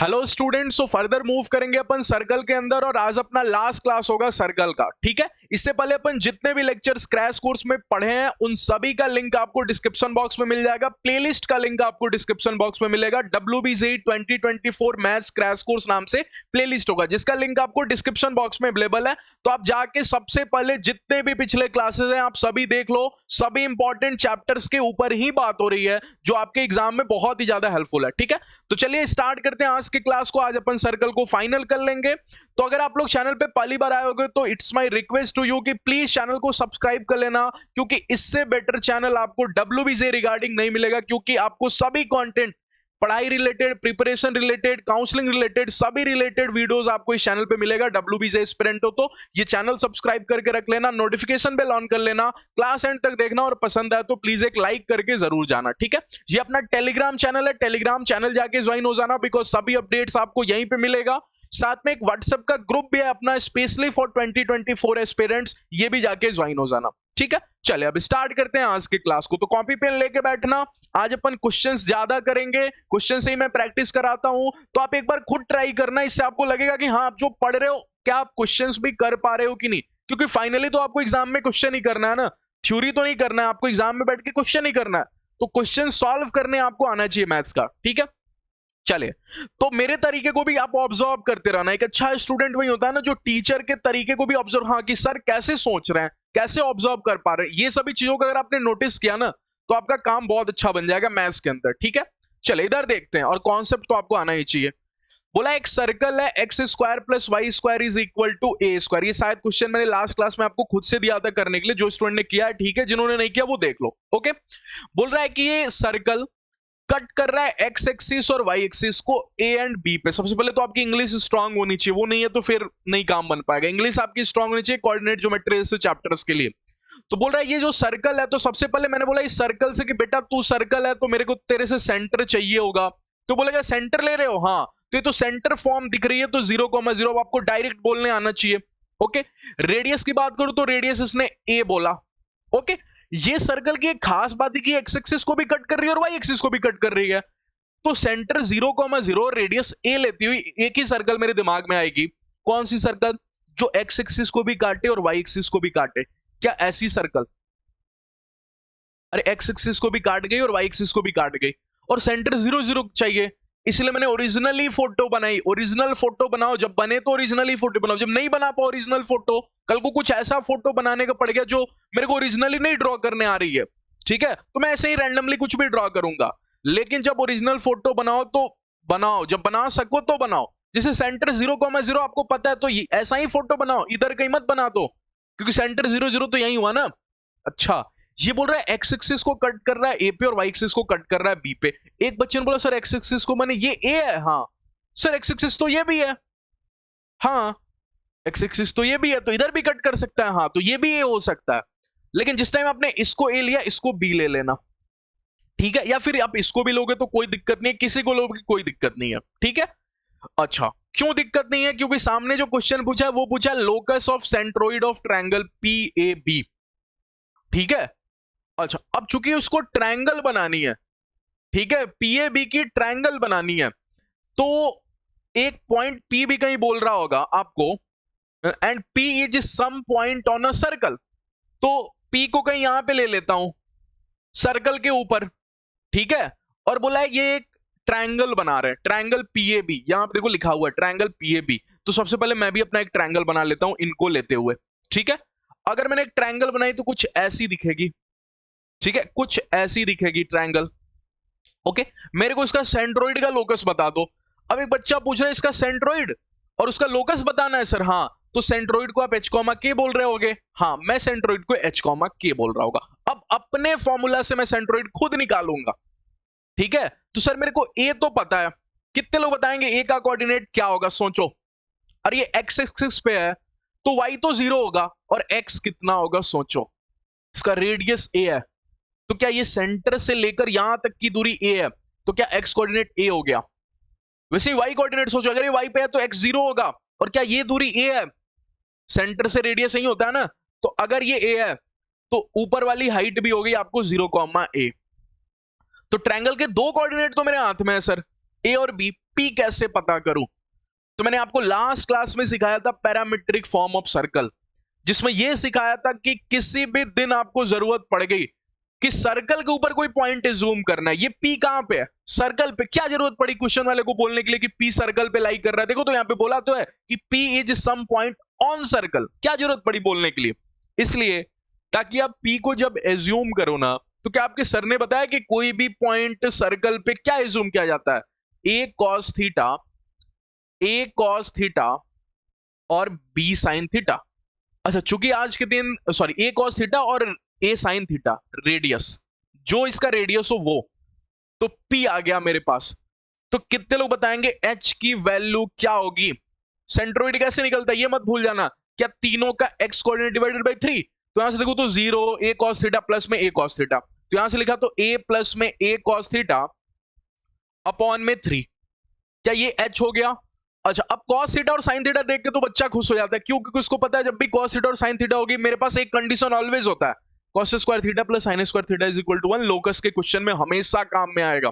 Hello students, so further move करेंगे अपन circle के अंदर और आज अपना लास्ट क्लास होगा सर्कल का। ठीक है, इससे पहले अपन जितने भी लेक्चर्स क्रैश कोर्स में पढ़े हैं उन सभी का लिंक आपको डिस्क्रिप्शन बॉक्स में मिल जाएगा। प्लेलिस्ट का लिंक आपको डिस्क्रिप्शन बॉक्स में मिलेगा। WBJEE 2024 मैथ्स क्रैश कोर्स नाम से प्लेलिस्ट होगा जिसका लिंक आपको डिस्क्रिप्शन बॉक्स में अवेलेबल है। तो आप जाके सबसे पहले जितने भी पिछले क्लासेस हैं आप सभी देख लो। सभी इंपॉर्टेंट चैप्टर्स के ऊपर ही बात हो रही है जो आपके एग्जाम में बहुत ही ज्यादा हेल्पफुल है। ठीक है, तो चलिए स्टार्ट करते हैं आज के क्लास को। आज अपन सर्कल को फाइनल कर लेंगे। तो अगर आप लोग चैनल पे पहली बार आए होगे तो it's my request to you कि प्लीज चैनल को सब्सक्राइब कर लेना, क्योंकि इससे बेटर चैनल आपको WBJEE रिगार्डिंग नहीं मिलेगा। क्योंकि आपको सभी कंटेंट, पढ़ाई related, preparation related, counselling related, सभी रिलेटेड वीडियोस आपको इस चैनल पे मिलेगा। WBJEE एस्पिरेंट हो तो ये चैनल सब्सक्राइब करके रख लेना, नोटिफिकेशन बेल ऑन कर लेना, क्लास एंड तक देखना और पसंद आए तो प्लीज एक लाइक करके जरूर जाना। ठीक है, ये अपना टेलीग्राम चैनल है, टेलीग्राम चैनल जाके ज्वाइन हो जाना बिकॉज सभी अपडेट्स आपको यहीं पे मिलेगा। साथ में एक व्हाट्सएप का ग्रुप भी है अपना स्पेशली फॉर 2024 एस्पिरेंट्स, ये भी जाके ज्वाइन हो जाना। ठीक है, चलिए अब स्टार्ट करते हैं आज के क्लास को। तो कॉपी पेन लेके बैठना। आज अपन क्वेश्चंस ज्यादा करेंगे, क्वेश्चन से ही मैं प्रैक्टिस कराता हूं। तो आप एक बार खुद ट्राई करना, इससे आपको लगेगा कि हाँ आप जो पढ़ रहे हो क्या आप क्वेश्चंस भी कर पा रहे हो कि नहीं। क्योंकि फाइनली तो आपको एग्जाम में क्वेश्चन ही करना है ना, थ्योरी तो नहीं करना है, आपको एग्जाम में बैठ के क्वेश्चन ही करना है। तो क्वेश्चन सॉल्व करने आपको आना चाहिए मैथ्स का। ठीक है, चलिए तो मेरे तरीके को भी आप ऑब्जर्व करते रहना। एक अच्छा स्टूडेंट वही होता है ना जो टीचर के तरीके को भी ऑब्जर्व, हाँ कि सर कैसे सोच रहे हैं, कैसे ऑब्जर्व कर पा रहे हैं, ये सभी चीजों को अगर आपने नोटिस किया ना तो आपका काम बहुत अच्छा बन जाएगा मैथ्स के अंदर। ठीक है, चलिए इधर देखते हैं और कॉन्सेप्ट तो आपको आना ही चाहिए। बोला एक सर्कल है x square plus Y square is equal to A square. ये शायद क्वेश्चन मैंने लास्ट क्लास में आपको खुद से दिया था करने के लिए, जो स्टूडेंट ने किया है ठीक है, जिन्होंने नहीं किया वो देख लो। ओके, बोल रहा है कि ये सर्कल कट कर रहा है एक्स एक्सिस और वाई एक्सिस को ए एंड बी पे। सबसे पहले तो आपकी इंग्लिश स्ट्रांग होनी चाहिए, वो नहीं है तो फिर नहीं काम बन पाएगा। इंग्लिश आपकी स्ट्रांग होनी चाहिए कोऑर्डिनेट ज्योमेट्री से चैप्टर्स के लिए। तो बोल रहा है ये जो सर्कल है, तो सबसे पहले मैंने बोला इस सर्कल से कि बेटा तू सर्कल है तो मेरे को तेरे से सेंटर चाहिए होगा। तो बोलेगा सेंटर ले रहे हो, हाँ तो ये तो सेंटर फॉर्म दिख रही है तो 0,0 आपको डायरेक्ट बोलने आना चाहिए। ओके, रेडियस की बात करूं तो रेडियस इसने ए बोला। ओके, ये सर्कल की एक खास बात है कि एक्स एक्सिस को भी कट कर रही है और वाई एक्सिस को भी कट कर रही है। तो सेंटर 0,0 रेडियस ए लेती हुई एक ही सर्कल मेरे दिमाग में आएगी। कौन सी सर्कल? जो एक्स एक्सिस को भी काटे और वाई एक्सिस को भी काटे। क्या ऐसी सर्कल? अरे एक्स एक्सिस को भी काट गई और वाई एक्सिस को भी काट गई और सेंटर 0,0 चाहिए, इसलिए मैंने ओरिजिनली फोटो बनाई। ओरिजिनल फोटो बनाओ, जब बने तो ओरिजिनली फोटो बनाओ, जब नहीं बना पाओ ओरिजिनल फोटो, कल को कुछ ऐसा फोटो बनाने का पड़ गया जो मेरे को ओरिजिनली नहीं ड्रॉ करने आ रही है, ठीक है, तो मैं ऐसे ही रैंडमली कुछ भी ड्रॉ करूंगा। लेकिन जब ओरिजिनल फोटो बनाओ तो बनाओ, जब बना सको तो बनाओ। जैसे सेंटर 0,0 आपको पता है तो ऐसा ही फोटो बनाओ, इधर कहीं मत बना दो, क्योंकि सेंटर 0,0 तो यही हुआ ना। अच्छा, ये बोल रहा है एक्स एक्सिस को कट कर रहा है ए पे और वाई एक्सिस को कट कर रहा है बी पे। एक बच्चे ने बोला सर एक्स एक्सिस को माने ये ए है, हाँ सर एक्स एक्सिस तो ये भी है, हाँ एक्स एक्सिस तो ये भी है तो इधर भी कट कर सकता है, हाँ तो ये भी ए हो सकता है। लेकिन जिस टाइम आपने इसको ए लिया इसको बी ले लेना, ठीक है, या फिर आप इसको भी लोगे तो कोई दिक्कत नहीं है, किसी को लोगे कोई दिक्कत नहीं है। ठीक है, अच्छा क्यों दिक्कत नहीं है? क्योंकि सामने जो क्वेश्चन पूछा है वो पूछा locus of centroid of triangle PAB। ठीक है, अच्छा अब चूंकि उसको ट्रायंगल बनानी है, ठीक है, PAB की ट्रायंगल बनानी है, तो एक पॉइंट P भी कहीं बोल रहा होगा आपको, and P is some point on a circle. तो P को कहीं यहां पे ले लेता हूं सर्कल के ऊपर, ठीक है, और बोला है ये एक ट्रायंगल बना रहे हैं, ट्रायंगल PAB, यहां पे देखो लिखा हुआ है ट्रायंगल PAB। तो सबसे पहले मैं भी अपना एक ट्रायंगल बना लेता हूं इनको लेते हुए। ठीक है, अगर मैंने एक ट्रायंगल बनाई तो कुछ ऐसी दिखेगी, ठीक है, कुछ ऐसी दिखेगी ट्रायंगल। ओके, मेरे को इसका सेंट्रोइड का लोकस बता दो। अब एक बच्चा पूछ रहा है इसका सेंट्रोइड और उसका लोकस बताना है सर, हाँ तो सेंट्रोइड को आप H, K बोल रहे होगे, हाँ मैं सेंट्रोइड को H, K बोल रहा होगा। अब अपने फॉर्मूला से मैं सेंट्रोइड खुद निकालूंगा, ठीक है, तो सर मेरे को ए तो पता है, कितने लोग बताएंगे ए का कोऑर्डिनेट क्या होगा? सोचो, अरे ये एक्स एक्सिस पे है तो वाई तो 0 होगा और एक्स कितना होगा? सोचो, इसका रेडियस ए है तो क्या ये सेंटर से लेकर यहां तक की दूरी ए है, तो क्या एक्स कोऑर्डिनेट ए हो गया? वैसे ही वाई कोऑर्डिनेट सोचो, अगर ये वाई पे है तो एक्स 0 होगा, और क्या ये दूरी ए है? सेंटर से रेडियस यही होता है ना, तो अगर ये ए है तो ऊपर वाली हाइट भी होगी आपको 0, A। तो ट्रायंगल के दो कोऑर्डिनेट तो मेरे हाथ में है सर, ए और बी, पी कैसे पता करूं? तो मैंने आपको लास्ट क्लास में सिखाया था पैरामीट्रिक फॉर्म ऑफ सर्कल, जिसमें यह सिखाया था कि किसी भी दिन आपको जरूरत पड़ गई कि सर्कल के ऊपर कोई पॉइंट जूम करना है, ये पी कहां पे है? सर्कल पे। क्या जरूरत पड़ी क्वेश्चन वाले को बोलने के लिए कि पी सर्कल पे लाई कर रहा है? देखो तो यहां पे बोला तो है कि P is some point on circle. क्या जरूरत पड़ी बोलने के लिए? इसलिए ताकि आप पी को जब एज्यूम करो ना, तो क्या आपके सर ने बताया कि कोई भी पॉइंट सर्कल पे क्या एज्यूम किया जाता है? ए कॉस थीटा और बी साइन थीटा। अच्छा, चूंकि आज के दिन सॉरी ए कॉस थीटा और ए साइन थीटा, रेडियस, जो इसका रेडियस हो वो, तो पी आ गया मेरे पास। तो कितने लोग बताएंगे एच की वैल्यू क्या होगी? सेंट्रोइड कैसे निकलता है ये मत भूल जाना। क्या तीनों का एक्स कोऑर्डिनेट डिवाइडेड बाय 3? तो यहां से देखो तो 0 ए कॉस थीटा प्लस में ए कॉस थीटा, तो यहां से लिखा तो ए प्लस में ए कॉस थीटा अपॉन में 3। क्या ये एच हो गया? अच्छा, अब cos थीटा और sin थीटा देख के तो बच्चा खुश हो जाता है। क्यों? क्योंकि उसको पता है जब भी cos थीटा और sin थीटा होगी मेरे पास एक कंडीशन ऑलवेज होता है, cos square theta plus sin square theta is equal to 1। Locus के क्वेश्चन में हमेशा काम में आएगा।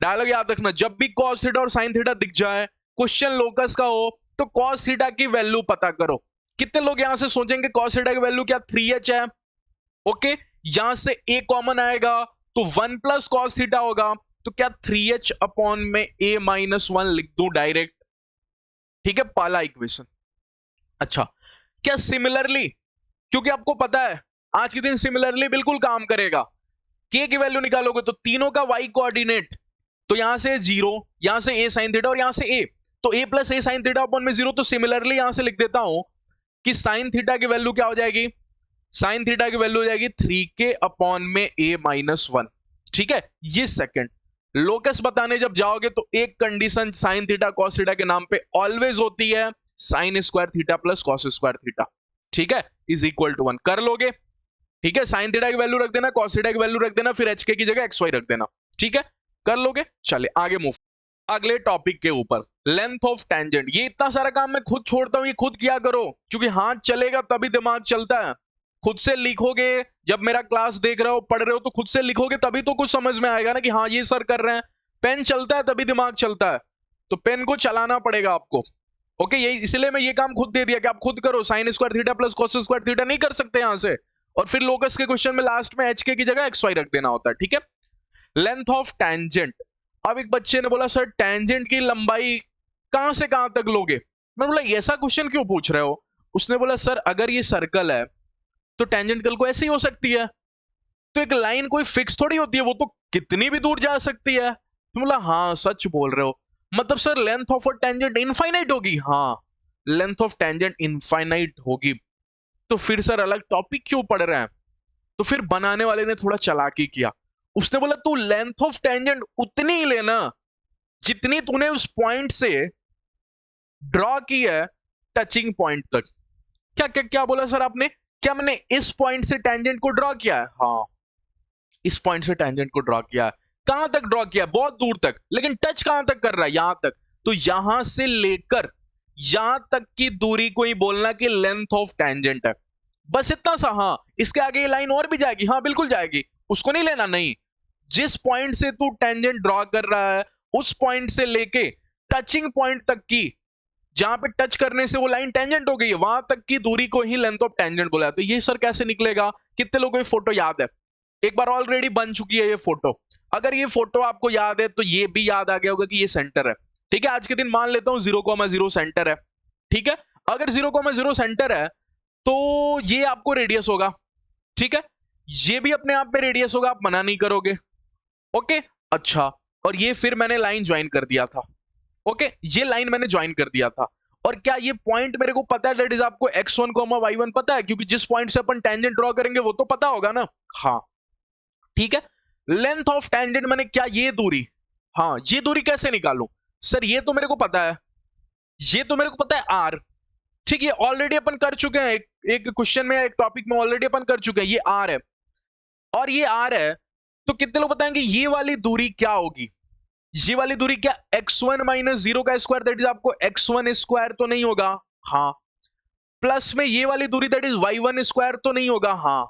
डायलॉग याद रखना, जब भी cos थीटा और sin थीटा दिख जाए, क्वेश्चन लोकस का हो, तो cos थीटा की वैल्यू पता करो। कितने लोग यहां से सोचेंगे cos थीटा की वैल्यू क्या 3h है? ओके, यहां से a कॉमन आएगा तो 1 प्लस cos थीटा होगा, तो क्या 3h अपॉन में a माइनस 1 लिख दूं डायरेक्ट? ठीक है, पहला इक्वेशन। अच्छा, क्या सिमिलरली, क्योंकि आपको पता है आज के दिन सिमिलरली बिल्कुल काम करेगा, के की वैल्यू निकालोगे तो तीनों का वाई कोऑर्डिनेट, तो यहां से 0, यहां से ए साइन थीटा और यहां से ए, तो ए प्लस ए साइन थीटा अपॉन में 0। तो सिमिलरली यहां से लिख देता हूं कि साइन थीटा की वैल्यू क्या हो जाएगी? साइन थीटा की वैल्यू हो जाएगी 3k अपॉन में ए माइनस 1। ठीक है, ये सेकंड। लोकस बताने जब जाओगे तो एक condition sine theta cos theta के नाम पे ऑलवेज होती है, sign square theta plus cos square theta, ठीक है, इज इक्वल टू 1। कर लोगे? ठीक है, साइन थीटा की वैल्यू रख देना, कॉस थीटा की वैल्यू रख देना, फिर एच के की जगह एक्स वाई रख देना। ठीक है, कर लोगे? चले आगे मूव अगले टॉपिक के ऊपर, लेंथ ऑफ टेंजेंट। ये इतना सारा काम मैं खुद छोड़ता हूं, ये खुद किया करो, क्योंकि हाथ चलेगा तभी दिमाग चलता है। खुद से लिखोगे, जब मेरा क्लास देख रहे हो पढ़ रहे हो तो खुद से लिखोगे तभी तो कुछ समझ में आएगा ना कि हाँ ये सर कर रहे हैं। पेन चलता है तभी दिमाग चलता है, तो पेन को चलाना पड़ेगा आपको। ओके, यही इसलिए मैं ये काम खुद दे दिया कि आप खुद करो। Sign square theta plus cos square theta नहीं कर सकते यहां से, और फिर लोकस के क्वेश्चन में लास्ट में एच के की जगह एक्स वाई रख देना होता है। ठीक है, लेंथ ऑफ टेंजेंट। अब एक बच्चे ने बोला सर टेंजेंट की लंबाई कहां से कहां तक लोगे? मैं बोला ऐसा क्वेश्चन क्यों पूछ रहे हो? उसने बोला सर अगर ये सर्कल है तो टेंजेंट कल को ऐसे ही हो सकती है, तो एक लाइन कोई फिक्स थोड़ी होती है, वो तो कितनी भी दूर जा सकती है। तो बोला हाँ सच बोल रहे हो, मतलब sir length of a tangent infinite होगी? हाँ, लेंथ ऑफ टेंजेंट इनफाइनाइट होगी। तो फिर सर अलग टॉपिक क्यों पढ़ रहे हैं? तो फिर बनाने वाले ने थोड़ा चालाकी किया, उसने बोला तू लेंथ ऑफ टेंजेंट उतनी ही लेना जितनी तूने उस पॉइंट से ड्रॉ की है टचिंग पॉइंट तक। क्या क्या क्या बोला सर आपने? क्या मैंने इस पॉइंट से टेंजेंट को ड्रॉ किया है? हाँ, इस पॉइंट से टेंजेंट को ड्रॉ किया है। कहां तक ड्रॉ किया? बहुत दूर तक, लेकिन टच कहां तक कर रहा है? यहां तक। तो यहां से लेकर यहां तक की दूरी को ही बोलना कि लेंथ ऑफ टेंजेंट है, बस इतना सा। हाँ, इसके आगे ये लाइन और भी जाएगी? हाँ बिल्कुल जाएगी, उसको नहीं लेना। नहीं, जिस पॉइंट से तू टेंजेंट ड्रॉ कर रहा है उस पॉइंट से लेके टचिंग पॉइंट तक की, जहां पे टच करने से वो लाइन टेंजेंट हो गई है, वहां तक की दूरी को ही लेंथ ऑफ टेंजेंट बोला है। तो ये सर कैसे निकलेगा? कितने लोगों को ये फोटो याद है? एक बार ऑलरेडी बन चुकी है ये फोटो। अगर ये फोटो आपको याद है तो ये भी याद आ गया होगा कि ये सेंटर है। ठीक है, आज के दिन मान लेता हूं 0,0 सेंटर है। ठीक है, अगर 0,0 सेंटर है तो ये आपको रेडियस होगा। ठीक है, ये भी अपने आप में रेडियस होगा, आप मना नहीं करोगे। ओके, अच्छा, और ये फिर मैंने लाइन ज्वाइन कर दिया था। ओके, ये लाइन मैंने ज्वाइन कर दिया था। और क्या ये पॉइंट मेरे को पता है? दैट इज आपको x1, y1 पता है, क्योंकि जिस पॉइंट से अपन टेंजेंट ड्रॉ करेंगे वो तो पता होगा ना। हाँ, ठीक है, लेंथ ऑफ टेंजेंट मैंने क्या ये दूरी, हाँ ये दूरी कैसे निकालूं? सर ये तो मेरे को पता है, ये तो मेरे को पता है r। ठीक है, ऑलरेडी अपन कर चुके हैं, एक क्वेश्चन में, एक टॉपिक में ऑलरेडी अपन कर चुके हैं। ये r है और ये r है, तो कितने लोग बताएंगे ये वाली दूरी क्या होगी? ये वाली दूरी क्या x1 माइनस 0 का स्क्वायर, दैट इज आपको x1 स्क्वायर तो नहीं होगा? हाँ, प्लस में ये वाली दूरी दैट इज y1 स्क्वायर तो नहीं होगा? हाँ।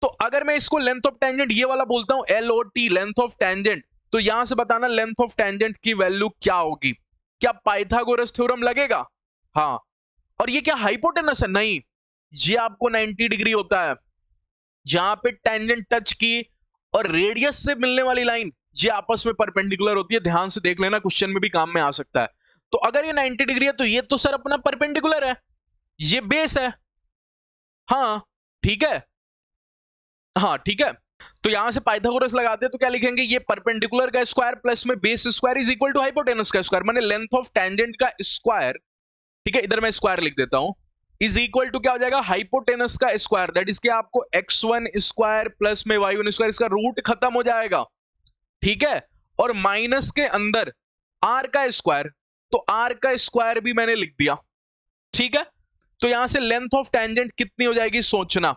तो अगर मैं इसको लेंथ ऑफ टेंजेंट ये वाला बोलता हूं LOT, लेंथ ऑफ टेंजेंट, तो यहां से बताना लेंथ ऑफ टेंजेंट की वैल्यू क्या होगी। क्या पाइथागोरस थ्योरम लगेगा? हाँ। और ये क्या हाइपोटेनस है? नहीं, ये आपको 90 डिग्री होता है, जहां पे टेंजेंट टच की और रेडियस से मिलने वाली लाइन ये आपस में परपेंडिकुलर होती है। ध्यान से देख लेना, क्वेश्चन में भी काम में आ सकता है। तो अगर ये 90 डिग्री है तो ये तो सर अपना परपेंडिकुलर है, ये बेस है। हाँ ठीक है, हाँ ठीक है। तो यहां से पाइथागोरस लगाते हैं तो क्या लिखेंगे, ये परपेंडिकुलर का स्क्वायर प्लस में base square is equal to hypotenuse का स्क्वायर, माने लेंथ ऑफ टेंजेंट का स्क्वायर। ठीक है, इधर मैं स्क्वायर लिख देता हूं, इज इक्वल टू क्या हो जाएगा, हाइपोटेनस का स्क्वायर। दैट इज क्या, आपको x1 स्क्वायर प्लस में y1 स्क्वायर, इसका रूट खत्म हो जाएगा। ठीक है, और माइनस के अंदर r का स्क्वायर, तो r का स्क्वायर भी मैंने लिख दिया। ठीक है, तो यहां से लेंथ ऑफ टेंजेंट कितनी हो जाएगी सोचना।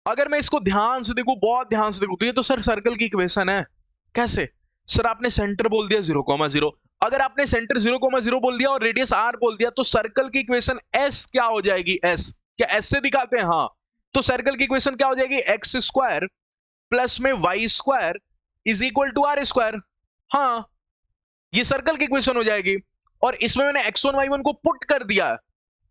अगर मैं इसको ध्यान से देखूं, बहुत ध्यान से देखूं, तो ये तो सर सर्कल की इक्वेशन है। कैसे सर, आपने सेंटर बोल दिया 0,0, अगर आपने सेंटर 0,0 बोल दिया और रेडियस r बोल दिया तो सर्कल की इक्वेशन s क्या हो जाएगी, s क्या s से दिखाते हैं? हाँ, तो सर्कल की इक्वेशन क्या हो जाएगी, एक्स स्क्वायर प्लस में y square is equal to r square. हाँ, ये सर्कल की इक्वेशन हो जाएगी। और इसमें मैंने x1 y1 को पुट कर दिया है,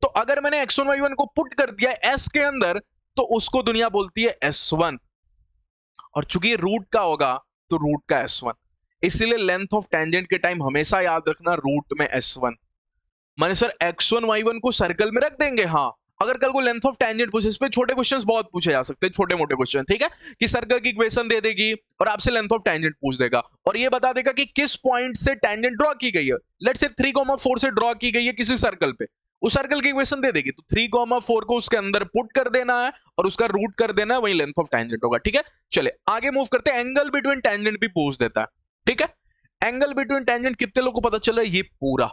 तो अगर मैंने x1 y1 को पुट कर दिया s के अंदर तो उसको दुनिया बोलती है s1, और चूंकि ये रूट का होगा तो रूट का s1, इसीलिए लेंथ ऑफ टेंजेंट के टाइम हमेशा याद रखना रूट में s1। माने सर x1 y1 को सर्कल में रख देंगे। हाँ, अगर कल को लेंथ ऑफ टेंजेंट पूछे, इस पे छोटे क्वेश्चंस बहुत पूछे जा सकते हैं, छोटे मोटे क्वेश्चन। ठीक है, कि सर्कल की इक्वेशन दे देगी और आपसे लेंथ ऑफ टेंजेंट पूछ देगा और ये बता देगा कि किस पॉइंट से टेंजेंट ड्रॉ की गई है। लेट्स से 3,4 से ड्रॉ की गई है किसी सर्कल पे, उस सर्कल की इक्वेशन दे देगी, तो 3,4 को उसके अंदर पुट कर देना है और उसका रूट कर देना है, वही लेंथ ऑफ टेंजेंट होगा। ठीक है, चले आगे मूव करते हैं। एंगल बिटवीन टेंजेंट भी पूछ देता है। ठीक है, एंगल बिटवीन टेंजेंट कितने लोगों को पता चल रहा है, ये पूरा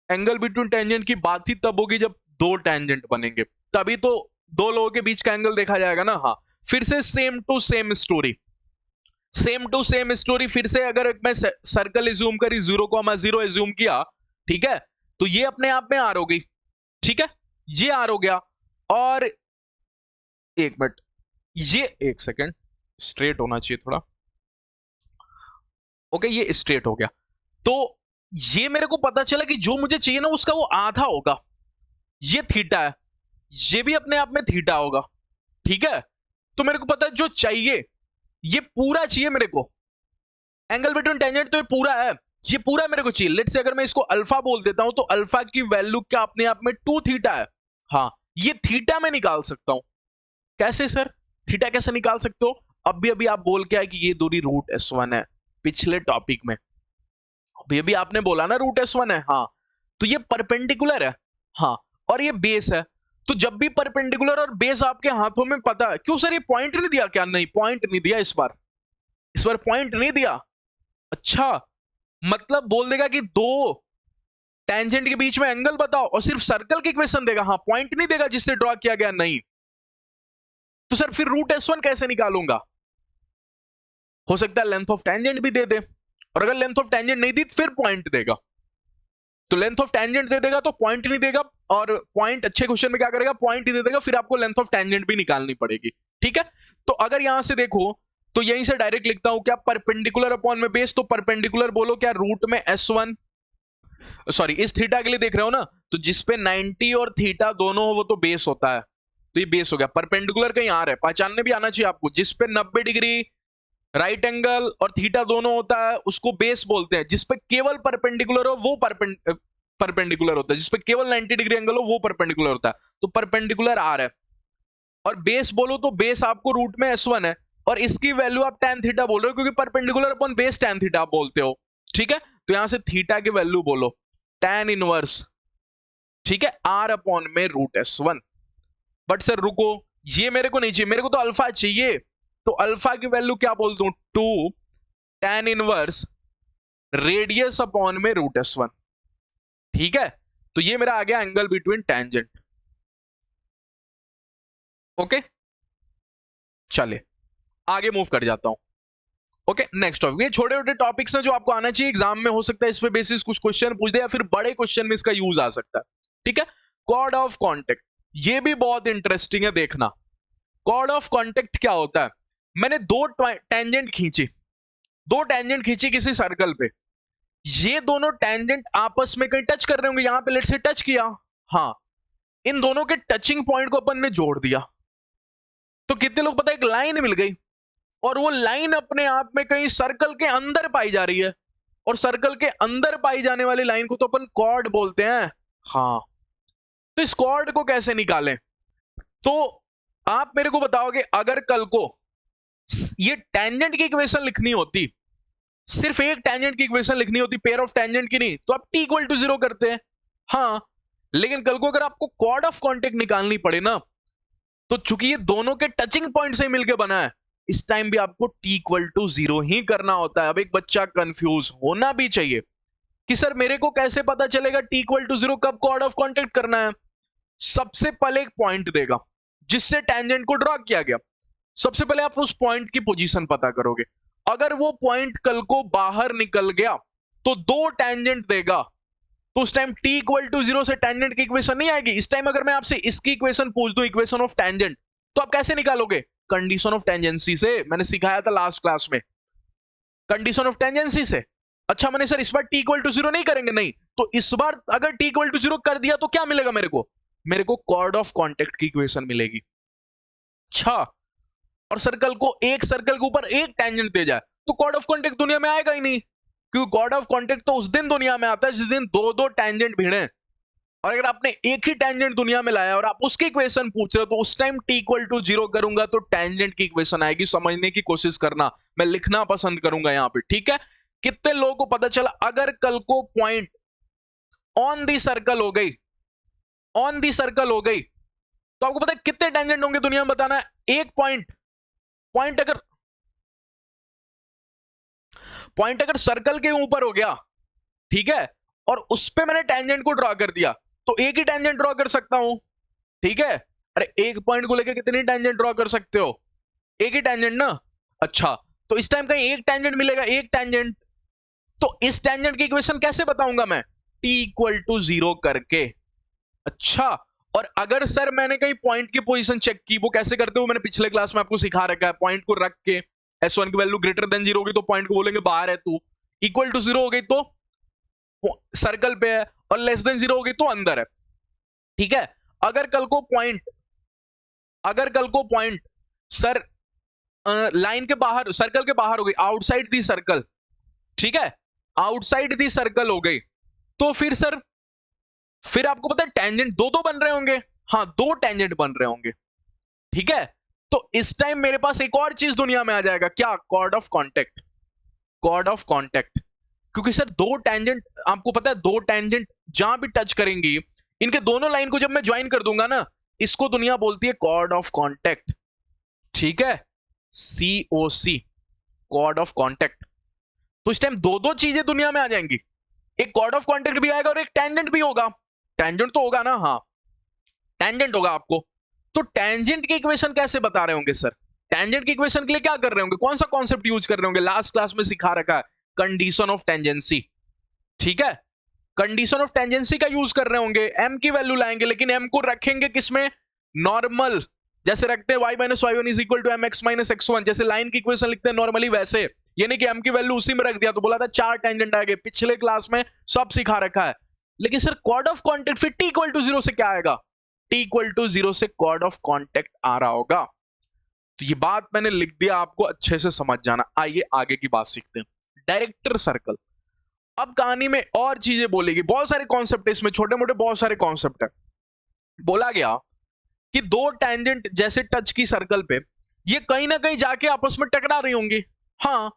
एंगल बिटवीन टेंजेंट की बात ही तब होगी जब दो टेंजेंट बनेंगे, तभी तो दो लोगों के बीच का एंगल देखा जाएगा ना। हाँ, फिर से same to same story, same to same story. फिर से अगर मैं सर्कल एज्यूम करी, 0,0 एज्यूम किया, ठीक है, तो ये अपने आप में आर हो गई। ठीक है, ये आर हो गया, और एक मिनट, ये एक सेकेंड, स्ट्रेट होना चाहिए थोड़ा। ओके, ये स्ट्रेट हो गया, तो ये मेरे को पता चला कि जो मुझे चाहिए ना उसका वो आधा होगा, ये थीटा है, ये भी अपने आप में थीटा होगा। ठीक है, तो मेरे को पता है जो चाहिए ये पूरा चाहिए मेरे को, एंगल बिटवीन टेंजेंट तो ये पूरा है, ये पूरा मेरे को चाहिए। लेट्स से अगर मैं इसको अल्फा बोल देता हूं तो अल्फा की वैल्यू क्या अपने आप में 2 थीटा है। हाँ, ये थीटा मैं निकाल सकता हूं। कैसे सर, थीटा कैसे निकाल सकते हो? अभी अभी आप बोल के आए कि ये दूरी रूट s1 है, पिछले टॉपिक में अभी अभी आपने बोला ना रूट s1 है। हाँ, तो ये परपेंडिकुलर है। हाँ, और ये बेस है, तो जब भी परपेंडिकुलर और बेस आपके हाथों में, पता है क्यों सर, ये पॉइंट नहीं दिया क्या? नहीं, पॉइंट नहीं दिया इस बार पॉइंट नहीं दिया। अच्छा, मतलब बोल देगा कि दो टेंजेंट के बीच में एंगल बताओ और सिर्फ सर्कल की इक्वेशन देगा। हाँ, पॉइंट नहीं देगा जिससे ड्रॉ किया गया, नहीं। तो सर फिर रूट s1 कैसे निकालूंगा? हो सकता है लेंथ ऑफ टेंजेंट भी दे दे, और अगर लेंथ ऑफ टेंजेंट नहीं दी तो फिर पॉइंट देगा। तो लेंथ ऑफ टेंजेंट दे देगा तो पॉइंट नहीं देगा, और पॉइंट अच्छे क्वेश्चन में क्या करेगा, पॉइंट ही दे देगा, फिर आपको लेंथ ऑफ टेंजेंट भी निकालनी पड़ेगी। ठीक है, तो अगर यहां से देखो तो यहीं से डायरेक्ट लिखता हूं क्या, परपेंडिकुलर अपॉन में बेस, तो परपेंडिकुलर बोलो क्या, रूट में s1, सॉरी इस थीटा के लिए देख रहे हो ना, तो जिसपे 90 और थीटा दोनों हो वो तो बेस होता है, तो ये बेस हो गया। परपेंडिकुलर कहीं आ रहा है, पहचानने भी आना चाहिए आपको, जिसपे 90 डिग्री राइट एंगल और थीटा दोनों होता है उसको बेस बोलते हैं, जिसपे केवल परपेंडिकुलर हो वो परपेंडिकुलर होता है, जिसपे केवल 90 डिग्री एंगल हो वो परपेंडिकुलर होता है। तो परपेंडिकुलर आर है, और बेस बोलो तो बेस आपको रूट में s1 है, और इसकी वैल्यू आप tan थीटा बोल रहे हो क्योंकि perpendicular upon base tan theta आप बोलते हो। ठीक है, तो यहां से थीटा की वैल्यू बोलो tan इनवर्स, ठीक है, r अपॉन में रूट s1। बट सर रुको, ये मेरे को नहीं चाहिए, मेरे को तो अल्फा चाहिए, तो अल्फा की वैल्यू क्या बोल दूं, 2 tan इनवर्स रेडियस अपॉन में रूट s1। ठीक है, तो ये मेरा आ गया एंगल बिटवीन टेंजेंट। ओके, चलिए आगे मूव कर जाता हूं। ओके, नेक्स्ट टॉपिक, ये छोटे छोटे टॉपिक्स हैं जो आपको आना चाहिए एग्जाम में, हो सकता है इस पे बेसिस कुछ क्वेश्चन पूछ दे या फिर बड़े क्वेश्चन में इसका यूज आ सकता है। ठीक है, कॉर्ड ऑफ कॉन्टेक्ट, ये भी बहुत इंटरेस्टिंग है, देखना कॉर्ड ऑफ कॉन्टेक्ट क्या होता है। मैंने दो टेंजेंट खींची, दो टेंजेंट खींची किसी सर्कल पे, ये दोनों टेंजेंट आपस में कहीं टच कर रहे होंगे, यहां पे लेट्स से टच किया, हाँ, इन दोनों के टचिंग पॉइंट को अपन ने जोड़ दिया, तो कितने लोग पता है, एक लाइन मिल गई, और वो लाइन अपने आप में कहीं सर्कल के अंदर पाई जा रही है, और सर्कल के अंदर पाई जाने वाली लाइन को तो अपन कॉर्ड बोलते हैं। हाँ, तो इस कॉर्ड को कैसे निकालें? तो आप मेरे को बताओगे, अगर कल को ये टेंजेंट की इक्वेशन लिखनी होती, सिर्फ एक टेंजेंट की इक्वेशन लिखनी होती, पेयर ऑफ टेंजेंट की नहीं, तो आप t इक्वल टू 0 करते हैं। हाँ, लेकिन कल को अगर आपको कॉर्ड ऑफ कॉन्टेक्ट निकालनी पड़े ना, तो चूंकि ये दोनों के टचिंग पॉइंट से मिलकर बना है, इस टाइम भी आपको t इक्वल टू 0 ही करना होता है। अब एक बच्चा कंफ्यूज होना भी चाहिए कि सर मेरे को कैसे पता चलेगा t इक्वल टू 0 कब कॉर्ड ऑफ कॉन्टेक्ट करना है? सबसे पहले एक पॉइंट देगा जिससे टेंजेंट को ड्रॉ किया गया, सबसे पहले आप उस पॉइंट की पोजीशन पता करोगे। अगर वो पॉइंट कल को बाहर निकल गया तो दो टेंजेंट देगा, तो उस टाइम t इक्वल टू 0 से टेंजेंट की इक्वेशन नहीं आएगी। इस टाइम अगर मैं आपसे इसकी इक्वेशन पूछ दूं, इक्वेशन ऑफ टेंजेंट, तो आप कैसे निकालोगे? कंडीशन ऑफ टेंजेंसी से, मैंने सिखाया था लास्ट क्लास में, कंडीशन ऑफ टेंजेंसी से। अच्छा, मैंने सर इस बार t इक्वल टू 0 नहीं करेंगे, नहीं, तो इस बार अगर t इक्वल टू 0 कर दिया तो क्या मिलेगा मेरे को? मेरे को कॉर्ड ऑफ कॉन्टेक्ट की इक्वेशन मिलेगी। अच्छा, और सर्कल को, एक सर्कल के ऊपर एक टेंजेंट दे जाए तो कॉर्ड ऑफ कॉन्टेक्ट दुनिया में आएगा ही नहीं, क्योंकि कॉर्ड ऑफ कॉन्टेक्ट तो उस दिन दुनिया में आता है जिस दिन दो दो टेंजेंट भिड़े। और अगर आपने एक ही टेंजेंट दुनिया में लाया और आप उसकी इक्वेशन पूछ रहे हो, तो उस टाइम t इक्वल टू 0 करूंगा तो टेंजेंट की इक्वेशन आएगी। समझने की कोशिश करना, मैं लिखना पसंद करूंगा यहां पे, ठीक है? कितने लोगों को पता चला, अगर कल को पॉइंट ऑन दी सर्कल हो गई, ऑन दी सर्कल हो गई, तो आपको पता है कितने टेंजेंट होंगे दुनिया में? बताना है। एक पॉइंट अगर सर्कल के ऊपर हो गया, ठीक है, और उस पे मैंने टेंजेंट को ड्रॉ कर दिया, तो एक ही टेंजेंट ड्रॉ कर सकता हूं, ठीक है? अरे एक पॉइंट को लेकर कितनी टेंजेंट ड्रॉ कर सकते हो? एक ही टेंजेंट ना। अच्छा, तो इस टाइम कहीं एक टेंजेंट मिलेगा, एक टेंजेंट, तो इस टेंजेंट की इक्वेशन कैसे बताऊंगा मैं? t इक्वल टू 0 करके। अच्छा, और अगर सर मैंने कहीं पॉइंट की पोजीशन चेक की, वो कैसे करते हो मैंने पिछले क्लास में आपको सिखा रखा है। पॉइंट को रख के s1 की वैल्यू ग्रेटर देन 0 होगी तो पॉइंट को बोलेंगे बाहर है तू, इक्वल टू 0 हो गई तो सर्कल पे है, और लेस देन 0 हो गई तो अंदर है, ठीक है? अगर कल को पॉइंट सर लाइन के बाहर, सर्कल के बाहर हो गई, आउटसाइड दी सर्कल, ठीक है, आउटसाइड दी सर्कल हो गई, तो फिर आपको पता है टेंजेंट दो दो बन रहे होंगे। हाँ, दो टेंजेंट बन रहे होंगे, ठीक है? तो इस टाइम मेरे पास एक और चीज दुनिया में आ जाएगा, क्या? Chord of contact. Chord of contact, क्योंकि सर दो टेंजेंट, आपको पता है दो टेंजेंट जहां भी टच करेंगी, इनके दोनों लाइन को जब मैं ज्वाइन कर दूंगा ना, इसको दुनिया बोलती है कॉर्ड ऑफ कॉन्टेक्ट, ठीक है? COC, chord of contact. तो इस टाइम दो दो चीजें दुनिया में आ जाएंगी, एक कॉर्ड ऑफ कॉन्टेक्ट भी आएगा और एक टेंजेंट भी होगा। टेंजेंट तो होगा ना, हाँ, टेंजेंट होगा आपको। तो टेंजेंट की इक्वेशन कैसे बता रहे होंगे सर? टेंजेंट की इक्वेशन के लिए क्या कर रहे होंगे, कौन सा कॉन्सेप्ट यूज कर रहे होंगे? लास्ट क्लास में सिखा रखा है, कंडीशन ऑफ टेंजेंसी, ठीक है? कंडीशन ऑफ टेंजेंसी का यूज कर रहे होंगे, m की वैल्यू लाएंगे, लेकिन m को रखेंगे किसमें? नॉर्मल, जैसे रखते हैं y minus y1 is equal to mx minus x1, जैसे लाइन की इक्वेशन लिखते हैं नॉर्मली, वैसे। ये नहीं कि m की वैल्यू उसी में रख दिया तो बोला था चार टेंजेंट आ गए, पिछले क्लास में सब सिखा रखा है। लेकिन सर कॉर्ड ऑफ कॉन्टेक्ट फिर t इक्वल टू 0 से क्या आएगा? t इक्वल टू 0 से कॉर्ड ऑफ कॉन्टेक्ट आ रहा होगा। तो ये बात मैंने लिख दिया, आपको अच्छे से समझ जाना। आइए आगे की बात सीखते हैं। डायरेक्टर सर्कल, अब कहानी में और चीजें बोलेगी, बहुत सारे कॉन्सेप्ट है इसमें, छोटे मोटे बहुत सारे कॉन्सेप्ट है। बोला गया कि दो टेंजेंट जैसे टच की सर्कल पे, ये कहीं ना कहीं जाके आपस में टकरा रही होंगी, हाँ,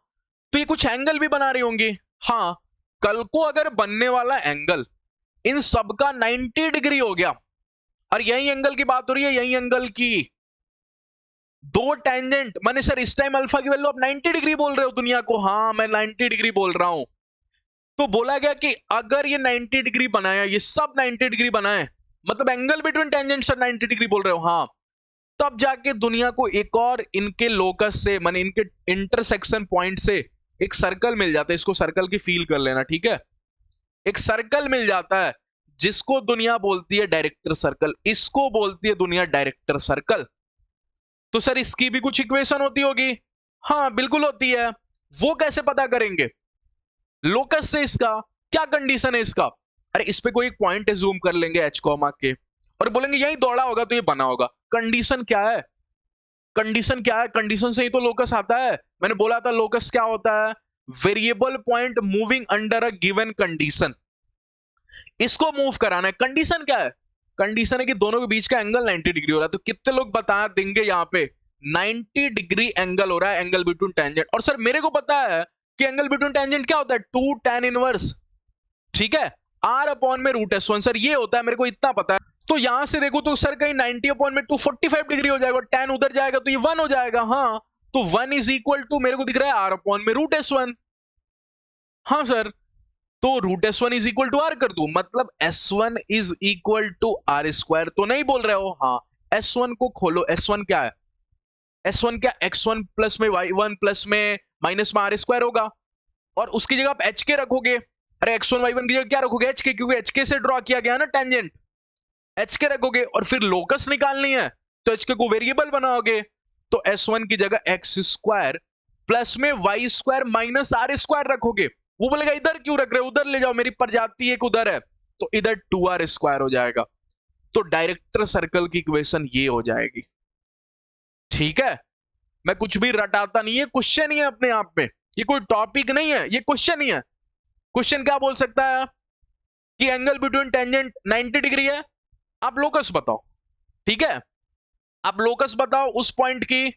तो ये कुछ एंगल भी बना रही होंगी, हाँ। कल को अगर बनने वाला एंगल इन सबका 90 डिग्री हो गया, और यही एंगल की बात हो रही है, यही एंगल की, दो टेंजेंट, मैंने सर इस टाइम अल्फा की वैल्यू आप 90 डिग्री बोल रहे हो दुनिया को, हाँ मैं 90 डिग्री बोल रहा हूं। तो बोला गया कि अगर ये 90 डिग्री बनाया, ये सब 90 डिग्री बनाए, मतलब angle between tangent sir 90 degree बोल रहे हो, हाँ, तब जाके दुनिया को एक और इनके लोकस से, माने इनके इंटरसेक्शन पॉइंट से एक सर्कल मिल जाता है। इसको सर्कल की फील कर लेना, ठीक है? एक सर्कल मिल जाता है जिसको दुनिया बोलती है डायरेक्टर सर्कल, इसको बोलती है दुनिया डायरेक्टर सर्कल। तो सर इसकी भी कुछ इक्वेशन होती होगी, हाँ बिल्कुल होती है। वो कैसे पता करेंगे? लोकस से इसका क्या कंडीशन है इसका? अरे इस पे कोई एक पॉइंट जूम कर लेंगे एच कॉमा के और बोलेंगे यही दौड़ा होगा तो ये बना होगा। कंडीशन क्या है? कंडीशन क्या है? कंडीशन से ही तो लोकस आता है। मैंने बोला था लोकस क्या होता है? Variable point moving under a given condition. इसको मूव कराना है। कंडीशन क्या है? कंडीशन है कि दोनों के बीच का एंगल 90 डिग्री हो रहा है। तो कितने लोग बता देंगे यहाँ पे 90 डिग्री एंगल हो रहा है, एंगल बिटवीन टेंजेंट। और सर मेरे को पता है कि एंगल बिटवीन टेंजेंट क्या होता है? 2 tan इनवर्स, ठीक है, r अपॉन में रूट s1। सर ये होता है, मेरे को इतना पता है। तो यहां से देखो तो सर कहीं 90 अपॉन में 245 डिग्री हो जाएगा, tan उधर जाएगा तो ये 1 हो जाएगा। हाँ, तो 1 इज इक्वल टू मेरे को दिख रहा है r अपॉन में रूट s1। हाँ सर, तो root s1 is equal to r कर दू, मतलब s1 is equal to r square. तो नहीं बोल रहे हो? हाँ, s1 को खोलो। s1 क्या है? s1 क्या? x1 प्लस में y1 प्लस में माइनस में आर स्क्वायर होगा, और उसकी जगह आप एच के रखोगे। अरे x1 y1 की जगह क्या रखोगे? एच के, क्योंकि एच के से ड्रॉ किया गया ना टेंजेंट। एच के रखोगे और फिर लोकस निकालनी है तो एच के को वेरिएबल बनाओगे। तो s1 की जगह एक्स स्क्वायर प्लस में y square minus r square रखोगे। वो बोलेगा इधर क्यों रख रहे हो, उधर ले जाओ, मेरी प्रजाति एक उधर है, तो इधर 2r स्क्वायर हो जाएगा। तो डायरेक्टर सर्कल की इक्वेशन ये हो जाएगी। ठीक है, मैं कुछ भी रटाता नहीं है, क्वेश्चन ही है अपने आप में, ये कोई टॉपिक नहीं है, ये क्वेश्चन ही है। क्वेश्चन क्या बोल सकता है कि एंगल बिटवीन टेंजेंट 90 डिग्री है, आप लोकस बताओ। ठीक है, आप लोकस बताओ उस पॉइंट की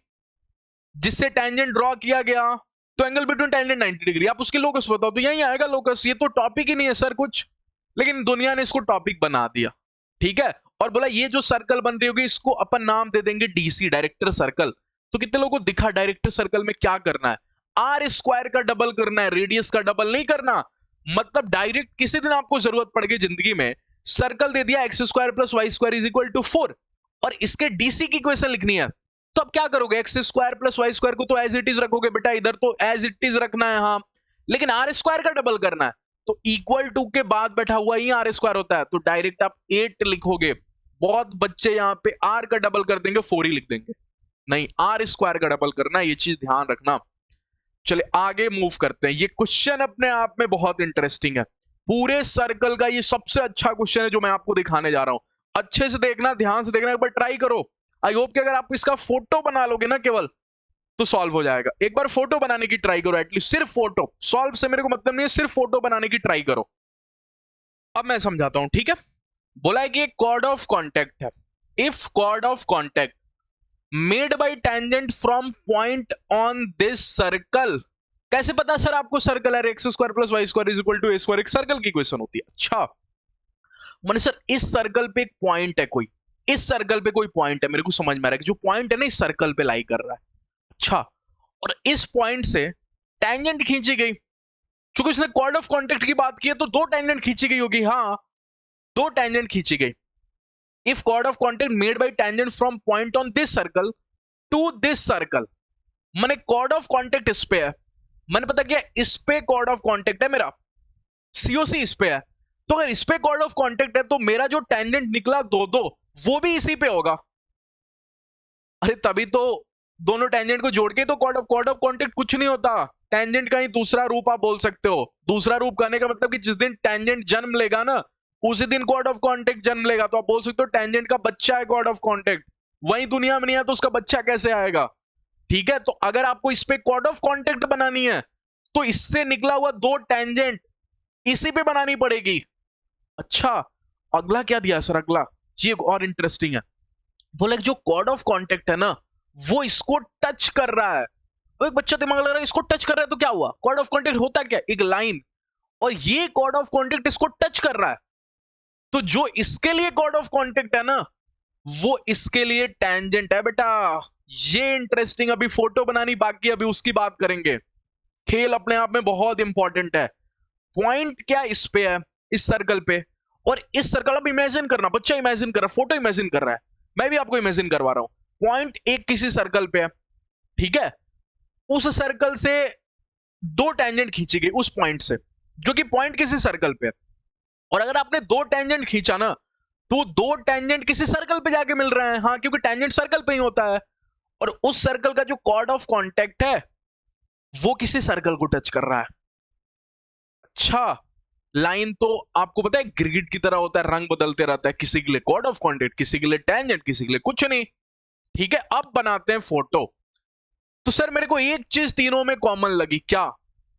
जिससे टेंजेंट ड्रॉ किया गया, तो एंगल बिटवीन टेंजेंट 90 डिग्री, आप उसकी लोकस बताओ, तो यही आएगा लोकस। ये तो टॉपिक ही नहीं है सर कुछ, लेकिन दुनिया ने इसको टॉपिक बना दिया। ठीक है, और बोला ये जो सर्कल बन रही होगी इसको अपन नाम दे देंगे डीसी, डायरेक्टर सर्कल। तो कितने लोगों को दिखा डायरेक्टर सर्कल में क्या करना है? आर स्क्वायर का डबल करना है, रेडियस का डबल नहीं करना। मतलब डायरेक्ट किसी दिन आपको जरूरत पड़ गई जिंदगी में, सर्कल दे दिया x square plus Y square is equal to 4 और इसके डीसी की इक्वेशन लिखनी है, तो अब क्या करोगे? X square plus Y square को तो एज इट इज रखोगे बेटा, इधर तो एज इट इज रखना है। हाँ, लेकिन आर स्क्वायर का डबल करना है, तो इक्वल टू के बाद बैठा हुआ ही आर स्क्वायर होता है, तो डायरेक्ट आप 8 लिखोगे। बहुत बच्चे यहाँ पे आर का डबल कर देंगे, 4 ही लिख देंगे। नहीं, आर स्क्वायर का डबल करना, ये चीज ध्यान रखना। चले आगे मूव करते हैं। ये क्वेश्चन अपने आप में बहुत इंटरेस्टिंग है, पूरे सर्कल का ये सबसे अच्छा क्वेश्चन है जो मैं आपको दिखाने जा रहा हूं। अच्छे से देखना, ध्यान से देखना, एक बार ट्राई करो। आई होप कि अगर आप इसका फोटो बना लोगे ना केवल, तो सॉल्व हो जाएगा। एक बार फोटो बनाने की ट्राई करो, एटलीस्ट सिर्फ फोटो। सॉल्व से मेरे को मतलब नहीं है, सिर्फ फोटो बनाने की ट्राई करो। अब मैं समझाता हूं, ठीक है। बोला है कि एक कॉर्ड ऑफ कॉन्टेक्ट है। If chord of contact made by tangent from point on this circle. कैसे पता सर आपको? सर्कल है, x square plus Y square is equal to A square, एक सर्कल की इक्वेशन होती है। अच्छा मैंने सर इस सर्कल पे एक पॉइंट है कोई, इस सर्कल पे कोई पॉइंट है, मेरे को समझ में आ रहा है कि जो पॉइंट है ना इस सर्कल पे लाई कर रहा है। अच्छा, और इस पॉइंट से टेंजेंट खींची गई, चूंकि उसने कॉर्ड ऑफ कॉन्टेक्ट की बात की है तो 2 टेंजेंट खींची गई होगी। हाँ, 2 टेंजेंट खींची गई। If chord of contact made by tangent from point on this circle to this circle, मैंने कॉर्ड ऑफ कॉन्टेक्ट इस पे है, मैंने पता किया इस पे कॉर्ड ऑफ कॉन्टेक्ट है मेरा, सीओसी इस पे है, तो अगर इस पे कॉर्ड ऑफ कॉन्टेक्ट है तो मेरा जो टेंजेंट निकला 2 वो भी इसी पे होगा। अरे तभी तो दोनों टेंजेंट को जोड़ के तो कॉर्ड ऑफ कॉन्टेक्ट कुछ नहीं होता, टेंजेंट का ही दूसरा रूप आप बोल सकते हो। दूसरा रूप कहने का मतलब कि जिस दिन टेंजेंट जन्म लेगा ना उसी दिन कॉर्ड ऑफ कॉन्टेक्ट जन्म लेगा, तो आप बोल सकते हो टेंजेंट का बच्चा है कॉर्ड ऑफ कॉन्टेक्ट। वही दुनिया में नहीं है तो उसका बच्चा कैसे आएगा? ठीक है, तो अगर आपको इस पे कॉर्ड ऑफ कॉन्टेक्ट बनानी है तो इससे निकला हुआ 2 टेंजेंट इसी पे बनानी पड़ेगी। अच्छा, अगला क्या दिया सर? अगला ये और इंटरेस्टिंग है। बोले जो कॉर्ड ऑफ कॉन्टेक्ट है ना वो इसको टच कर रहा है। तो एक बच्चा दिमाग लग रहा है इसको टच कर रहा है तो क्या हुआ? कॉर्ड ऑफ कॉन्टेक्ट होता क्या? एक लाइन, और ये कॉर्ड ऑफ कॉन्टेक्ट इसको टच कर रहा है, तो जो इसके लिए कॉर्ड ऑफ कॉन्टेक्ट है ना वो इसके लिए टेंजेंट है बेटा। ये इंटरेस्टिंग, अभी फोटो बनानी बाकी, अभी उसकी बात करेंगे। खेल अपने आप में बहुत इंपॉर्टेंट है। पॉइंट क्या इस पे है, इस सर्कल पे, और इस सर्कल, अब इमेजिन करना, बच्चा इमेजिन कर रहा है, फोटो इमेजिन कर रहा है, मैं भी आपको इमेजिन करवा रहा हूं। पॉइंट एक किसी सर्कल पे है, ठीक है, उस सर्कल से 2 टेंजेंट खींची गई उस पॉइंट से, जो कि पॉइंट किसी सर्कल पे है। और अगर आपने 2 टेंजेंट खींचा ना तो 2 टेंजेंट किसी सर्कल पे जाके मिल रहे हैं। हाँ, क्योंकि टेंजेंट सर्कल पे ही होता है, और उस सर्कल का जो कॉर्ड ऑफ कॉन्टेक्ट है वो किसी सर्कल को टच कर रहा है। अच्छा, लाइन तो आपको पता है ग्रिड की तरह होता है, रंग बदलते रहता है, किसी के लिए कॉर्ड ऑफ कॉन्टैक्ट, किसी के लिए टेंजेंट, किसी के लिए कुछ नहीं। ठीक है, अब बनाते हैं फोटो। तो सर मेरे को एक चीज तीनों में कॉमन लगी, क्या?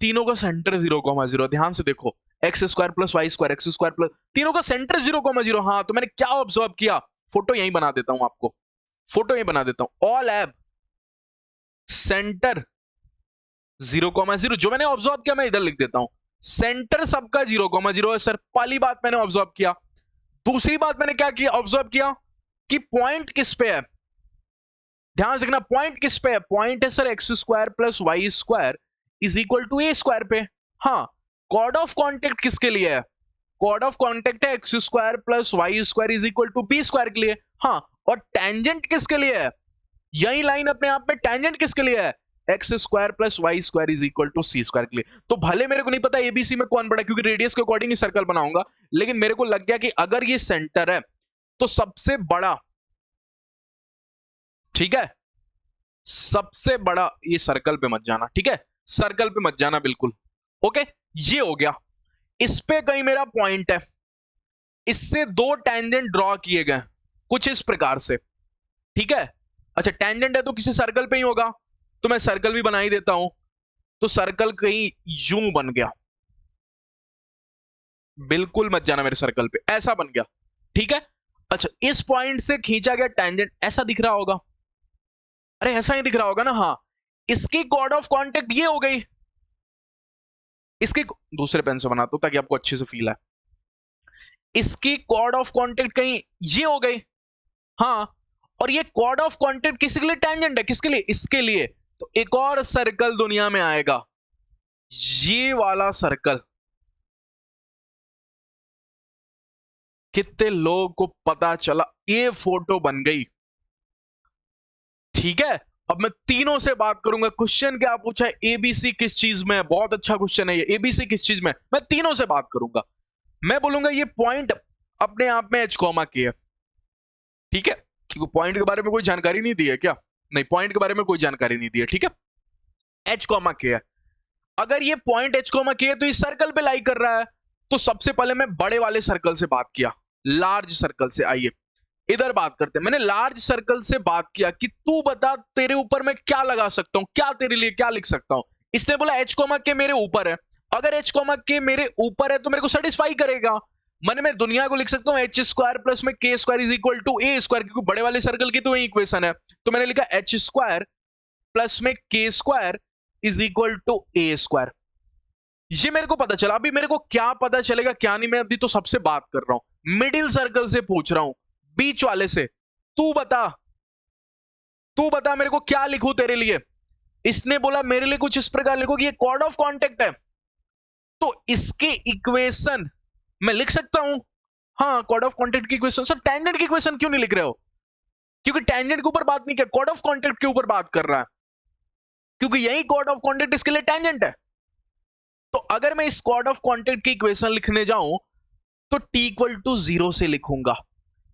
तीनों का सेंटर 0,0। ध्यान से देखो, x square plus Y square, x square plus, तीनों का सेंटर 0,0। हाँ, तो मैंने क्या ऑब्जर्व किया? फोटो यहीं बना देता हूं आपको, फोटो यहीं बना देता हूं। All have centre 0,0। जो मैंने ऑब्जर्व किया मैं इधर लिख देता हूं, सेंटर सबका 0,0 है सर। पहली बात मैंने ऑब्जर्व किया। दूसरी बात मैंने क्या किया, ऑब्जर्व किया कि पॉइंट किस पे है। ध्यान से देखना, पॉइंट किस पे है? पॉइंट है sir x square plus Y square is equal to A square पे। हाँ, कॉर्ड ऑफ कॉन्टेक्ट किसके लिए है? कॉर्ड ऑफ कॉन्टेक्ट है x square plus Y square is equal to b square के लिए। हाँ, और टेंजेंट किसके लिए है? यही लाइन अपने आप में टेंजेंट किसके लिए है? X square plus Y square is equal to c square के लिए। तो भले मेरे को नहीं पता एबीसी में कौन बड़ा, क्योंकि रेडियस के अकॉर्डिंग ही सर्कल बनाऊंगा, लेकिन मेरे को लग गया कि अगर ये सेंटर है तो सबसे बड़ा, ठीक है, सबसे बड़ा, ये सर्कल पे मत जाना, ठीक है, सर्कल पे मत जाना बिल्कुल। ओके, ये हो गया। इस पे कहीं मेरा पॉइंट है, इससे दो टेंजेंट ड्रॉ किए गए कुछ इस प्रकार से, ठीक है। अच्छा, टेंजेंट है तो किसी सर्कल पे ही होगा, तो मैं सर्कल भी बना ही देता हूं। तो सर्कल कहीं यूं बन गया, बिल्कुल मत जाना मेरे सर्कल पे, ऐसा बन गया, ठीक है। अच्छा, इस पॉइंट से खींचा गया टेंजेंट ऐसा दिख रहा होगा, अरे ऐसा ही दिख रहा होगा ना। हाँ, इसकी कॉर्ड ऑफ कॉन्टेक्ट ये हो गई, इसकी दूसरे पेन से बनाता हूं ताकि आपको अच्छे से फील आए। इसकी कॉर्ड ऑफ कॉन्टेक्ट कहीं ये हो गई। हाँ, और ये कॉर्ड ऑफ कॉन्टेक्ट किसी के लिए टेंजेंट है, किसके लिए? इसके लिए। तो एक और सर्कल दुनिया में आएगा, ये वाला सर्कल। कितने लोगों को पता चला? ये फोटो बन गई, ठीक है। अब मैं तीनों से बात करूंगा। क्वेश्चन क्या पूछा है? एबीसी किस चीज में है? बहुत अच्छा क्वेश्चन है ये, एबीसी किस चीज में? मैं तीनों से बात करूंगा। मैं बोलूंगा ये पॉइंट अपने आप में एच कॉमा के है, ठीक है, क्योंकि पॉइंट के बारे में कोई जानकारी नहीं दी है क्या? नहीं, पॉइंट के बारे में कोई जानकारी नहीं दी है, ठीक है। एच कॉमा के है। अगर ये पॉइंट एच कॉमा के है तो इस सर्कल पे लाई कर रहा है। तो सबसे पहले मैं बड़े वाले सर्कल से बात किया, लार्ज सर्कल से। आइए इधर बात करते हैं। मैंने लार्ज सर्कल से बात किया कि तू बता तेरे ऊपर मैं क्या लगा सकता हूं, क्या तेरे लिए क्या लिख सकता हूं। इसने बोला एच कॉमा के मेरे ऊपर है। अगर एच कॉमा के मेरे ऊपर है तो मेरे को सेटिस्फाई करेगा। मैंने मैं दुनिया को लिख सकता हूं एच स्क्वायर प्लस में k square is equal to A square, क्योंकि बड़े वाले सर्कल की तो वही इक्वेशन है। तो मैंने लिखा एच स्क्वायर प्लस में k square is equal to A square. ये मेरे को पता चला। अभी मेरे को क्या पता चलेगा क्या नहीं, मैं अभी तो सबसे बात कर रहा हूं, मिडिल सर्कल से पूछ रहा हूं, बीच वाले से। तू बता, तू बता मेरे को क्या लिखूं तेरे लिए। इसने बोला मेरे लिए कुछ इस प्रकार लिखो कि ये कॉर्ड ऑफ कॉन्टेक्ट है। तो इसके इक्वेशन मैं लिख सकता हूं। हाँ, कॉर्ड ऑफ कॉन्टेक्ट की इक्वेशन। सर टेंजेंट की इक्वेशन क्यों नहीं लिख रहे हो? क्योंकि टेंजेंट के ऊपर बात नहीं किया, कॉर्ड ऑफ कॉन्टेक्ट के ऊपर बात कर रहा है, क्योंकि यही कॉर्ड ऑफ कॉन्टेक्ट इसके लिए टेंजेंट है। तो अगर मैं इस कॉर्ड ऑफ कॉन्टेक्ट की इक्वेशन लिखने जाऊं तो टी इक्वल टू 0 से लिखूंगा।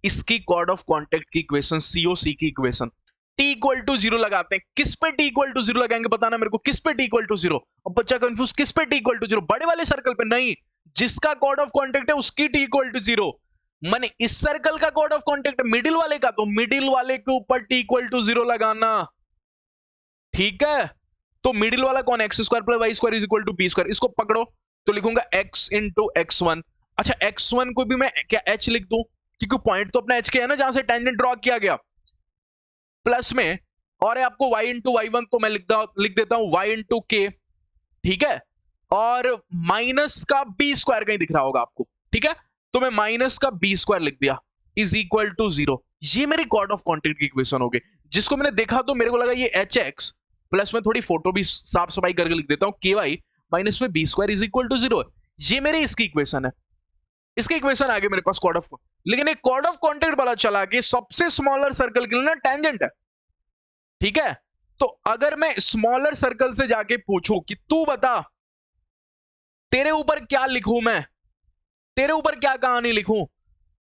इसकी कॉर्ड ऑफ कॉन्टेक्ट की इक्वेशन, सीओसी की इक्वेशन, टी इक्वल टू 0 लगाते हैं। किस पे टी इक्वल टू 0 लगाएंगे बताना मेरे को, किस पे टी इक्वल टू 0? अब बच्चा कंफ्यूज, किस पे टी इक्वल टू 0? बड़े वाले सर्कल पे नहीं, जिसका कॉर्ड ऑफ कॉन्टेक्ट है उसकी टी इक्वल टू 0। मैंने इस सर्कल का कॉर्ड ऑफ कॉन्टेक्ट है मिडिल वाले का, तो मिडिल वाले के ऊपर टी इक्वल टू 0 लगाना, ठीक है। तो मिडिल वाला कौन है? X square plus Y square is equal to b square. इसको पकड़ो तो लिखूंगा एक्स इंटू एक्स वन। अच्छा, एक्स वन को भी मैं क्या एच लिख दूं, क्योंकि पॉइंट तो अपना एच के है ना, जहां से टेंजेंट ड्रॉ किया गया। प्लस में और है आपको y इंटू वाई वन, तो मैं लिख देता हूं y इंटू के, ठीक है। और माइनस का बी स्क्वायर कहीं दिख रहा होगा आपको, ठीक है, तो मैं माइनस का बी स्क्वायर लिख दिया इज इक्वल टू 0। ये मेरी कॉर्ड ऑफ कॉन्टेक्ट की इक्वेशन हो गई, जिसको मैंने देखा तो मेरे को लगा ये एच एक्स प्लस में थोड़ी फोटो भी साफ सफाई करके लिख देता हूं के वाई माइनस में b square is equal to 0। ये मेरी इसकी इक्वेशन है। इसकी इक्वेशन आ गई मेरे पास कॉर्ड ऑफ, लेकिन एक कॉर्ड ऑफ कॉन्टेक्ट वाला चला कि सबसे स्मॉलर सर्कल के लिए ना टेंजेंट है, ठीक है। तो अगर मैं स्मॉलर सर्कल से जाके पूछूं कि तू बता तेरे ऊपर क्या लिखूं, मैं तेरे ऊपर क्या कहानी लिखूं,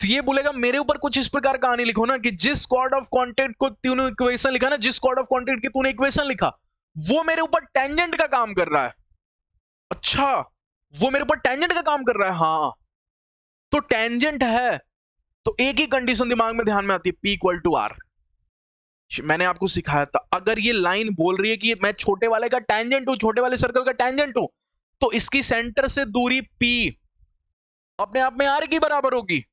तो ये बोलेगा मेरे ऊपर कुछ इस प्रकार कहानी लिखो ना कि जिस कॉर्ड ऑफ कॉन्टेक्ट को तूने इक्वेशन लिखा ना, जिस कॉर्ड ऑफ कॉन्टेक्ट की तूने इक्वेशन लिखा वो मेरे ऊपर टेंजेंट का काम कर रहा है। अच्छा, वो मेरे ऊपर टेंजेंट का काम कर रहा है। हाँ, तो टेंजेंट है तो एक ही कंडीशन दिमाग में ध्यान में आती है, P इक्वल टू आर। मैंने आपको सिखाया था, अगर ये लाइन बोल रही है कि मैं छोटे वाले का टेंजेंट हूं, छोटे वाले सर्कल का टेंजेंट हूं, तो इसकी सेंटर से दूरी P अपने आप में आर की बराबर होगी।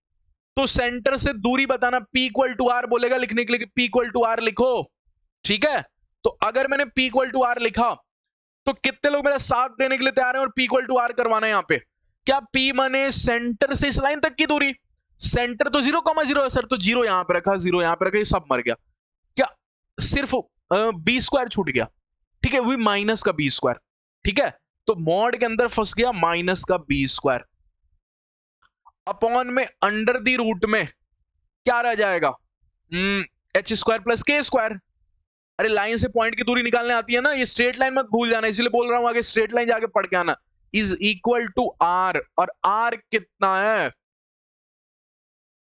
तो सेंटर से दूरी बताना, P इक्वल टू आर बोलेगा लिखने के लिए, P इक्वल टू आर लिखो। ठीक है, तो अगर मैंने P इक्वल टू आर लिखा तो कितने लोग मेरा साथ देने के लिए तैयार हैं और P इक्वल टू आर करवाना है यहां पे? क्या P माने सेंटर से इस लाइन तक की दूरी? सेंटर तो 0,0 है सर, तो 0 यहां पे रखा, 0 यहां पे रखा, ये सब मर गया। क्या सिर्फ बी स्क्वायर छूट गया? ठीक है, वही माइनस का बी स्क्वायर। ठीक है, तो मॉड के अंदर फंस गया माइनस का बी स्क्वायर अपॉन में अंडर दी रूट में क्या रह जाएगा? H square plus k square. अरे लाइन से पॉइंट की दूरी निकालने आती है ना, ये स्ट्रेट लाइन मत भूल जाना, इसलिए बोल रहा हूं आगे स्ट्रेट लाइन जाके पढ़ के आना। इज इक्वल टू आर, और आर कितना है?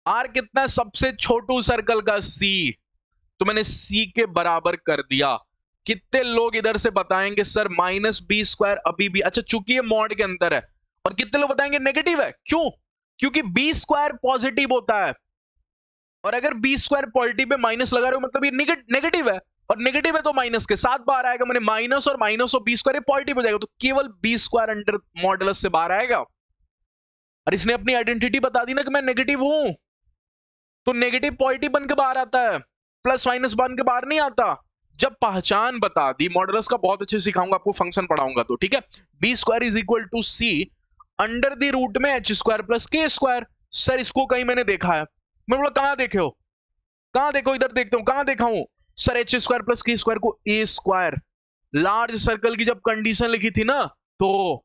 आर कितना है? सबसे छोटू सर्कल का सी, तो मैंने सी के बराबर कर दिया। कितने लोग इधर से बताएंगे सर माइनस बी स्क्वायर अभी भी? अच्छा, चूंकि ये मॉड के अंदर है। और कितने लोग बताएंगे नेगेटिव है? क्यों? क्योंकि बी स्क्वायर पॉजिटिव होता है, और अगर B square positive pay minus लगा रहे हो मतलब ये नेगेटिव है, और नेगेटिव है तो माइनस के साथ बाहर आएगा। मैंने माइनस और बी स्क्वायर पॉजिटिव हो जाएगा, तो केवल बी स्क्वायर अंडर मॉडुलस से बाहर आएगा। और इसने अपनी आइडेंटिटी बता दी ना कि मैं नेगेटिव हूं, तो नेगेटिव पॉजिटिव बन के बाहर आता है, प्लस माइनस बन के बाहर नहीं आता। जब पहचान बता दी, मॉडुलस का बहुत अच्छे से सिखाऊंगा आपको, फंक्शन पढ़ाऊंगा तो। ठीक है, b square is equal to c under the root में h square plus k square. Sir इसको कहीं मैंने देखा है। मैं बोला कहां देखे हो? कहां देखो, इधर देखते हो, कहां देखा हूं? Sir H square plus k square को ए स्क्वायर, लार्ज सर्कल की जब कंडीशन लिखी थी ना, तो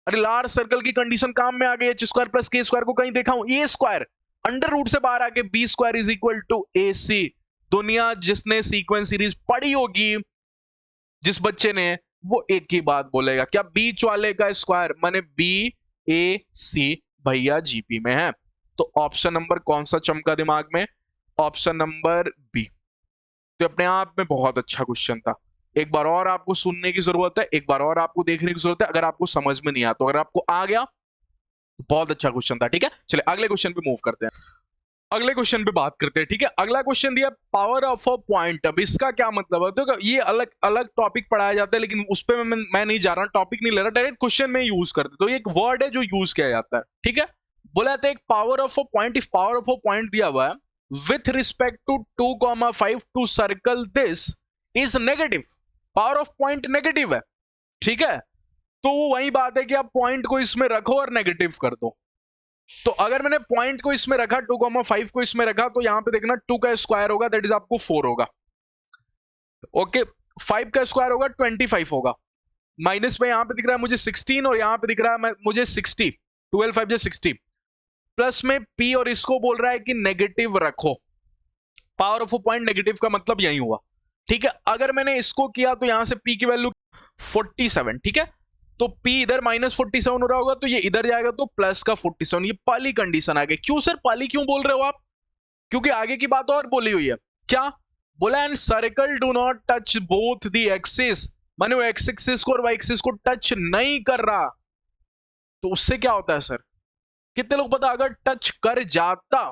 अरे लार्ज सर्कल की कंडीशन काम में आ गई। H square plus k square को कहीं देखा हूं? ए स्क्वायर अंडर रूट से बाहर आके B square is equal to A C. दुनिया जिसने सीक्वेंस सीरीज पढ़ी होगी, जिस बच्चे ने, वो एक ही बात बोलेगा, क्या बीच वाले का स्क्वायर माने बी ए सी भैया जीपी में है। तो ऑप्शन नंबर कौन सा चमका दिमाग में? Option number B. तो अपने आप में बहुत अच्छा क्वेश्चन था। एक बार और आपको सुनने की जरूरत है, एक बार और आपको देखने की जरूरत है, अगर आपको समझ में नहीं आया तो। अगर आपको आ गया तो बहुत अच्छा क्वेश्चन था। ठीक है, चलिए अगले क्वेश्चन पे मूव करते हैं, अगले क्वेश्चन पे बात करते हैं। ठीक है, अगला क्वेश्चन दिया पावर ऑफ अ पॉइंट। अब इसका क्या मतलब है? तो ये अलग अलग टॉपिक पढ़ाया जाता है, लेकिन उस पर मैं नहीं जा रहा, टॉपिक नहीं ले रहा, डायरेक्ट क्वेश्चन में यूज करते। तो ये एक वर्ड है जो यूज किया जाता है। ठीक है, बोला जाता है एक power of a point, if power of a point दिया हुआ है with respect to 2,5 to circle this is negative, power of point negative है। ठीक है, तो वही बात है कि आप पॉइंट को इसमें रखो और नेगेटिव कर दो। तो अगर मैंने पॉइंट को इसमें रखा, 2,5 को इसमें रखा, तो यहां पे देखना 2 का स्क्वायर होगा, दैट इज आपको 4 होगा। ओके, 5 का स्क्वायर होगा 25 होगा। माइनस में यहां पे दिख रहा है मुझे 16 और यहां पे दिख रहा है मुझे 60, 12 5 60। प्लस में P और इसको बोल रहा है कि नेगेटिव रखो। Power of a point negative का मतलब यही हुआ। ठीक है, अगर मैंने इसको किया तो यहां से P की वैल्यू 47। ठीक है, तो P इधर -47 हो रहा होगा, तो ये इधर जाएगा तो प्लस का 47। ये पहली कंडीशन आ गई। क्यों सर पहली क्यों बोल रहे हो आप? क्योंकि आगे की बात और बोली हुई है। क्या बोला? And circle do not touch both the axis, माने वो एक्स एक्सिस को और वाई एक्सिस को टच नहीं कर रहा। तो उससे क्या होता है सर? कितने लोग पता, अगर टच कर जाता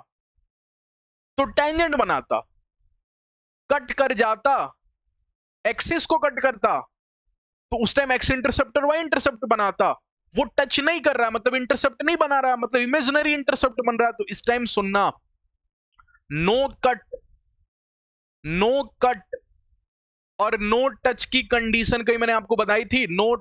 तो टेंजेंट बनाता, कट कर जाता, एक्सिस को कट करता, तो उस टाइम एक्स इंटरसेप्ट और वाई इंटरसेप्ट बनाता। वो टच नहीं कर रहा, मतलब इंटरसेप्ट नहीं बना रहा, मतलब इमेजिनरी इंटरसेप्ट बन रहा है। तो इस टाइम सुनना, नो कट और नो टच की कंडीशन कहीं मैंने आपको बताई थी, नो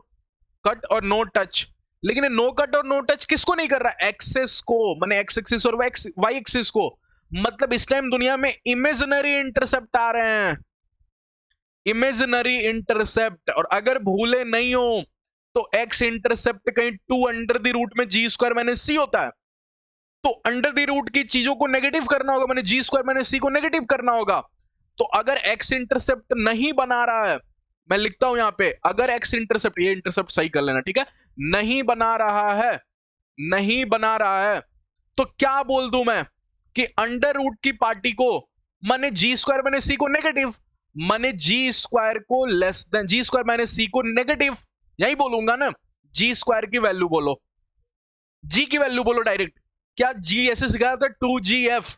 कट और नो टच। लेकिन नो कट और नो टच किसको नहीं कर रहा? एक्सेस को, माने एक्स एक्सिस और वाई एक्सिस को। मतलब इस टाइम दुनिया में इमेजिनरी इंटरसेप्ट आ रहे हैं, इमेजिनरी इंटरसेप्ट। और अगर भूले नहीं हो तो एक्स इंटरसेप्ट कहीं 2 अंडर द रूट में जी स्क्वायर माइनस सी होता है। तो अंडर द रूट की चीजों को नेगेटिव करना होगा, मैंने जी स्क्वायर माइनस सी को नेगेटिव करना होगा। तो अगर एक्स इंटरसेप्ट नहीं बना रहा है, मैं लिखता हूं यहां पे, अगर एक्स इंटरसेप्ट, ये इंटरसेप्ट सही कर लेना, ठीक है, नहीं बना रहा है, नहीं बना रहा है, तो क्या बोल दूं मैं कि अंडर रूट की पार्टी को, माने जी स्क्वायर माइनस सी को नेगेटिव, मैंने जी स्क्वायर को लेस देन जी स्क्वायर माइनस सी को नेगेटिव, यही बोलूंगा ना, जी स्क्वायर की वैल्यू बोलो, जी की वैल्यू बोलो डायरेक्ट। क्या जी ऐसे सिखाया था, 2gf,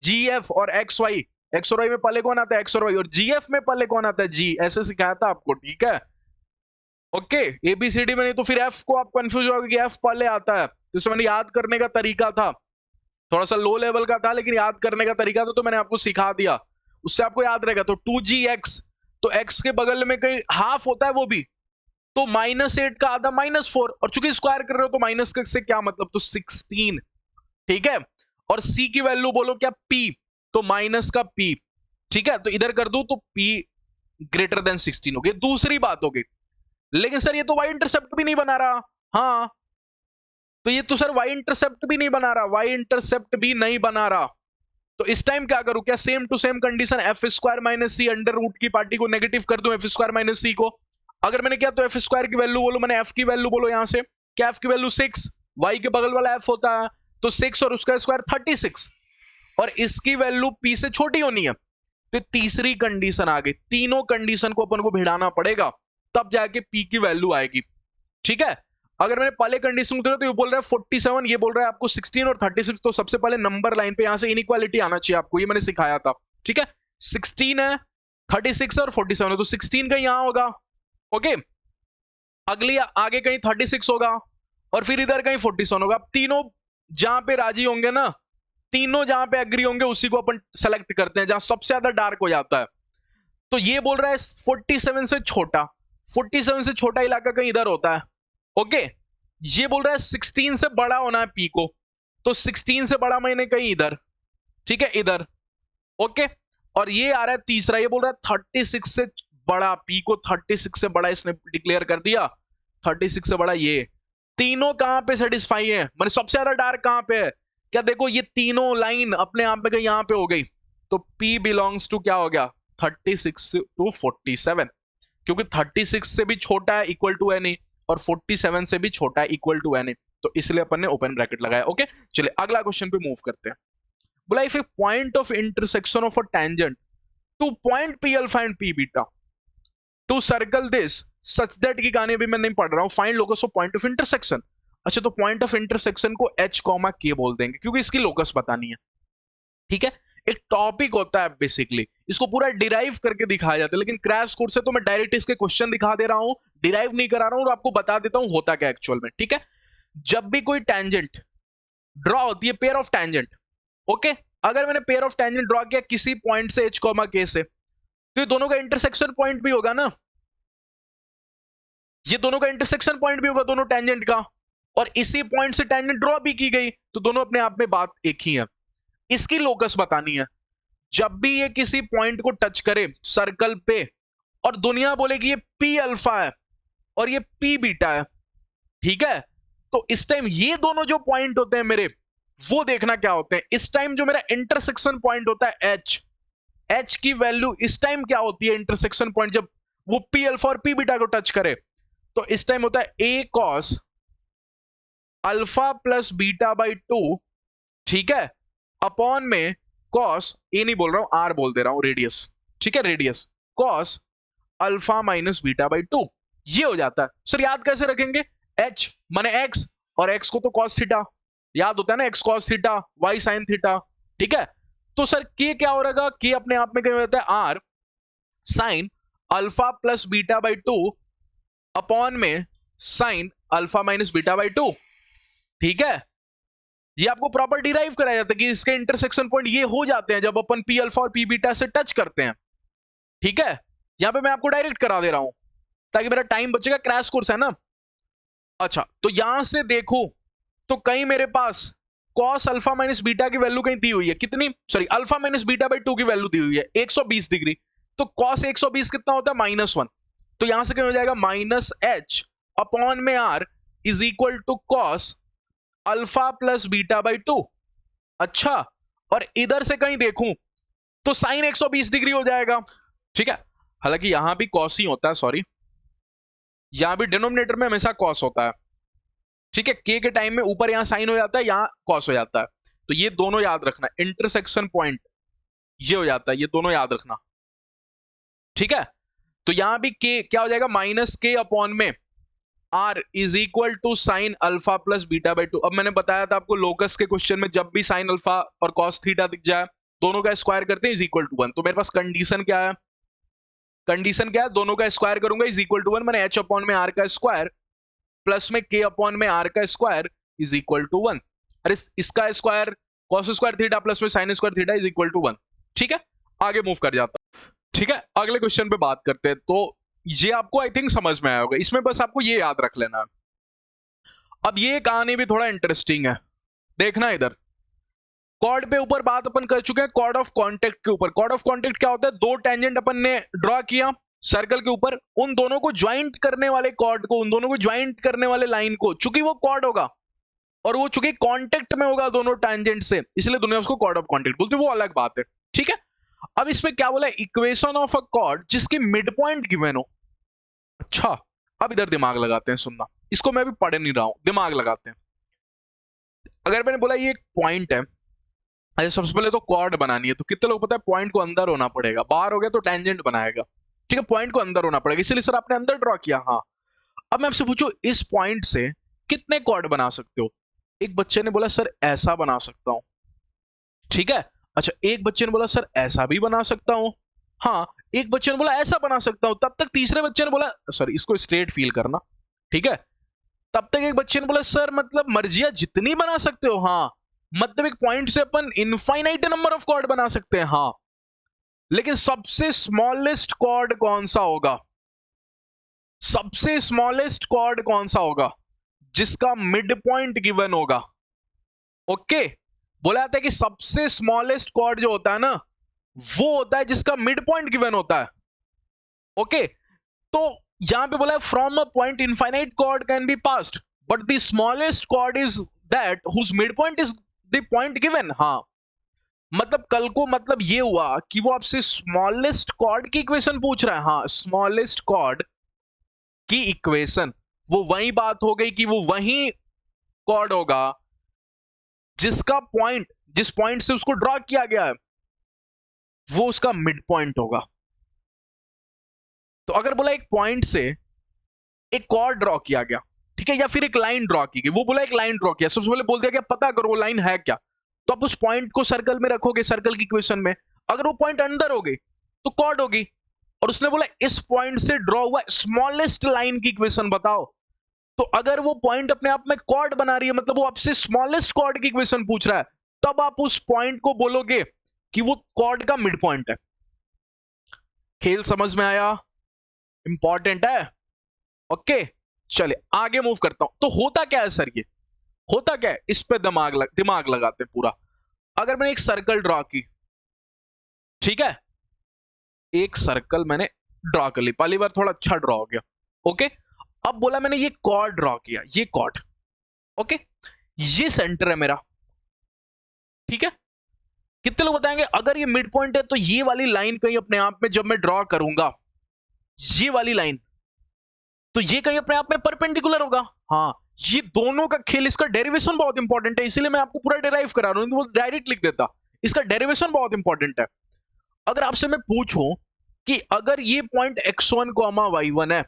gf और एक्स वाई, एक्स और वाई में पहले कौन आता है, एक्स और वाई, और जीएफ में पहले कौन आता है, जी, ऐसे सिखाया था आपको, ठीक है। ओके, एबीसीडी में, नहीं तो फिर एफ को आप कंफ्यूज होगा कि एफ पहले आता है, तो इसे मैंने याद करने का तरीका था, थोड़ा सा लो लेवल का था लेकिन याद करने का तरीका था, तो मैंने आपको सिखा दिया, उससे आपको याद रहेगा। तो 2gx, तो x के बगल में कहीं हाफ होता है वो भी, तो -8 का आधा -4, और चूंकि स्क्वायर कर रहे हो तो माइनस से क्या मतलब, तो 16, ठीक है। और c की वैल्यू बोलो क्या, p, तो माइनस का p, ठीक है। तो इधर कर दू तो p ग्रेटर देन 16 हो गई, दूसरी बात हो गई। लेकिन सर ये तो y इंटरसेप्ट भी नहीं बना रहा, हाँ, तो ये तो सर y इंटरसेप्ट भी नहीं बना रहा, y इंटरसेप्ट भी नहीं बना रहा, तो इस टाइम क्या करूं, क्या same to same condition, F square minus C under root की पार्टी को नेगेटिव कर दूं, एफ स्क्वायर माइनस सी को। अगर मैंने किया तो एफ स्क्वायर की वैल्यू बोलो, मैंने एफ की वैल्यू बोलो यहां से, क्या एफ की वैल्यू 6, वाई के बगल वाला एफ होता है, तो 6 और उसका स्क्वायर 36, और इसकी वैल्यू पी से छोटी होनी है, तो तीसरी कंडीशन आ गई। तीनों कंडीशन को अपन को भिड़ाना पड़ेगा, तब जाके पी की वैल्यू आएगी, ठीक है। अगर मैंने पहले कंडीशन तो ये बोल रहा है 47, ये बोल रहा है आपको 16 और 36, तो सबसे पहले नंबर लाइन पे यहां से इनइक्वालिटी आना चाहिए आपको, ये मैंने सिखाया था, ठीक है। 16 है, 36 और 47 है, तो 16 कहीं यहां होगा, ओके, अगली आगे कहीं 36 होगा, और फिर इधर कहीं 47 होगा। अब तीनों जहां पे राजी होंगे ना, तीनों जहां पे एग्री होंगे उसी को अपन सेलेक्ट करते हैं, जहां सबसे ज्यादा डार्क हो जाता है। तो ये बोल रहा है 47 से छोटा, 47 से छोटा इलाका कहीं इधर होता है, ओके। ये बोल रहा है 16 से बड़ा होना है पी को, तो 16 से बड़ा मैंने कहीं इधर, ठीक है, इधर, ओके। और ये आ रहा है तीसरा, ये बोल रहा है 36 से बड़ा, पी को 36 से बड़ा इसने डिक्लेयर कर दिया, 36 से बड़ा। ये तीनों कहां पे सेटिस्फाई है, मतलब सबसे ज्यादा डार्क कहां पे है, क्या देखो ये तीनों लाइन अपने आप में कहीं यहां पे हो गई, तो पी बिलोंग्स टू क्या हो गया, 36 टू 47, क्योंकि 36 से भी छोटा है इक्वल टू है नहीं, और 47 से भी छोटा है इक्वल टू है नहीं, तो इसलिए अपन ने ओपन ब्रैकेट लगाया, ओके। चलिए अगला क्वेश्चन पे मूव करते हैं। बोला if A point of intersection of a tangent two point P alpha and P beta two circle this such that की कहानी भी मैं नहीं पढ़ रहा हूं, find locus of point of intersection. अच्छा, तो पॉइंट ऑफ इंटरसेक्शन को एच कॉमा के बोल देंगे क्योंकि इसकी लोकस बतानी है, ठीक है। एक टॉपिक होता है बेसिकली, इसको पूरा डिराइव करके दिखाया जाता है, लेकिन क्रैश कोर्स से तो मैं डायरेक्ट इसके क्वेश्चन दिखा दे रहा हूं, डिराइव नहीं करा रहा हूं, और आपको बता देता हूं होता क्या एक्चुअल में, ठीक है। जब भी कोई टेंजेंट ड्रॉ होती है, पेयर ऑफ टेंजेंट, ओके, अगर मैंने पेयर ऑफ टेंजेंट ड्रॉ किया किसी पॉइंट से एच कॉमा के से, तो ये दोनों का इंटरसेक्शन पॉइंट भी होगा ना, ये दोनों का इंटरसेक्शन पॉइंट भी होगा दोनों टेंजेंट का, और इसी पॉइंट से टेंजेंट ड्रॉ भी की गई, तो दोनों अपने आप में बात एक ही है। इसकी लोकस बतानी है। जब भी ये किसी पॉइंट को टच करे सर्कल पे, और दुनिया बोले कि ये पी अल्फा है और ये पी बीटा है, ठीक है, तो इस टाइम ये दोनों जो पॉइंट होते हैं मेरे, वो देखना क्या होते हैं। इस टाइम जो मेरा इंटरसेक्शन पॉइंट होता है एच, एच की वैल्यू इस टाइम क्या होती है, इंटरसेक्शन पॉइंट जब वो पी अल्फा और पी बीटा को टच करे, तो इस टाइम होता है A cos alpha plus beta by 2, ठीक है, अपॉन में कॉस, ए नहीं बोल रहा हूं, आर बोल दे रहा हूं, रेडियस, ठीक है, radius cos alpha minus beta by 2, ये हो जाता है। सर याद कैसे रखेंगे, एच माने एक्स, और एक्स को तो कॉस थीटा याद होता है ना, x cos theta y sine theta, ठीक है। तो सर के क्या हो रहेगा, के अपने आप में क्या होता है, R sine alpha plus beta by 2 upon में sine alpha minus beta by 2, ठीक है। ये आपको प्रॉपर डिराइव कराया जाता है कि इसके इंटरसेक्शन पॉइंट ये हो जाते हैं जब अपन पी अल्फा और पी बीटा से टच करते हैं, ठीक है। यहां पे मैं आपको डायरेक्ट करा दे रहा हूं ताकि मेरा टाइम बचेगा, क्रैश कोर्स है ना। अच्छा, तो यहां से देखो तो कहीं मेरे पास cos अल्फा माइनस बीटा की वैल्यू कहीं दी हुई है, कितनी, sorry alpha minus beta by 2 की वैल्यू दी हुई है 120 डिग्री, तो cos 120 कितना होता है, -1, तो यहां से क्या हो जाएगा, माइनस एच अपॉन में r is equal to cos alpha plus beta by 2। अच्छा, और इधर से कहीं देखूं तो साइन 120 डिग्री हो जाएगा, ठीक है। हालांकि यहां भी कॉस ही होता है, सॉरी, यहां भी डिनोमिनेटर में हमेशा कॉस होता है, ठीक है, के टाइम में ऊपर यहां साइन हो जाता है, यहां कॉस हो जाता है, तो ये दोनों याद रखना, इंटरसेक्शन पॉइंट ये हो जाता है, ये दोनों याद रखना, ठीक है, तो यहां भी के क्या हो जाएगा, माइनस के अपॉन में r is equal to sine alpha plus beta by two. अब मैंने बताया था आपको लोकस के क्वेश्चन में जब भी साइन अल्फा और कॉस थीटा दिख जाए दोनों का स्क्वायर करते हैं इज इक्वल टू 1। तो मेरे पास कंडीशन क्या है, कंडीशन क्या है, दोनों का स्क्वायर करूंगा इज इक्वल टू 1, मैंने एच अपॉन में आर का स्क्वायर प्लस में के अपॉन में आर का स्क्वायर इज इक्वल टू 1। अरे इसका square cos square theta plus में sine square theta is equal to 1। ठीक है, आगे मूव कर जाता हूं। ठीक है, अगले क्वेश्चन पे बात करते हैं। तो ये आपको आई थिंक समझ में आया होगा, इसमें बस आपको ये याद रख लेना है। अब ये कहानी भी थोड़ा इंटरेस्टिंग है, देखना इधर। कॉर्ड पे ऊपर बात अपन कर चुके हैं, कॉर्ड ऑफ कॉन्टेक्ट के ऊपर। कॉर्ड ऑफ कॉन्टेक्ट क्या होता है, दो टेंजेंट अपन ने ड्रॉ किया सर्कल के ऊपर, उन दोनों को ज्वाइंट करने वाले कॉर्ड को, उन दोनों को ज्वाइंट करने वाले लाइन को, चूंकि वो कॉर्ड होगा और वो चूंकि कांटेक्ट में होगा दोनों टैंजेंट से, इसलिए दुनिया उसको कॉर्ड ऑफ कांटेक्ट बोलती है, वो अलग बात है। ठीक है, अब इसमें क्या बोला, इक्वेशन ऑफ अ कॉर्ड जिसकी मिड पॉइंट गिवन हो। अच्छा, अब इधर दिमाग लगाते हैं, सुनना, इसको मैं अभी पढ़ नहीं रहा हूं, दिमाग लगाते हैं। अगर मैंने बोला ये एक पॉइंट है, अच्छा सबसे पहले तो कॉर्ड बनानी है, तो कितने लोग पता है पॉइंट को अंदर होना पड़ेगा, बाहर हो गया तो टैंजेंट बनाएगा। ठीक है, पॉइंट को अंदर होना पड़ेगा, इसलिए सर आपने अंदर ड्रॉ किया। हाँ, अब मैं आपसे पूछूं इस पॉइंट से कितने कॉर्ड बना सकते हो। एक बच्चे ने बोला सर ऐसा बना सकता हूं। ठीक है, अच्छा एक बच्चे ने बोला सर ऐसा भी बना सकता हूं। हाँ, एक बच्चे ने बोला ऐसा बना सकता हूं। तब तक तीसरे बच्चे ने बोला सर इसको स्ट्रेट फील करना। ठीक है, तब तक एक बच्चे ने बोला सर मतलब मर्जियां जितनी बना सकते हो। हाँ, मतलब एक पॉइंट से अपन इनफाइनाइट नंबर ऑफ कॉर्ड बना सकते हैं। हाँ, लेकिन सबसे स्मॉलेस्ट कॉर्ड कौन सा होगा, सबसे स्मॉलेस्ट कॉर्ड कौन सा होगा, जिसका मिड पॉइंट गिवन होगा। ओके, बोला जाता है कि सबसे स्मॉलेस्ट कॉर्ड जो होता है ना, वो होता है जिसका मिड पॉइंट गिवन होता है। ओके, तो यहां पे बोला है from a point infinite chord can be passed but the smallest chord is that whose mid point is the point given. हाँ, मतलब कल को मतलब ये हुआ कि वो आपसे स्मॉलेस्ट कॉर्ड की इक्वेशन पूछ रहा है। हाँ, स्मॉलेस्ट कॉर्ड की इक्वेशन, वो वही बात हो गई कि वो वही कॉर्ड होगा जिसका पॉइंट, जिस पॉइंट से उसको ड्रॉ किया गया है वो उसका मिड पॉइंट होगा। तो अगर बोला एक पॉइंट से एक कॉर्ड ड्रॉ किया गया, ठीक है, या फिर एक लाइन ड्रॉ की गई, वो बोला एक लाइन ड्रॉ किया, सबसे पहले बोल दिया कि पता करो वो लाइन है क्या, तो आप उस पॉइंट को सर्कल में रखोगे, सर्कल की इक्वेशन में। अगर वो पॉइंट अंदर हो गई तो कॉर्ड होगी, और उसने बोला इस पॉइंट से ड्रॉ हुआ स्मॉलेस्ट लाइन की इक्वेशन बताओ। तो अगर वो पॉइंट अपने आप में कॉर्ड बना रही है, मतलब वो आपसे स्मॉलेस्ट कॉर्ड की इक्वेशन पूछ रहा है, तब आप उस पॉइंट को बोलोगे कि वो कॉर्ड का मिड पॉइंट है। खेल समझ में आया, इंपॉर्टेंट है। ओके, चलिए आगे मूव करता हूं। तो होता क्या है सर, ये होता क्या है, इस पे दिमाग लगाते पूरा। अगर मैंने एक सर्कल ड्रॉ की, ठीक है, एक सर्कल मैंने ड्रॉ कर ली, पहली बार थोड़ा अच्छा ड्रॉ हो गया। ओके, अब बोला मैंने ये कॉर्ड ड्रॉ किया, ये कॉर्ड। ओके, ये सेंटर है मेरा। ठीक है, कितने लोग बताएंगे अगर ये मिड पॉइंट है तो ये वाली लाइन कहीं अपने आप में जब मैं ड्रॉ करूंगा, ये वाली लाइन, तो ये कहीं अपने आप में परपेंडिकुलर होगा। हाँ, ये दोनों का खेल, इसका डेरिवेशन बहुत इंपॉर्टेंट है, इसीलिए मैं आपको पूरा डेराइव करा रहा हूं, वो डायरेक्ट लिख देता। इसका डेरिवेशन बहुत इंपॉर्टेंट है। अगर आपसे मैं पूछूं कि अगर ये पॉइंट x1, y1 है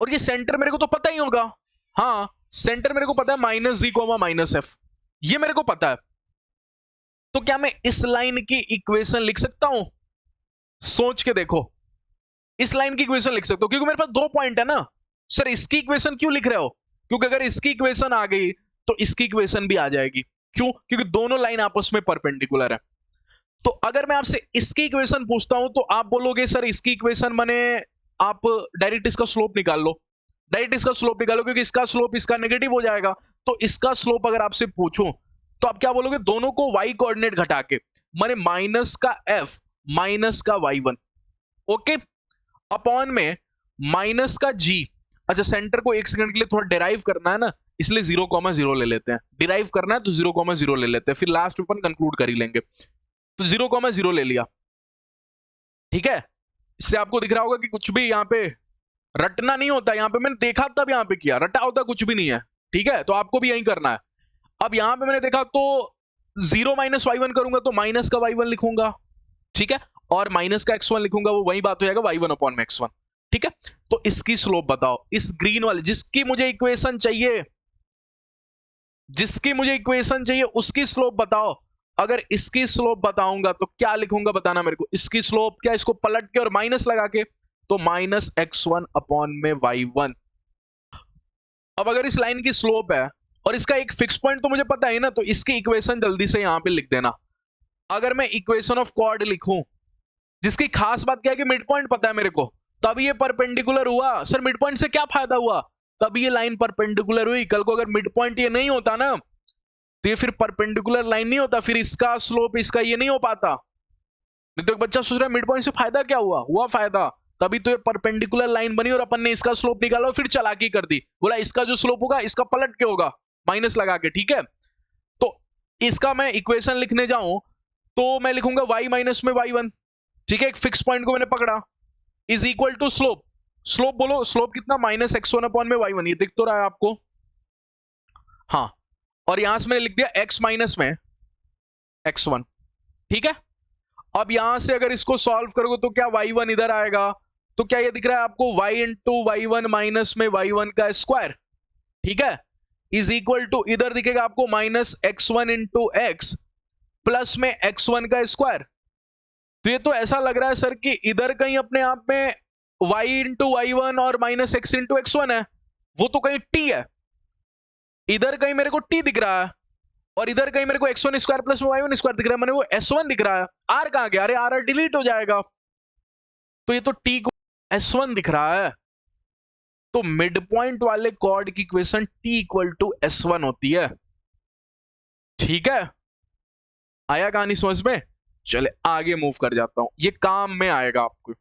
और ये सेंटर मेरे को तो पता ही होगा। हाँ, सेंटर मेरे को पता है -z, -f, ये मेरे को पता है। तो क्या मैं इस लाइन की इक्वेशन लिख सकता हूं? सोच के देखो, इस लाइन की इक्वेशन लिख सकते हो, क्योंकि मेरे पास दो पॉइंट है ना। सर इसकी इक्वेशन क्यों लिख रहे हो? क्योंकि अगर इसकी इक्वेशन आ गई तो इसकी इक्वेशन भी आ जाएगी। क्यों? क्योंकि दोनों लाइन आपस में परपेंडिकुलर है। तो अगर मैं आपसे इसकी इक्वेशन पूछता हूं तो आप बोलोगे सर इसकी इक्वेशन माने आप डायरेक्ट इसका स्लोप निकाल लो, डायरेक्ट इसका स्लोप निकालो, क्योंकि इसका स्लोप इसका नेगेटिव हो जाएगा। तो इसका स्लोप अगर आपसे पूछूं तो आप क्या बोलोगे? दोनों को y कोऑर्डिनेट घटा के, माने माइनस का f माइनस का y1, ओके, अपॉन में माइनस का g। अच्छा, सेंटर को एक सेकंड के लिए थोड़ा डिराइव करना है ना, इसलिए 0,0 ले लेते हैं। डिराइव करना है तो 0,0 ले लेते हैं, फिर लास्ट में अपन कंक्लूड कर ही लेंगे। तो 0,0 ले लिया, ठीक है। इससे आपको दिख रहा होगा कि कुछ भी यहाँ पे रटना नहीं होता। यहाँ पे मैंने देखा तब यहाँ पे किया, रटा होता कुछ भी नहीं है, ठीक है। तो आपको भी यही करना है। अब यहाँ पे मैंने देखा तो 0 - y1 करूंगा तो माइनस का y1 लिखूंगा, ठीक है। और माइनस का x1 लिखूंगा वो वही बात हो जाएगा y1 अपॉन में x1। ठीक है, तो इसकी स्लोप बताओ, इस ग्रीन वाले जिसकी मुझे इक्वेशन चाहिए, उसकी स्लोप बताओ। अगर इसकी स्लोप बताऊंगा तो क्या लिखूंगा बताना मेरे को। इसकी स्लोप क्या, इसको पलट के और माइनस लगा के, तो माइनस x1 अपॉन में y1। अब अगर इस लाइन की स्लोप है और इसका एक फिक्स पॉइंट तो मुझे पता है ना, तो इसकी इक्वेशन जल्दी से यहां पे लिख देना। अगर मैं इक्वेशन ऑफ कॉर्ड लिखूं, जिसकी खास बात क्या है कि मिड पॉइंट पता है मेरे को, तब ये परपेंडिकुलर हुआ। सर मिड पॉइंट से क्या फायदा हुआ, तब ये लाइन परपेंडिकुलर हुई। कल को अगर मिड पॉइंट ये नहीं होता ना, तो ये फिर परपेंडिकुलर लाइन नहीं होता, फिर इसका स्लोप इसका ये नहीं हो पाता। नहीं तो एक बच्चा सोच रहा है मिड पॉइंट से फायदा क्या हुआ फायदा, तभी तो ये परपेंडिकुलर लाइन बनी और अपन ने इसका स्लोप निकाला और फिर चालाकी कर दी, बोला इसका जो स्लोप होगा इसका पलट के होगा माइनस लगा के। ठीक है, तो इसका मैं इक्वेशन लिखने जाऊं तो मैं लिखूंगा y माइनस में y1। ठीक है, एक फिक्स पॉइंट को मैंने पकड़ा, is equal to slope. Slope बोलो, स्लोप कितना, माइनस x1 अपॉन में y1। ये दिख तो रहा है आपको, हाँ। और यहां से मैंने लिख दिया x माइनस में x1। ठीक है, अब यहां से अगर इसको सॉल्व करोगे तो क्या y1 इधर आएगा, तो क्या ये दिख रहा है आपको y इंटू y1 माइनस में y1 का स्क्वायर। ठीक है, इज इक्वल टू इधर दिखेगा आपको minus x1 into x plus में x1 का स्क्वायर। तो ये तो ऐसा लग रहा है सर कि इधर कहीं अपने आप में y इंटू y1 और माइनस x इंटू x1 है, वो तो कहीं t है। इधर कहीं मेरे को t दिख रहा है और इधर कहीं मेरे को x1 स्क्वायर प्लस में y1 स्क्वायर दिख रहा है, मैंने वो s1 दिख रहा है। r कहां गया, अरे r डिलीट हो जाएगा, तो ये तो t को s1 दिख रहा है। तो मिड पॉइंट वाले कॉर्ड की equation t equal to s1 होती है। ठीक है, आया कहानी समझ में। चले आगे मूव कर जाता हूं, ये काम में आएगा आपको,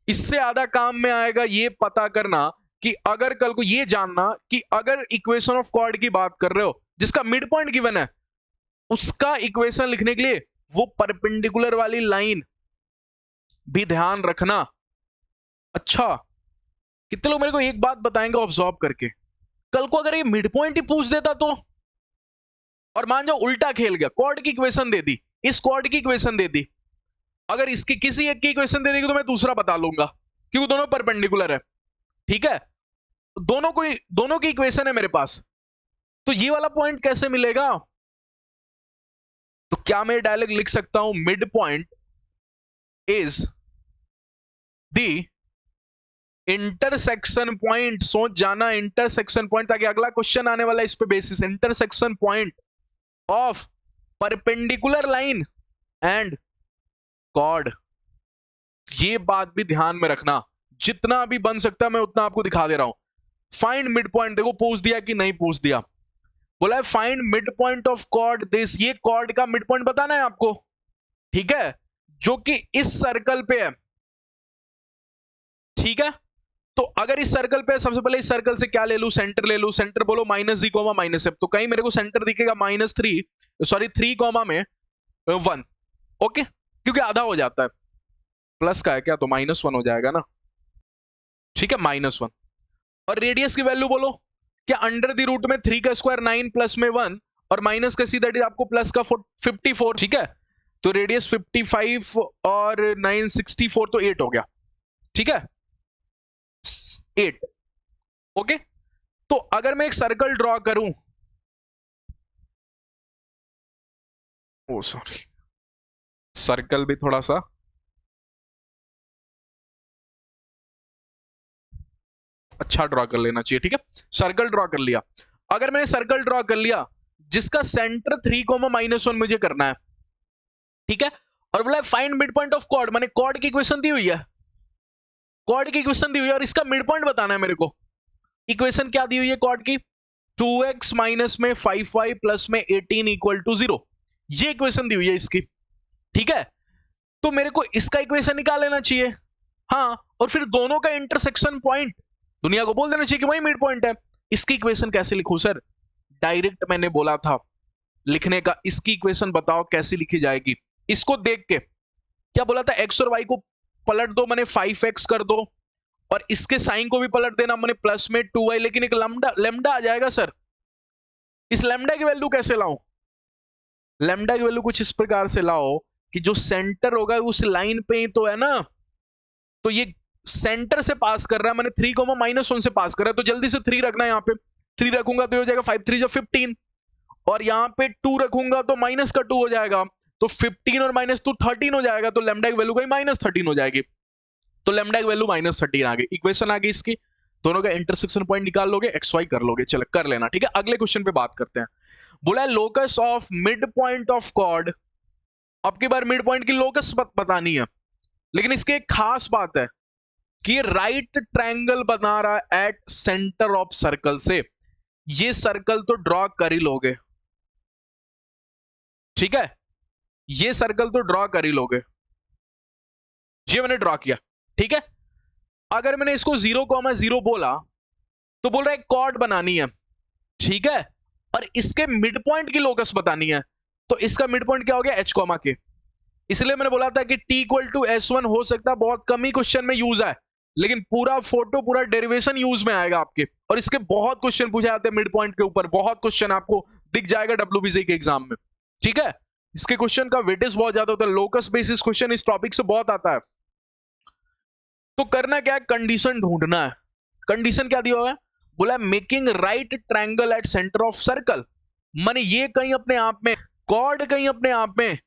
इससे ज्यादा काम में आएगा ये पता करना कि अगर कल को ये जानना कि अगर इक्वेशन ऑफ कॉर्ड की बात कर रहे हो जिसका मिड पॉइंट गिवन है, उसका इक्वेशन लिखने के लिए वो परपेंडिकुलर वाली लाइन भी ध्यान रखना। अच्छा, कितने लोग मेरे को एक बात बताएंगे ऑब्जर्व करके, कल को अगर ये मिड पॉइंट ही पूछ देता तो, और मान जाओ उल्टा खेल गया, कॉर्ड की इक्वेशन दे दी, इस कॉर्ड की इक्वेशन दे दी, अगर इसकी किसी एक की इक्वेशन दे देगी तो मैं दूसरा बता लूंगा क्योंकि दोनों परपेंडिकुलर है। ठीक है, दोनों की इक्वेशन है मेरे पास, तो ये वाला पॉइंट कैसे मिलेगा। तो क्या मैं डायरेक्ट लिख सकता हूं mid point is the intersection point. सोच जाना इंटरसेक्शन पॉइंट, ताकि अगला क्वेश्चन आने वाला इस पे basis, intersection point of perpendicular line and chord. ये बात भी ध्यान में रखना, जितना भी बन सकता है मैं उतना आपको दिखा दे रहा हूं। फाइंड मिड पॉइंट, देखो पूछ दिया कि नहीं पूछ दिया, बोला है find mid point of chord this, ये कॉर्ड का मिड पॉइंट बताना है आपको। ठीक है, जो कि इस सर्कल पे है। ठीक है, तो अगर इस सर्कल पे, सबसे पहले इस सर्कल से क्या ले लूं, सेंटर ले लूं। सेंटर बोलो माइनस जी कोमा माइनस एफ, तो कहीं मेरे को सेंटर दिखेगा थ्री कोमा में 1। ओके, क्योंकि आधा हो जाता है, प्लस का है क्या तो -1 हो जाएगा ना। ठीक है, -1। और रेडियस की वैल्यू बोलो, क्या अंडर द रूट में 3 का स्क्वायर 9 प्लस में 1 और माइनस का सीधा आपको प्लस का 54। ठीक है, तो रेडियस 55 और 9 64, तो 8 हो गया। ठीक है, 8। ओके, तो अगर मैं एक सर्कल ड्रॉ करूं, ओ सॉरी, सर्कल भी थोड़ा सा अच्छा ड्रॉ कर लेना चाहिए। ठीक है, सर्कल ड्रॉ कर लिया। अगर मैंने सर्कल ड्रॉ कर लिया जिसका सेंटर 3, -1 मुझे करना है। ठीक है, और बोला find mid point of chord, माने कॉर्ड की इक्वेशन दी हुई है, कॉर्ड की इक्वेशन दी हुई है और इसका मिड पॉइंट बताना है मेरे को। इक्वेशन क्या दी हुई है कॉर्ड की, 2x माइनस में 5y प्लस में 18 इक्वल टू 0, ये इक्वेशन दी हुई है इसकी। ठीक है, तो मेरे को इसका इक्वेशन निकाल लेना चाहिए। हाँ, और फिर दोनों का इंटरसेक्शन पॉइंट दुनिया को बोल देना चाहिए कि वही मिड पॉइंट है। इसकी इक्वेशन कैसे लिखूं सर, डायरेक्ट मैंने बोला था लिखने का, इसकी इक्वेशन बताओ कैसे लिखी जाएगी। इसको देख के क्या बोला था, x और y को पलट दो, मैंने 5x कर दो, और इसके साइन को भी पलट देना, मैंने प्लस में 2y, लेकिन एक लेमडा आ जाएगा सर। इस लेमडा की वैल्यू कैसे लाऊं, लेमडा की वैल्यू कुछ इस प्रकार से लाओ कि जो सेंटर होगा उस लाइन पे ही तो है ना, तो ये सेंटर से पास कर रहा है, मैंने 3, -1 से पास कर रहा है, तो जल्दी से 3 रखना है यहाँ पे। 3 रखूंगा तो हो जाएगा 5×3 = 15, और यहाँ पे 2 रखूंगा तो माइनस का 2 हो जाएगा, तो 15 और -2 13 हो जाएगा, तो लैम्डा की वैल्यू कहीं -13 हो जाएगी, तो लैम्डा की वैल्यू -13 आ गई। इक्वेशन आ गई इसकी, दोनों का इंटरसेक्शन पॉइंट निकाल लोगे, एक्स वाई कर लोगे, चलो कर लेना, ठीक है। अगले क्वेश्चन पे बात करते हैं। बोला है locus of mid point of chord, अब की बार मिड पॉइंट की लोकस बतानी है, लेकिन इसकी एक खास बात है कि राइट ट्रायंगल बना रहा है एट सेंटर ऑफ सर्कल से, ये सर्कल तो ड्रॉ कर ही लोगे, ठीक है, ये सर्कल तो ड्रॉ कर ही लोगे, ये मैंने ड्रॉ किया, ठीक है। अगर मैंने इसको 0,0 बोला तो बोल रहा है कॉर्ड बनानी है, ठीक है, और इसके मिड पॉइंट की लोकस बतानी है, तो इसका मिड पॉइंट क्या हो गया, h, के। इसलिए मैंने बोला था कि t = s1 हो सकता है, बहुत कम ही क्वेश्चन में यूज है, लेकिन पूरा फोटो पूरा डेरिवेशन यूज में आएगा आपके, और इसके बहुत क्वेश्चन पूछे जाते हैं मिड पॉइंट के ऊपर, बहुत क्वेश्चन आपको दिख जाएगा WBC के एग्जाम में, ठीक है। इसके क्वेश्चन का वेटेज बहुत ज्यादा होता है, लोकस बेसिस क्वेश्चन इस टॉपिक से बहुत आता है। तो करना क्या है, कंडीशन ढूंढना है। कंडीशन क्या दिया हुआ है, बोला making right triangle at centre of circle, माने ये कहीं अपने आप में, कॉर्ड कहीं अपने आप में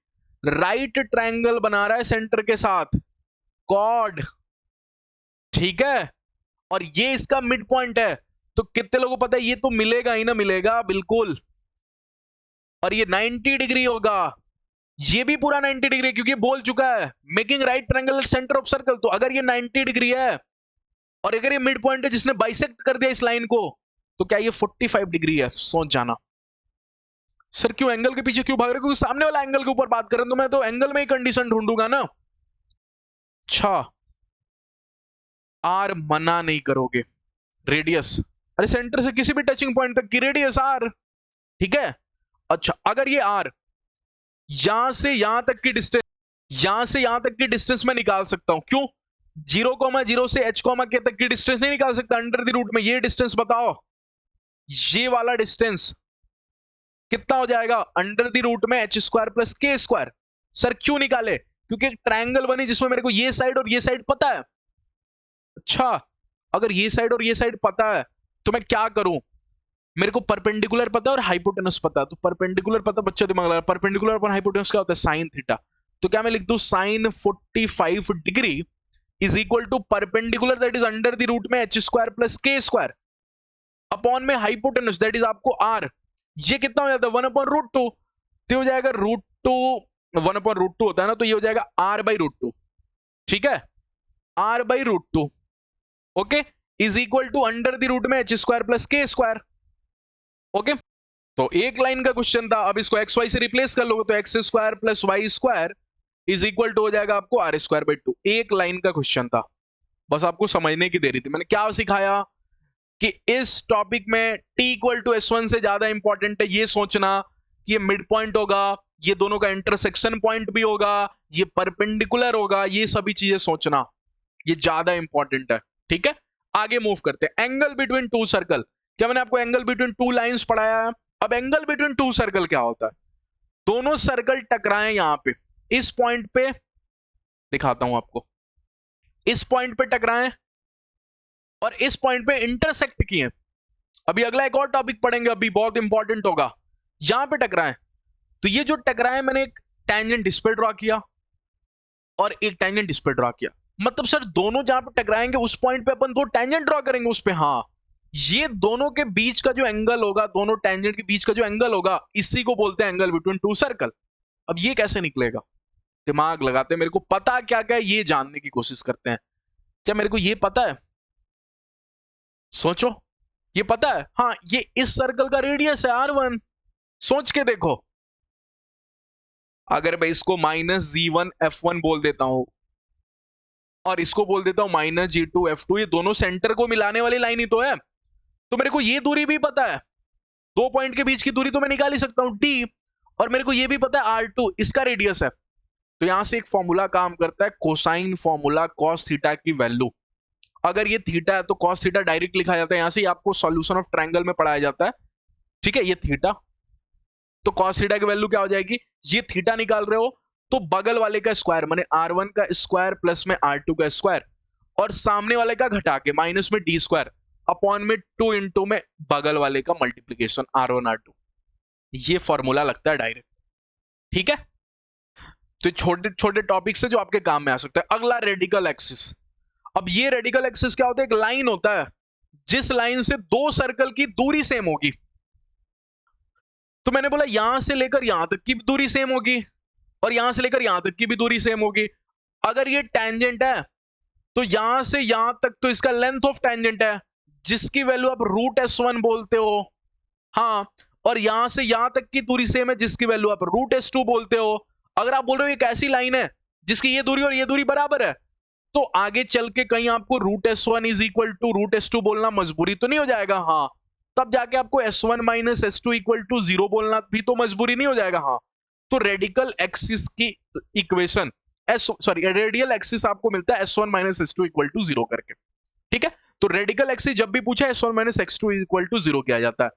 राइट ट्रायंगल बना रहा है सेंटर के साथ, कॉर्ड, ठीक है, और ये इसका मिड पॉइंट है, तो कितने लोगों को पता है ये तो मिलेगा ही ना, मिलेगा बिल्कुल, और ये 90 डिग्री होगा, ये भी पूरा 90 डिग्री, क्योंकि बोल चुका है making right triangle at centre of circle, तो अगर ये 90 डिग्री है और अगर ये मिड पॉइंट है जिसने बाइसेक्ट कर दिया इस लाइन को, तो क्या ये 45 डिग्री है, सोच जाना। सर क्यों एंगल के पीछे क्यों भाग रहे हो, क्योंकि सामने वाला एंगल के ऊपर बात कर रहे हैं, तो मैं तो एंगल में ही कंडीशन ढूंढूंगा ना। अच्छा, आर मना नहीं करोगे, रेडियस, अरे सेंटर से किसी भी टचिंग पॉइंट तक की रेडियस आर, ठीक है। अच्छा, अगर ये आर, यहां से यहां तक की डिस्टेंस, यहां से यहां तक की डिस्टेंस मैं निकाल सकता हूं, क्यों, 0,0 से h, के तक की डिस्टेंस नहीं निकाल सकता अंडर द रूट में, ये डिस्टेंस बताओ, ये वाला डिस्टेंस कितना हो जाएगा, अंडर द रूट में h² + k²। सर क्यों निकाले, क्योंकि एक ट्रायंगल बनी जिसमें मेरे को ये साइड और ये साइड पता है। अच्छा, अगर ये साइड और ये साइड पता है तो मैं क्या करूं, मेरे को परपेंडिकुलर पता है और हाइपोटेनस पता है, तो परपेंडिकुलर पता, बच्चा दिमाग लगा, परपेंडिकुलर पर हाइपोटेनस क्या होता है, साइन थीटा, तो क्या मैं लिख दूं sine 45 degree is equal to perpendicular that is under the root में h² + k² अपॉन में हाइपोटेनस दैट इज आपको r, ये कितना हो जाता है 1/√2, तो हो जाएगा √2, 1/√2 होता है ना, तो ये हो जाएगा r/√2, ठीक है, r/√2, okay, is equal to under the root में h² + k², ओके। तो एक लाइन का क्वेश्चन था, अब इसको xy से रिप्लेस कर लोगे तो x² + y² is equal to हो जाएगा आपको r²/2, एक लाइन का क्वेश्चन था, बस आपको समझने की देरी थी। मैंने क्या सिखाया कि इस टॉपिक में t = s1 से ज्यादा इंपॉर्टेंट है ये सोचना कि ये मिड पॉइंट होगा, ये दोनों का इंटरसेक्शन पॉइंट भी होगा, ये परपेंडिकुलर होगा, ये सभी चीजें सोचना, ये ज्यादा इंपॉर्टेंट है, ठीक है। आगे मूव करते हैं, एंगल बिटवीन टू सर्कल, क्या मैंने आपको एंगल बिटवीन टू लाइंस पढ़ाया है, अब एंगल बिटवीन टू सर्कल क्या होता है, दोनों सर्कल टकराए यहां पे, इस पॉइंट पे दिखाता हूं आपको, इस पॉइंट पे टकराए और इस पॉइंट पे इंटरसेक्ट किए, अभी अगला एक और टॉपिक पढ़ेंगे, अभी बहुत इंपॉर्टेंट होगा, यहां पे टकराए, तो ये जो टकराए मैंने एक टेंजेंट इस पे ड्रॉ किया और एक टेंजेंट इस पे ड्रॉ किया, मतलब सर दोनों जहां पे टकराएंगे उस पॉइंट पे अपन दो टेंजेंट ड्रॉ करेंगे उस पे, हाँ, ये दोनों के बीच का जो एंगल होगा, दोनों टेंजेंट के बीच का जो एंगल होगा, इसी को बोलते हैं एंगल बिटवीन टू सर्कल। अब ये कैसे निकलेगा, दिमाग लगाते, मेरे को पता क्या क्या है ये जानने की कोशिश करते हैं, क्या मेरे को ये पता है, सोचो, ये पता है, हाँ, ये इस सर्कल का रेडियस है r1, सोच के देखो, अगर मैं इसको -g1f1 बोल देता हूं और इसको बोल देता हूं -g2f2, ये दोनों सेंटर को मिलाने वाली लाइन ही तो है, तो मेरे को ये दूरी भी पता है, दो पॉइंट के बीच की दूरी तो मैं निकाल ही सकता हूं d, और मेरे को ये भी पता है r2 इसका रेडियस है, तो यहां से एक फॉर्मूला काम करता है, कोसाइन फॉर्मूला, cos थीटा की वैल्यू, अगर ये थीटा है तो cos थीटा डायरेक्ट लिखा जाता है, यहां से आपको सॉल्यूशन ऑफ ट्रायंगल में पढ़ाया जाता है, ठीक है, ये थीटा, तो cos थीटा की वैल्यू क्या हो जाएगी, ये थीटा निकाल रहे हो तो बगल वाले का स्क्वायर माने r1 का स्क्वायर प्लस में r2 का स्क्वायर और सामने वाले का घटा के माइनस में d स्क्वायर अपॉन में 2 इंटू में बगल वाले का मल्टीप्लीकेशन r1 r2। ये फॉर्मूला लगता है डायरेक्ट, ठीक है। तो छोटे छोटे टॉपिक से जो आपके काम में आ सकता है। अगला रेडिकल एक्सिस। अब ये रेडिकल एक्सिस क्या होता है? एक लाइन होता है जिस लाइन से दो सर्कल की दूरी सेम होगी। तो मैंने बोला यहां से लेकर यहां तक की दूरी सेम होगी और यहां से लेकर यहां तक की भी दूरी सेम होगी। अगर ये टेंजेंट है तो यहां से यहां तक तो इसका लेंथ ऑफ टेंजेंट है जिसकी वैल्यू आप रूट S1 बोलते हो, हाँ। और यहां से यहां तक की दूरी सेम है जिसकी वैल्यू आप रूट S2 बोलते हो। अगर आप बोल रहे हो एक ऐसी लाइन है जिसकी ये दूरी और ये दूरी बराबर है तो आगे चल के कहीं आपको root S1 is equal to root S2 बोलना मजबूरी तो नहीं हो जाएगा? हाँ। तब जाके आपको S1 minus S2 equal to 0 बोलना भी तो मजबूरी नहीं हो जाएगा? हाँ। तो रेडिकल एक्सिस की इक्वेशन रेडियल एक्सिस आपको मिलता है S1 minus S2 equal to 0 करके, ठीक है। तो रेडिकल एक्सिस जब भी पूछा S1 minus x2 equal to 0 किया जाता है।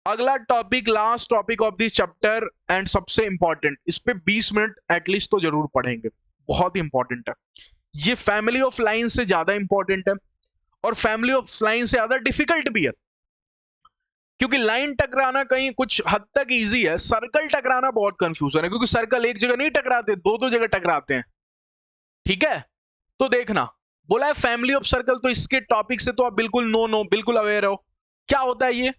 अगला topic, last topic of this chapter and सबसे इंपॉर्टेंट, इस पे 20 मिनट एटलीस्ट तो जरूर पढ़ेंगे, बहुत इंपॉर्टेंट है। ये फैमिली ऑफ लाइन से ज्यादा इंपॉर्टेंट है और फैमिली ऑफ लाइन से ज्यादा डिफिकल्ट भी है, क्योंकि लाइन टकराना कहीं कुछ हद तक इजी है, सर्कल टकराना बहुत कंफ्यूजन है, क्योंकि सर्कल एक जगह नहीं टकराते, दो दो जगह टकराते हैं, ठीक है। तो देखना, बोला है फैमिली ऑफ सर्कल, तो इसके टॉपिक से तो आप बिल्कुल बिल्कुल अवेयर हो। क्या होता है ये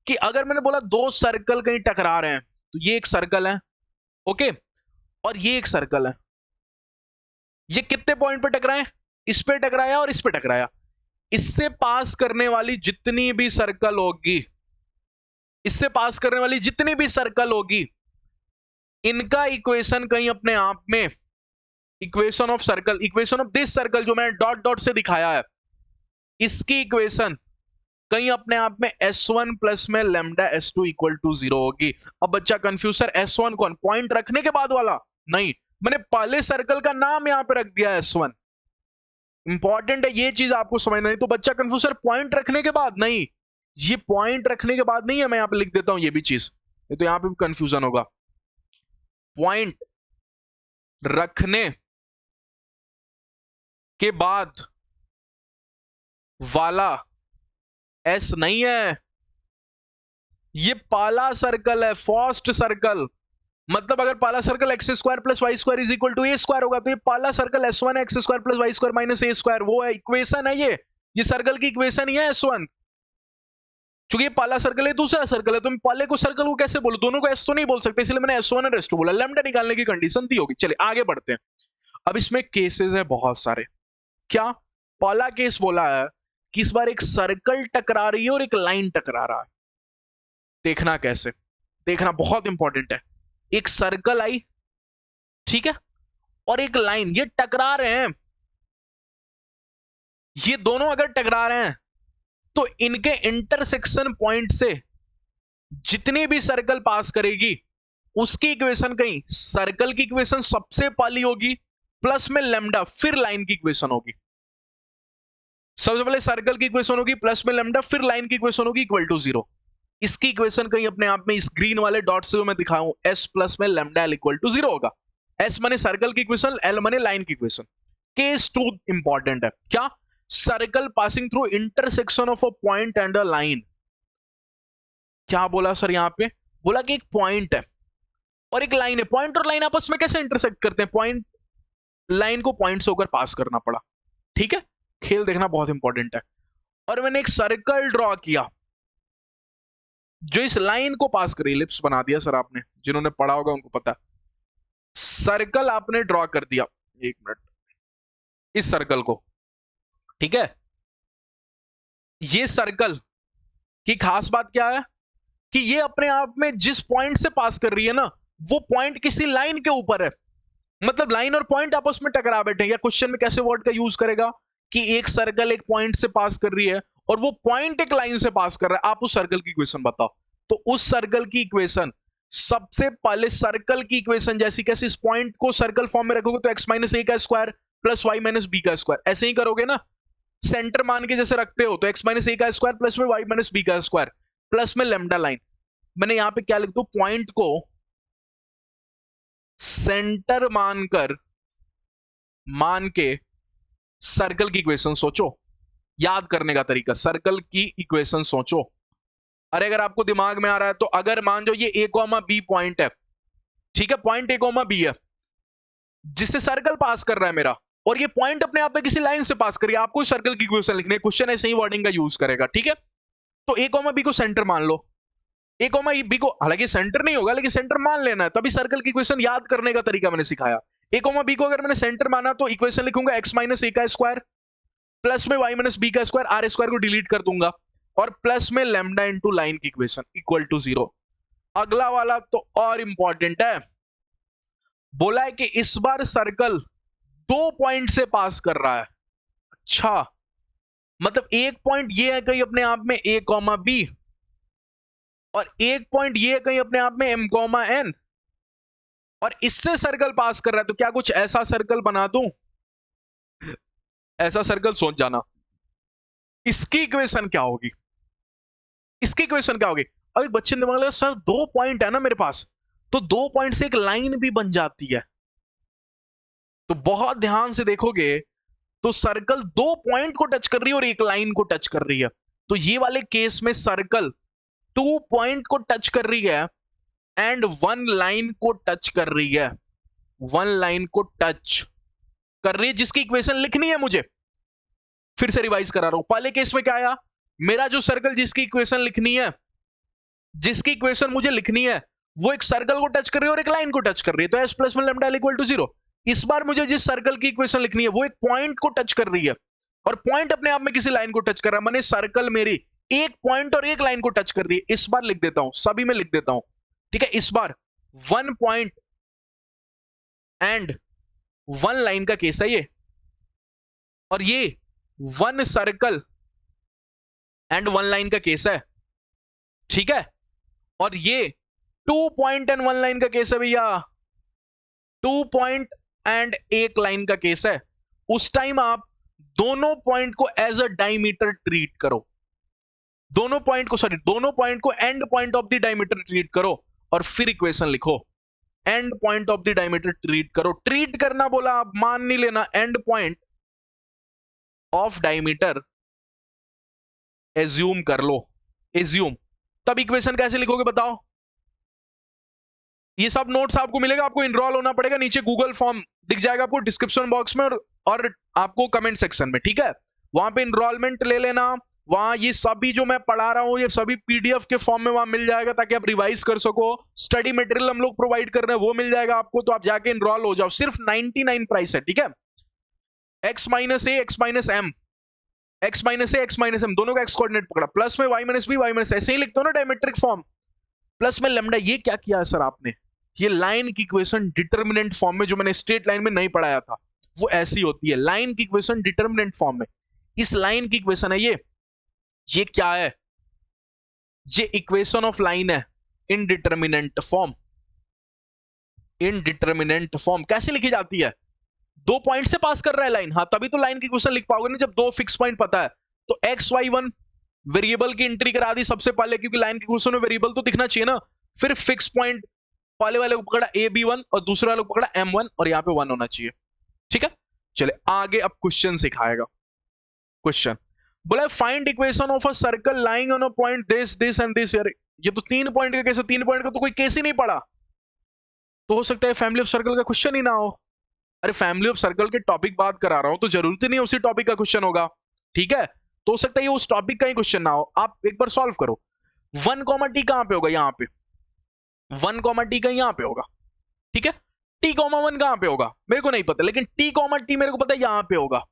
कि अगर मैंने बोला दो सर्कल कहीं टकरा रहे हैं, तो ये एक सर्कल है, ओके, और ये एक सर्कल है। ये कितने पॉइंट पे टकराए? इस पे टकराया और इस पे टकराया। इससे पास करने वाली जितनी भी सर्कल होगी, इससे पास करने वाली जितनी भी सर्कल होगी, इनका इक्वेशन कहीं अपने आप में, equation of circle, equation of this circle जो मैंने डॉट डॉट से दिखाया है, इसकी इक्वेशन कहीं अपने आप में S1 प्लस में लैम्डा S2 इक्वल टू 0 होगी। अब बच्चा कंफ्यूज, सर S1 कौन? पॉइंट रखने के बाद वाला? नहीं, मैंने पहले सर्कल का नाम यहां पे रख दिया S1। इंपॉर्टेंट है ये चीज आपको समझना। नहीं तो बच्चा कंफ्यूज, सर पॉइंट रखने के बाद? नहीं, ये पॉइंट रखने के बाद नहीं है, मैं यहां पे लिख देता हूं ये भी चीज, नहीं तो यहां पे भी कंफ्यूजन होगा। पॉइंट रखने के बाद वाला S नहीं है, ये पाला सर्कल है, फर्स्ट सर्कल। मतलब अगर पाला circle X square plus Y square is equal to A square होगा, तो ये पाला circle S1 X square plus Y square minus A square, वो है इक्वेशन है ये सर्कल की इक्वेशन ही है S1। चूंकि ये पाला सर्कल है, दूसरा सर्कल है, तो मैं पाले को सर्कल को कैसे बोलूं? दोनों को एस तो नहीं बोल सकते, इसलिए मैंने S1 और S2 बोला। लैम्डा निकालने की कंडीशन दी होगी। चलिए आगे बढ़ते हैं। अब इसमें केसेस है बहुत सारे। क्या? पहला केस बोला है कि इस बार एक सर्कल टकरा रही है और एक लाइन टकरा रहा है। देखना कैसे, देखना बहुत इंपॉर्टेंट है। एक सर्कल आई, ठीक है, और एक लाइन, ये टकरा रहे हैं। ये दोनों अगर टकरा रहे हैं तो इनके इंटरसेक्शन पॉइंट से जितनी भी सर्कल पास करेगी उसकी इक्वेशन कहीं सर्कल की इक्वेशन सबसे पहली होगी, प्लस में लैम्डा, फिर लाइन की इक्वेशन होगी। सबसे पहले सर्कल की इक्वेशन होगी, प्लस में लैम्डा, फिर लाइन की इक्वेशन होगी इक्वल टू 0। इसकी इक्वेशन कहीं अपने आप में इस ग्रीन वाले डॉट से जो मैं दिखाऊं, S प्लस में लैम्डा L इक्वल टू 0 होगा। S माने सर्कल की इक्वेशन, L माने लाइन की इक्वेशन। केस 2 इंपॉर्टेंट है। क्या? Circle passing through intersection of a point and a line. क्या बोला सर यहां पे? बोला कि एक पॉइंट है और एक लाइन है। पॉइंट और लाइन आपस में कैसे इंटरसेक्ट करते हैं? पॉइंट, लाइन को पॉइंट से होकर पास करना पड़ा, ठीक है। खेल देखना बहुत इंपॉर्टेंट है। और मैंने एक सर्कल ड्रॉ किया जो इस लाइन को पास करी, लिप्स बना दिया सर आपने, जिन्होंने पढ़ा होगा उनको पता। सर्कल आपने ड्रॉ कर दिया, एक मिनट, इस सर्कल को, ठीक है। ये सर्कल की खास बात क्या है कि ये अपने आप में जिस पॉइंट से पास कर रही है ना, वो पॉइंट किसी लाइन के ऊपर है। मतलब लाइन और पॉइंट आपस में टकरा बैठे। या क्वेश्चन में कैसे वर्ड का यूज करेगा कि एक सर्कल एक पॉइंट से पास कर रही है और वो पॉइंट एक लाइन से पास कर रहा है, आप उस सर्कल की इक्वेशन बताओ। तो उस सर्कल की इक्वेशन सबसे पहले सर्कल की इक्वेशन जैसी कैसे, इस पॉइंट को सर्कल फॉर्म में रखोगे तो x माइनस ए का square plus y minus b का स्क्वायर, ऐसे ही करोगे ना, सेंटर मान के जैसे रखते हो, तो x माइनस ए का स्क्वायर प्लस में वाई माइनस बी का स्क्वायर प्लस में लैम्डा लाइन। मैंने यहां पे क्या लिख दूं? पॉइंट को सेंटर मान के सर्कल की इक्वेशन सोचो। याद करने का तरीका, सर्कल की इक्वेशन सोचो। अरे अगर आपको दिमाग में आ रहा है तो अगर मान जो ये a, b पॉइंट है, ठीक है, पॉइंट a, b है जिससे सर्कल पास कर रहा है मेरा, और ये पॉइंट अपने आप में किसी लाइन से पास कर रही है, आपको सर्कल की इक्वेशन लिखनी है। क्वेश्चन ऐसे ही वर्डिंग का यूज करेगा, ठीक है। तो a, b को सेंटर मान लो, a, b को हालांकि सेंटर नहीं होगा लेकिन सेंटर मान लेना है, तभी सर्कल की इक्वेशन याद करने का तरीका मैंने सिखाया। a, b को अगर मैंने सेंटर माना तो इक्वेशन लिखूंगा x माइनस a का स्क्वायर प्लस में y माइनस b का स्क्वायर, आर स्क्वायर को डिलीट कर दूंगा, और प्लस में लैम्डा इंटू लाइन की इक्वेशन इक्वल टू 0। अगला वाला तो और इंपॉर्टेंट है, बोला है कि इस बार सर्कल 2 पॉइंट से पास कर रहा है। अच्छा, मतलब एक पॉइंट ये है कहीं अपने आप में a, b, और एक पॉइंट ये है कहीं अपने आप में m, n, और इससे सर्कल पास कर रहा है। तो क्या कुछ ऐसा सर्कल बना दूं? ऐसा सर्कल सोच जाना, इसकी इक्वेशन क्या होगी? इसकी इक्वेशन क्या होगी? अभी बच्चे ने दिमाग लगा सर 2 पॉइंट है ना मेरे पास, तो 2 पॉइंट से एक लाइन भी बन जाती है। तो बहुत ध्यान से देखोगे तो सर्कल 2 पॉइंट को टच कर रही है और एक लाइन को टच कर रही है। तो ये वाले केस में सर्कल 2 पॉइंट को टच कर रही है एंड 1 लाइन को टच कर रही है, 1 लाइन को टच कर रही है, जिसकी इक्वेशन लिखनी है मुझे। फिर से रिवाइज करा रहा हूं, पहले केस में क्या आया, मेरा जो सर्कल जिसकी इक्वेशन लिखनी है, जिसकी इक्वेशन मुझे लिखनी है, वो एक सर्कल को टच कर रही है और एक लाइन को टच कर रही है, तो एस प्लस में लैम्डा इक्वल टू 0। इस बार मुझे जिस सर्कल की इक्वेशन लिखनी है वो एक पॉइंट को टच कर रही है, और पॉइंट अपने आप में किसी लाइन को टच कर रहा है, माने सर्कल मेरी एक पॉइंट और एक लाइन को टच कर रही है। इस बार लिख देता हूं, सभी में लिख देता हूं, ठीक है। इस बार 1 पॉइंट एंड 1 लाइन का केस है ये, और ये 1 सर्कल एंड 1 लाइन का केस है, ठीक है। और ये 2 पॉइंट एंड 1 लाइन का केस है भैया, 2 पॉइंट एंड 1 लाइन का केस है। उस टाइम आप दोनों पॉइंट को एज अ डायमीटर ट्रीट करो, दोनों पॉइंट को and point of the diameter treat करो, और फिर इक्वेशन लिखो। And point of the diameter treat करो, ट्रीट करना बोला आप मान नहीं लेना, and point of diameter assume कर लो, एज्यूम। तब इक्वेशन कैसे लिखोगे बताओ? ये सब नोट्स आपको मिलेगा, आपको इनरोल होना पड़ेगा, नीचे गूगल फॉर्म दिख जाएगा आपको डिस्क्रिप्शन बॉक्स में और आपको कमेंट सेक्शन में, ठीक है। वहां पे इनरोलमेंट ले लेना, वहां ये सभी जो मैं पढ़ा रहा हूं ये सभी पीडीएफ के फॉर्म में वहां मिल जाएगा, ताकि आप रिवाइज कर सको। स्टडी मटेरियल हम लोग प्रोवाइड कर रहे हैं वो मिल जाएगा आपको, तो आप जाके इनरोल हो जाओ। सिर्फ 99 प्राइस है, ठीक है। x minus A X minus M, x minus A X minus M दोनों का एक्स कोऑर्डिनेट पकड़ा, प्लस में y minus B Y minus, ऐसे ही लिखते हो ना डायमेट्रिक फॉर्म, प्लस में लैम्डा। ये क्या किया है सर आपने? ये लाइन की इक्वेशन डिटर्मिनेंट फॉर्म में, जो मैंने स्ट्रेट लाइन में नहीं पढ़ाया था, वो ऐसी होती है लाइन की इक्वेशन डिटर्मिनेंट फॉर्म में। इस लाइन की इक्वेशन है ये क्या है? ये इक्वेशन ऑफ लाइन है, इनडिटर्मिनेंट फॉर्म। इनडिटर्मिनेंट फॉर्म कैसे लिखी जाती है? 2 पॉइंट से पास कर रहा है लाइन, हाँ तभी तो लाइन की इक्वेशन लिख पाओगे ना, जब 2 फिक्स पॉइंट पता है। तो एक्स वाई 1 वेरिएबल की एंट्री करा दी सबसे पहले, क्योंकि लाइन की इक्वेशन में वेरिएबल तो दिखना चाहिए ना। फिर फिक्स पॉइंट पहले वाले को पकड़ा ab1 और दूसरे वाले को पकड़ा m1, और यहां पे 1 होना चाहिए, ठीक है। चले आगे, अब क्वेश्चन सिखाएगा। क्वेश्चन बोला find equation of a circle lying on a point this and this. यार ये तो 3 पॉइंट का केस है, 3 पॉइंट का तो कोई केस ही नहीं पड़ा, तो हो सकता है फैमिली ऑफ सर्कल का क्वेश्चन ही ना हो। अरे फैमिली ऑफ सर्कल के टॉपिक बात करा रहा हूं, तो जरूरत नहीं है उसी टॉपिक का क्वेश्चन होगा, ठीक है। तो हो सकता है ये उस टॉपिक का ही क्वेश्चन ना हो। आप एक बार सॉल्व करो, 1 टी कहां पे होगा? यहां पे 1 टी का यहां पे होगा, ठीक है। t 1 कहां पे होगा मेरे को नहीं पता, लेकिन t मेरे को पता है यहां पे होगा।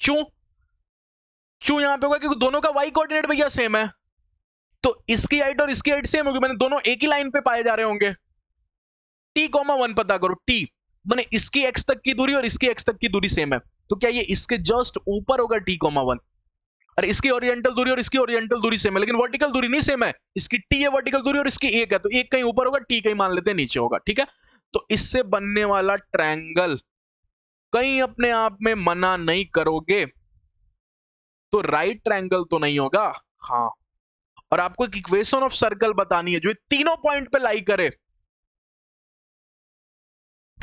क्यों यहां पे होगा? क्योंकि दोनों का y कोऑर्डिनेट भैया सेम है, तो इसकी हाइट और इसकी हाइट सेम होगी, मैंने दोनों एक ही लाइन पे पाए जा रहे होंगे। t 1 पता करो, t माने इसकी x तक की दूरी और इसकी x तक की दूरी सेम है, तो क्या ये इसके जस्ट ऊपर होगा t 1? अरे इसकी ओरिएंटल दूरी और इसकी ओरिएंटल दूरी सेम है, लेकिन वर्टिकल दूरी नहीं सेम है। इसकी t है वर्टिकल दूरी और इसकी 1 है, तो एक कहीं ऊपर होगा, t कहीं मान लेते हैं नीचे होगा, ठीक है। तो इससे बनने वाला ट्रायंगल कहीं अपने आप में मना नहीं करोगे तो राइट ट्रायंगल तो नहीं होगा, हाँ। और आपको एक इक्वेशन ऑफ सर्कल बतानी है जो तीनों पॉइंट पे लाई करे,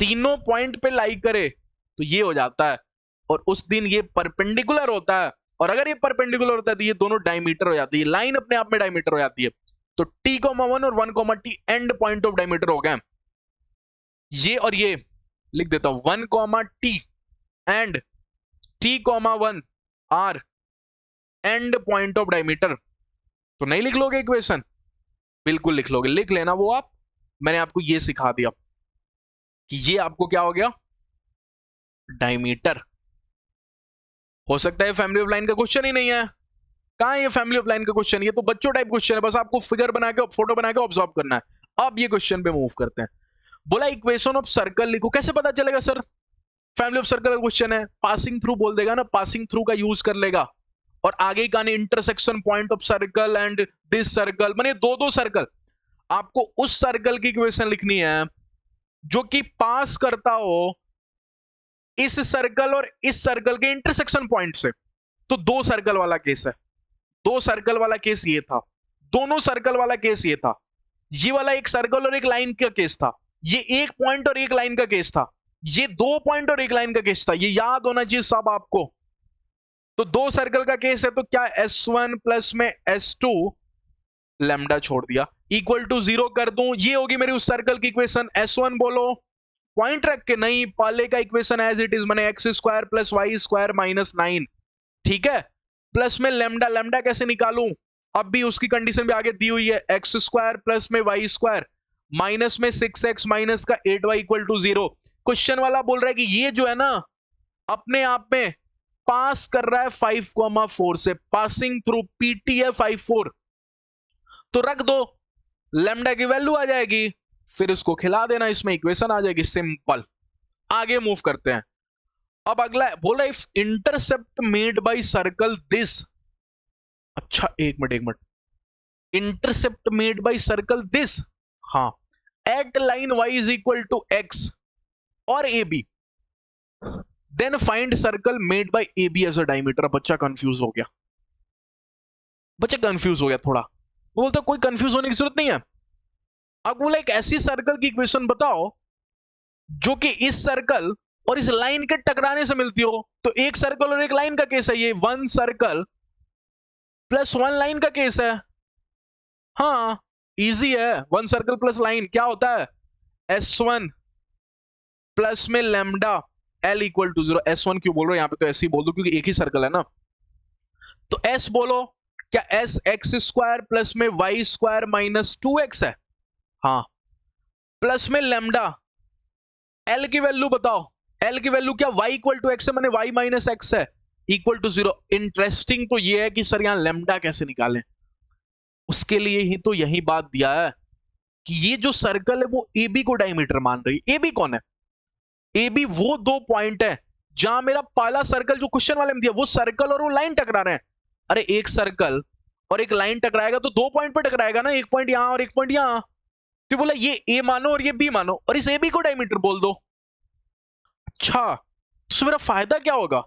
तीनों पॉइंट पे लाई करे तो ये हो जाता है, और उस दिन ये परपेंडिकुलर होता है, और अगर ये परपेंडिकुलर होता है तो ये दोनों डायमीटर हो जाती है, लाइन अपने आप में डायमीटर हो जाती है। तो t,1 और 1,t and point of diameter हो गए। ये और ये लिख देता हूं, 1,t and t,1 are end point of diameter. तो नहीं लिख लोगे इक्वेशन? बिल्कुल लिख लोगे, लिख लेना वो आप। मैंने आपको ये सिखा दिया कि ये आपको क्या हो गया, डायमीटर। हो सकता है फैमिली ऑफ लाइन का क्वेश्चन ही नहीं है। कहां है ये फैमिली ऑफ लाइन का क्वेश्चन? ये तो बच्चों टाइप क्वेश्चन है, बस आपको फिगर बना के फोटो बना के ऑब्जर्व करना है। अब ये क्वेश्चन पे मूव करते हैं। बोला इक्वेशन ऑफ सर्कल लिखो। कैसे पता चलेगा सर? फैमिली ऑफ सर्कल का क्वेश्चन है, पासिंग थ्रू बोल देगा ना, पासिंग थ्रू का यूज कर लेगा, और आगे का intersection point of circle and this circle, माने दो दो सर्कल। आपको उस सर्कल की इक्वेशन लिखनी है जो कि पास करता हो इस सर्कल और इस सर्कल के इंटरसेक्शन पॉइंट से। तो दो सर्कल वाला केस है, दो सर्कल वाला केस ये था, दोनों सर्कल वाला केस ये था, ये वाला एक सर्कल और एक लाइन का केस था, ये एक पॉइंट और एक लाइन का केस था, ये दो पॉइंट और एक लाइन का केस था। ये याद होना चाहिए सब आपको। तो दो सर्कल का केस है, तो क्या S1 प्लस में S2 लैम्डा छोड़ दिया इक्वल टू 0 कर दूं, ये होगी मेरी उस सर्कल की इक्वेशन। S1 बोलो, पॉइंट रख के नहीं, पहले का इक्वेशन एज इट इज, माने x square plus Y square minus 9, ठीक है। प्लस में लैम्डा, लैम्डा कैसे निकालूं? अब भी उसकी कंडीशन भी आगे दी हुई है, एक्स स्क्वायर प्लस में वाई स्क्वायर माइनस में 6x माइनस का 8y इक्वल टू 0। क्वेश्चन वाला बोल रहा है कि ये जो है ना अपने आप में पास कर रहा है 5,4 से, पासिंग थ्रू पीटी है 5,4, तो रख दो, लैम्डा की वैल्यू आ जाएगी, फिर उसको खिला देना, इसमें इक्वेशन आ जाएगी, सिंपल। आगे मूव करते हैं। अब अगला बोला if intercept made by circle this. अच्छा एक minute, intercept made by circle this, हाँ, at line y is equal to x और AB, then find circle made by AB as a diameter. बच्चा कंफ्यूज हो गया, बच्चा कंफ्यूज हो गया थोड़ा। वो बोलता कोई कंफ्यूज होने की जरूरत नहीं है। अब बोला एक ऐसी सर्कल की इक्वेशन बताओ जो कि इस सर्कल और इस लाइन के टकराने से मिलती हो। तो एक सर्कल और एक लाइन का केस है ये, one circle plus one line का केस है। हाँ इजी है, वन सर्कल प्लस लाइन क्या होता है, S1 प्लस में lambda L equal to 0। S1 क्यों बोल रहे हो, यहां पे तो ऐसे ही बोल दो क्योंकि एक ही सर्कल है ना। तो S बोलो, क्या S एक्स स्क्वायर प्लस में वाई स्क्वायर माइनस 2x है, हाँ, प्लस में लैम्डा, L की वैल्यू बताओ, L की वैल्यू क्या y इक्वल टू x है, माने y माइनस x है, इक्वल टू 0। इंटरेस्टिंग तो ये है कि सर यहां लैम्डा कैसे निकालें, उसके लिए ही तो यही बात दिया है कि ये जो सर्कल है वो AB को डायमीटर मान रही है। AB कौन है? AB वो दो पॉइंट है जहां मेरा पहला सर्कल जो क्वेश्चन वाले में दिया, वो सर्कल और वो लाइन टकरा रहे हैं। अरे एक सर्कल और एक लाइन टकराएगा तो दो पॉइंट पर टकराएगा ना, एक पॉइंट यहां और एक पॉइंट यहां। तो बोला ये A मानो और ये B मानो और इस AB को डायमीटर बोल दो। अच्छा तो मेरा फायदा क्या होगा?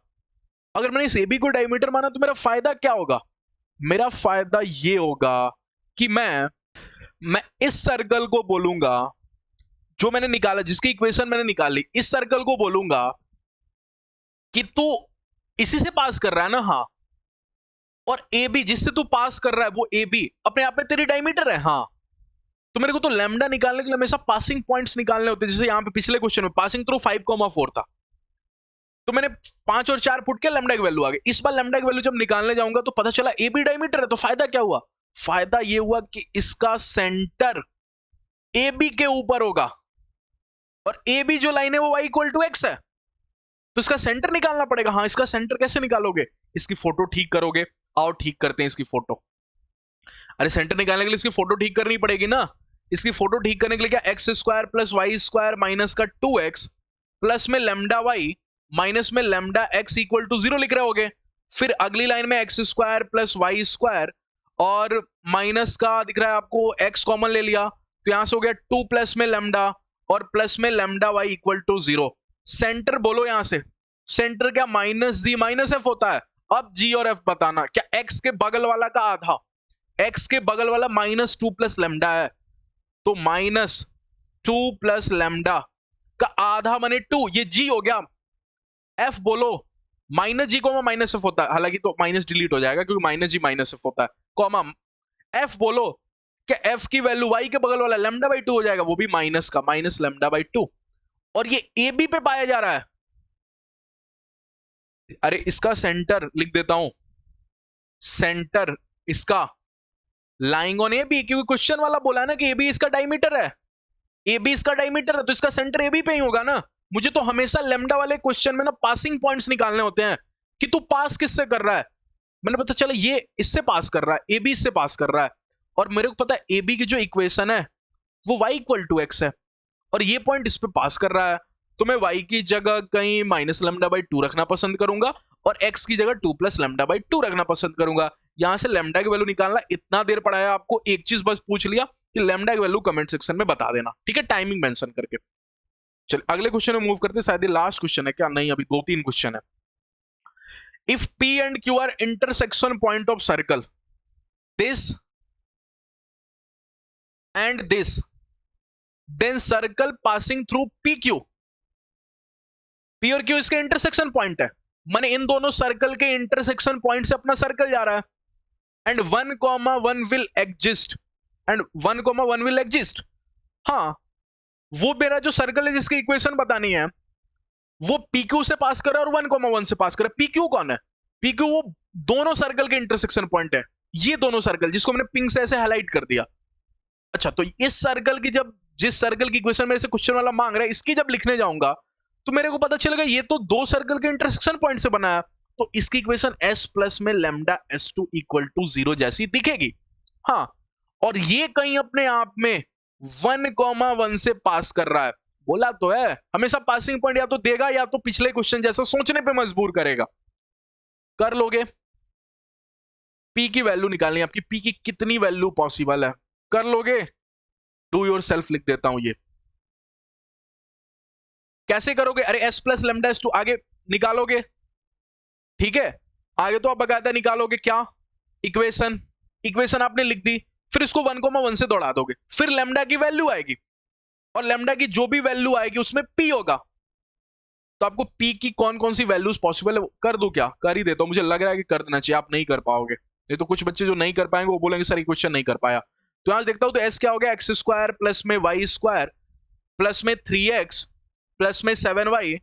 अगर मैंने इस AB को डायमीटर माना तो मेरा फायदा क्या होगा? मेरा फायदा ये होगा कि मैं इस सर्कल को बोलूंगा जो मैंने निकाला, जिसकी इक्वेशन मैंने निकाली, इस सर्कल को बोलूंगा कि तू इसी से पास कर रहा है ना, हाँ, और AB जिससे तू पास कर रहा है वो AB अपने आप में तेरी डायमीटर है, हाँ। तो मेरे को तो लैम्डा निकालने के लिए हमेशा पासिंग पॉइंट्स निकालने होते हैं, जैसे यहां पे पिछले क्वेश्चन में पासिंग थ्रू 5,4 था, तो मैंने 5 और 4 फुट के लैम्डा की वैल्यू आ गई। इस बार लैम्डा की वैल्यू जब निकालने जाऊंगा तो पता चला AB डायमीटर है, तो फायदा क्या हुआ? फायदा ये हुआ कि इसका सेंटर AB के ऊपर होगा, और AB जो लाइन है वो y इक्वल टू x है, तो इसका सेंटर निकालना पड़ेगा। हाँ, इसका सेंटर कैसे निकालोगे? इसकी फोटो ठीक करोगे, आओ ठीक करते हैं इसकी फोटो। अरे सेंटर निकालने के लिए इसकी फोटो ठीक करनी पड़ेगी ना। इसकी फोटो ठीक करने के लिए क्या, x square plus Y square minus का 2x प्लस में लैम्डा वाई माइनस में लैम्डा एक्स इक्वल टू 0 लिख रहे होगे। फिर अगली लाइन में x square plus Y square और माइनस का दिख रहा है आपको, x कॉमन ले लिया, तो यहां से हो गया 2 प्लस में लैम्डा और प्लस में lambda y equal to 0। Centre बोलो यहां से, सेंटर क्या, माइनस जी माइनस एफ होता है। अब जी और एफ बताना, क्या x के बगल वाला का आधा, x के बगल वाला माइनस 2 प्लस लैम्डा है, तो माइनस 2 प्लस लैम्डा इसका आधा माने 2, ये जी हो गया। एफ बोलो, माइनस जी कॉमा माइनस एफ होता है, हालांकि तो माइनस डिलीट हो जाएगा क्योंकि माइनस जी माइनस एफ होता है, कॉमा एफ बोलो, क्या एफ की वैल्यू वाई के बगल वाला लैम्डा बाई 2 हो जाएगा, वो भी माइनस का, माइनस लैम्डा बाई 2। और ये ए बी पे पाया जा रहा है। अरे इसका सेंटर लिख देता हूं, सेंटर इसका लाइंग ऑन ए बी, क्योंकि क्वेश्चन वाला बोला है ना कि ए बी इसका डायमीटर है, ए बी इसका डायमीटर है, तो इसका सेंटर ए बी पे ही होगा ना। मुझे तो हमेशा लैम्डा वाले क्वेश्चन में ना पासिंग पॉइंट्स निकालने होते हैं कि तू पास किससे कर रहा है। मैंने पता चला ये इससे पास कर रहा है, ए बी इससे पास कर रहा है, और मेरे को पता है ए बी की जो इक्वेशन है वो y इक्वल टू एक्स है, और ये पॉइंट इस पे पास कर रहा है, तो मैं y की जगह कहीं माइनस लैम्डा बाई 2 रखना पसंद करूंगा और x की जगह 2 प्लस लैम्डा बाई 2 रखना पसंद करूंगा। यहां से लैम्डा की वैल्यू निकालना इतना देर पड़ा है आपको, एक चीज बस पूछ लिया कि लैम्डा की वैल्यू कमेंट सेक्शन में बता देना, ठीक है, टाइमिंग मेंशन करके। चलिए अगले क्वेश्चन में मूव करते हैं, शायद ये लास्ट क्वेश्चन है क्या, नहीं अभी 2-3 क्वेश्चन है। If P and Q are intersection point of circle, this and this, then circle passing through PQ, P और Q इसके इंटरसेक्शन पॉइंट है, माने इन दोनों सर्कल के इंटरसेक्शन पॉइंट से अपना सर्कल जा रहा है, and 1,1 will exist, and 1,1 will exist. हाँ, वो मेरा जो सर्कल है जिसकी इक्वेशन बतानी है वो PQ से पास कर रहा है और 1,1 से पास कर रहा है। PQ कौन है? PQ वो दोनों सर्कल के इंटरसेक्शन पॉइंट है, ये दोनों सर्कल जिसको मैंने पिंक से ऐसे हाईलाइट कर दिया। अच्छा, तो इस सर्कल की जब, जिस सर्कल की इक्वेशन मेरे से क्वेश्चन वाला मांग रहा है, इसकी जब लिखने जाऊंगा तो मेरे को पता चलेगा ये तो दो सर्कल के इंटरसेक्शन पॉइंट से बना है, तो इसकी इक्वेशन s प्लस में लैम्डा s2 इक्वल टू 0 जैसी दिखेगी। हाँ, और ये कहीं अपने आप में 1,1 से पास कर रहा है, बोला तो है हमेशा पासिंग पॉइंट या तो देगा या तो पिछले क्वेश्चन जैसा सोचने पे मजबूर करेगा। कर लोगे? P की वैल्यू निकालनी है आपकी, P की कितनी वैल्यू पॉसिबल है, कर लोगे? डू योर सेल्फ लिख देता हूं, ये कैसे करोगे? अरे s प्लस लैम्डा s2 आगे निकालोगे, ठीक है, आगे तो आप बकायदा निकालोगे क्या, इक्वेशन, इक्वेशन आपने लिख दी, फिर इसको 1,1 से दौड़ा दोगे, फिर लैम्डा की वैल्यू आएगी और लैम्डा की जो भी वैल्यू आएगी उसमें P होगा, तो आपको P की कौन कौन सी वैल्यूज पॉसिबल है कर दूं क्या? कर ही देता हूं, मुझे लग रहा है कि कर देना चाहिए, आप नहीं कर पाओगे, नहीं तो कुछ बच्चे जो नहीं कर पाएंगे वो बोलेंगे सर इक्वेशन नहीं कर पाया। तो यहां देखता हूं तो s क्या हो गया, एक्स स्क्वायर प्लस में वाई स्क्वायर प्लस में 3x प्लस में 7y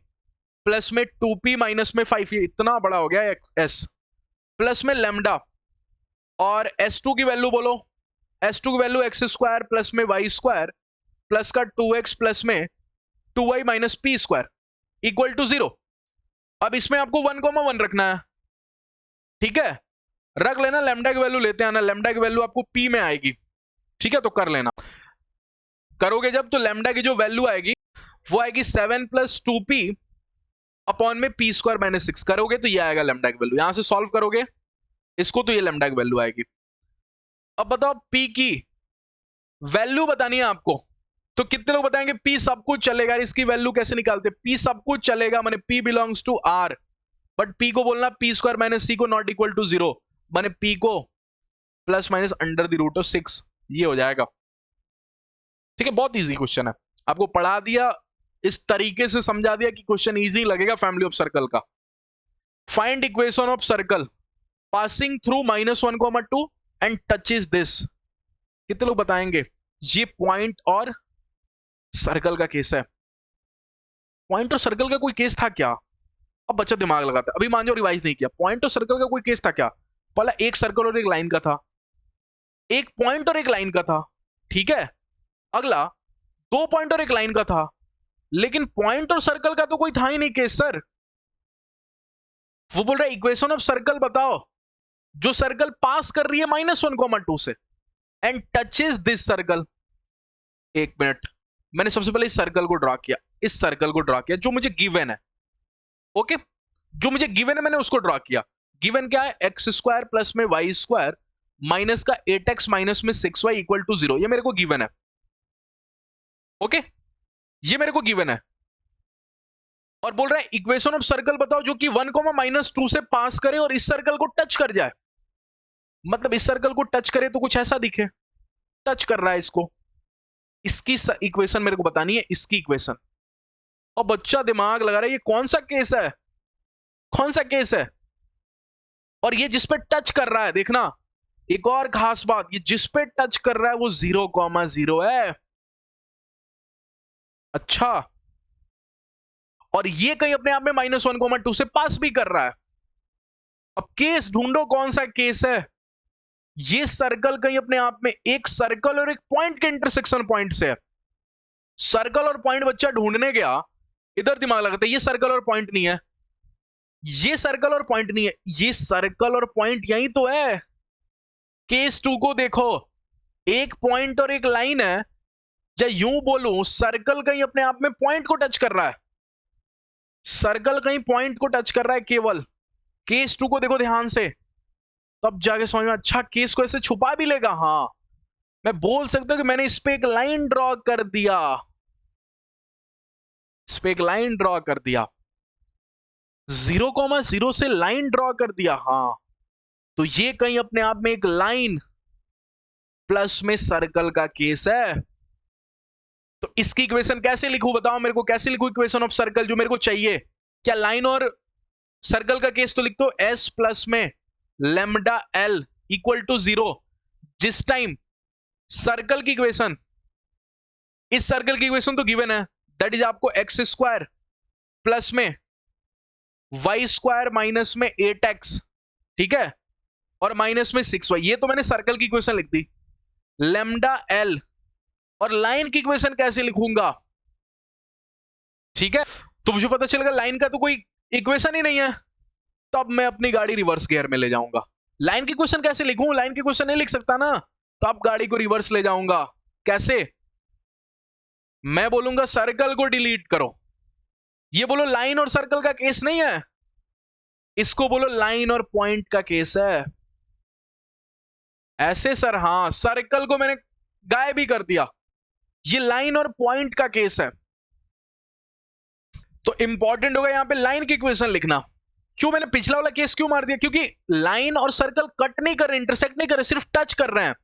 प्लस में 2p माइनस में 5, ये इतना बड़ा हो गया s, प्लस में लैम्डा, और s2 की वैल्यू बोलो, s2 की वैल्यू एक्स स्क्वायर प्लस में वाई स्क्वायर प्लस का 2x प्लस में 2y minus p square equal to 0। अब इसमें आपको 1,1 रखना है, ठीक है, रख लेना, लैम्डा की वैल्यू लेते हैं ना, लैम्डा की वैल्यू आपको p में आएगी, ठीक है, तो कर लेना। करोगे जब तो लैम्डा की जो वैल्यू आएगी वो आएगी 7 प्लस 2p अपॉन में p स्क्वायर माइनस 6, करोगे तो ये आएगा लैम्डा की वैल्यू, यहां से सॉल्व करोगे इसको तो ये लैम्डा की वैल्यू आएगी। अब बताओ p की वैल्यू बतानी है आपको, तो कितने लोग बताएंगे p सब कुछ चलेगा, इसकी वैल्यू कैसे निकालते? p सब कुछ चलेगा माने p belongs to r, but p को बोलना p स्क्वायर माइनस c को नॉट इक्वल टू 0, माने p को plus minus under the root of 6, ये हो जाएगा, ठीक है। बहुत इजी क्वेश्चन है, आपको पढ़ा दिया, इस तरीके से समझा दिया कि क्वेश्चन इजी लगेगा फैमिली ऑफ सर्कल का। Find equation of circle passing through -1,2 and touches this, कितने लोग बताएंगे? ये पॉइंट और सर्कल का केस है, पॉइंट और सर्कल का कोई केस था क्या? अब बच्चा दिमाग लगाता है, अभी मान जाओ रिवाइज नहीं किया, पॉइंट और सर्कल का कोई केस था क्या? पहला एक सर्कल और एक लाइन का था, एक पॉइंट और एक लाइन का था, ठीक है, अगला 2 पॉइंट और एक लाइन का था, लेकिन पॉइंट और सर्कल का तो कोई था ही नहीं केस सर। वो बोल रहा है इक्वेशन ऑफ सर्कल बताओ जो सर्कल पास कर रही है -1,2 से एंड टचेस दिस सर्कल। एक मिनट, मैंने सबसे पहले इस सर्कल को ड्रॉ किया, इस सर्कल को ड्रॉ किया जो मुझे गिवन है, ओके, जो मुझे गिवन है मैंने उसको ड्रॉ किया। गिवन क्या है? एक्स स्क्वायर प्लस में वाई स्क्वायर माइनस का 8x माइनस में 6y इक्वल टू 0, ये मेरे को गिवन है, ओके, ये मेरे को गिवन है, और बोल रहा है इक्वेशन ऑफ सर्कल बताओ जो कि 1,-2 से पास करे और इस सर्कल को टच कर जाए, मतलब इस सर्कल को टच करे तो कुछ ऐसा दिखे, टच कर रहा है इसको, इसकी इक्वेशन मेरे को बतानी है, इसकी इक्वेशन, और बच्चा दिमाग लगा रहा है ये कौन सा केस है, कौन सा केस है। और ये जिस पे टच कर रहा है देखना, एक और खास बात, ये जिस पे टच कर रहा है वो 0,0 है। अच्छा, और ये कहीं अपने आप में -1,2 से पास भी कर रहा है। अब केस ढूंढो कौन सा केस है। ये सर्कल कहीं अपने आप में एक सर्कल और एक पॉइंट के इंटरसेक्शन पॉइंट से है। सर्कल और पॉइंट बच्चा ढूंढने गया, इधर दिमाग लगाता है ये सर्कल और पॉइंट नहीं है, ये सर्कल और पॉइंट नहीं है, ये सर्कल और पॉइंट यही तो है। केस 2 को देखो, एक पॉइंट और एक लाइन है, या यूं बोलूं सर्कल कहीं अपने आप में पॉइंट को टच कर रहा है, सर्कल कहीं पॉइंट को टच कर रहा है केवल। केस 2 को देखो ध्यान से, तब जाके समझ में, अच्छा केस को ऐसे छुपा भी लेगा। हाँ, मैं बोल सकता हूं कि मैंने इस पे एक लाइन ड्रॉ कर दिया, इस पे एक लाइन ड्रॉ कर दिया, 0,0 से लाइन ड्रॉ कर दिया। हाँ, तो ये कहीं अपने आप में एक लाइन प्लस में सर्कल का केस है। तो इसकी इक्वेशन कैसे लिखूं बताओ मेरे को, कैसे लिखूं इक्वेशन ऑफ सर्कल जो मेरे को चाहिए। क्या लाइन और सर्कल का केस तो लिख दो, s प्लस में लेमडा l इक्वल टू 0। जिस टाइम सर्कल की इक्वेशन, इस सर्कल की इक्वेशन तो गिवन है, दैट इज आपको एक्स स्क्वायर प्लस में वाई स्क्वायर माइनस में 8x, ठीक है, और माइनस में 6y। ये तो मैंने सर्कल की इक्वेशन लिख दी। लेमडा l और लाइन की इक्वेशन कैसे लिखूंगा, ठीक है, तो मुझे पता चलेगा लाइन का तो कोई इक्वेशन ही नहीं है, तब मैं अपनी गाड़ी रिवर्स गियर में ले जाऊंगा। लाइन की क्वेश्चन कैसे लिखूं, लाइन की क्वेश्चन नहीं लिख सकता ना, तो अब गाड़ी को रिवर्स ले जाऊंगा। कैसे, मैं बोलूंगा सर्कल को डिलीट करो, ये बोलो लाइन और सर्कल का केस नहीं है, इसको बोलो लाइन और पॉइंट का केस है। ऐसे सर, हाँ, सर्कल को मैंने गायब ही कर दिया, ये लाइन और पॉइंट का केस है। तो इंपॉर्टेंट होगा यहां पे लाइन की इक्वेशन लिखना। क्यों मैंने पिछला वाला केस क्यों मार दिया, क्योंकि लाइन और सर्कल कट नहीं कर रहे, इंटरसेक्ट नहीं कर रहे, सिर्फ टच कर रहे हैं।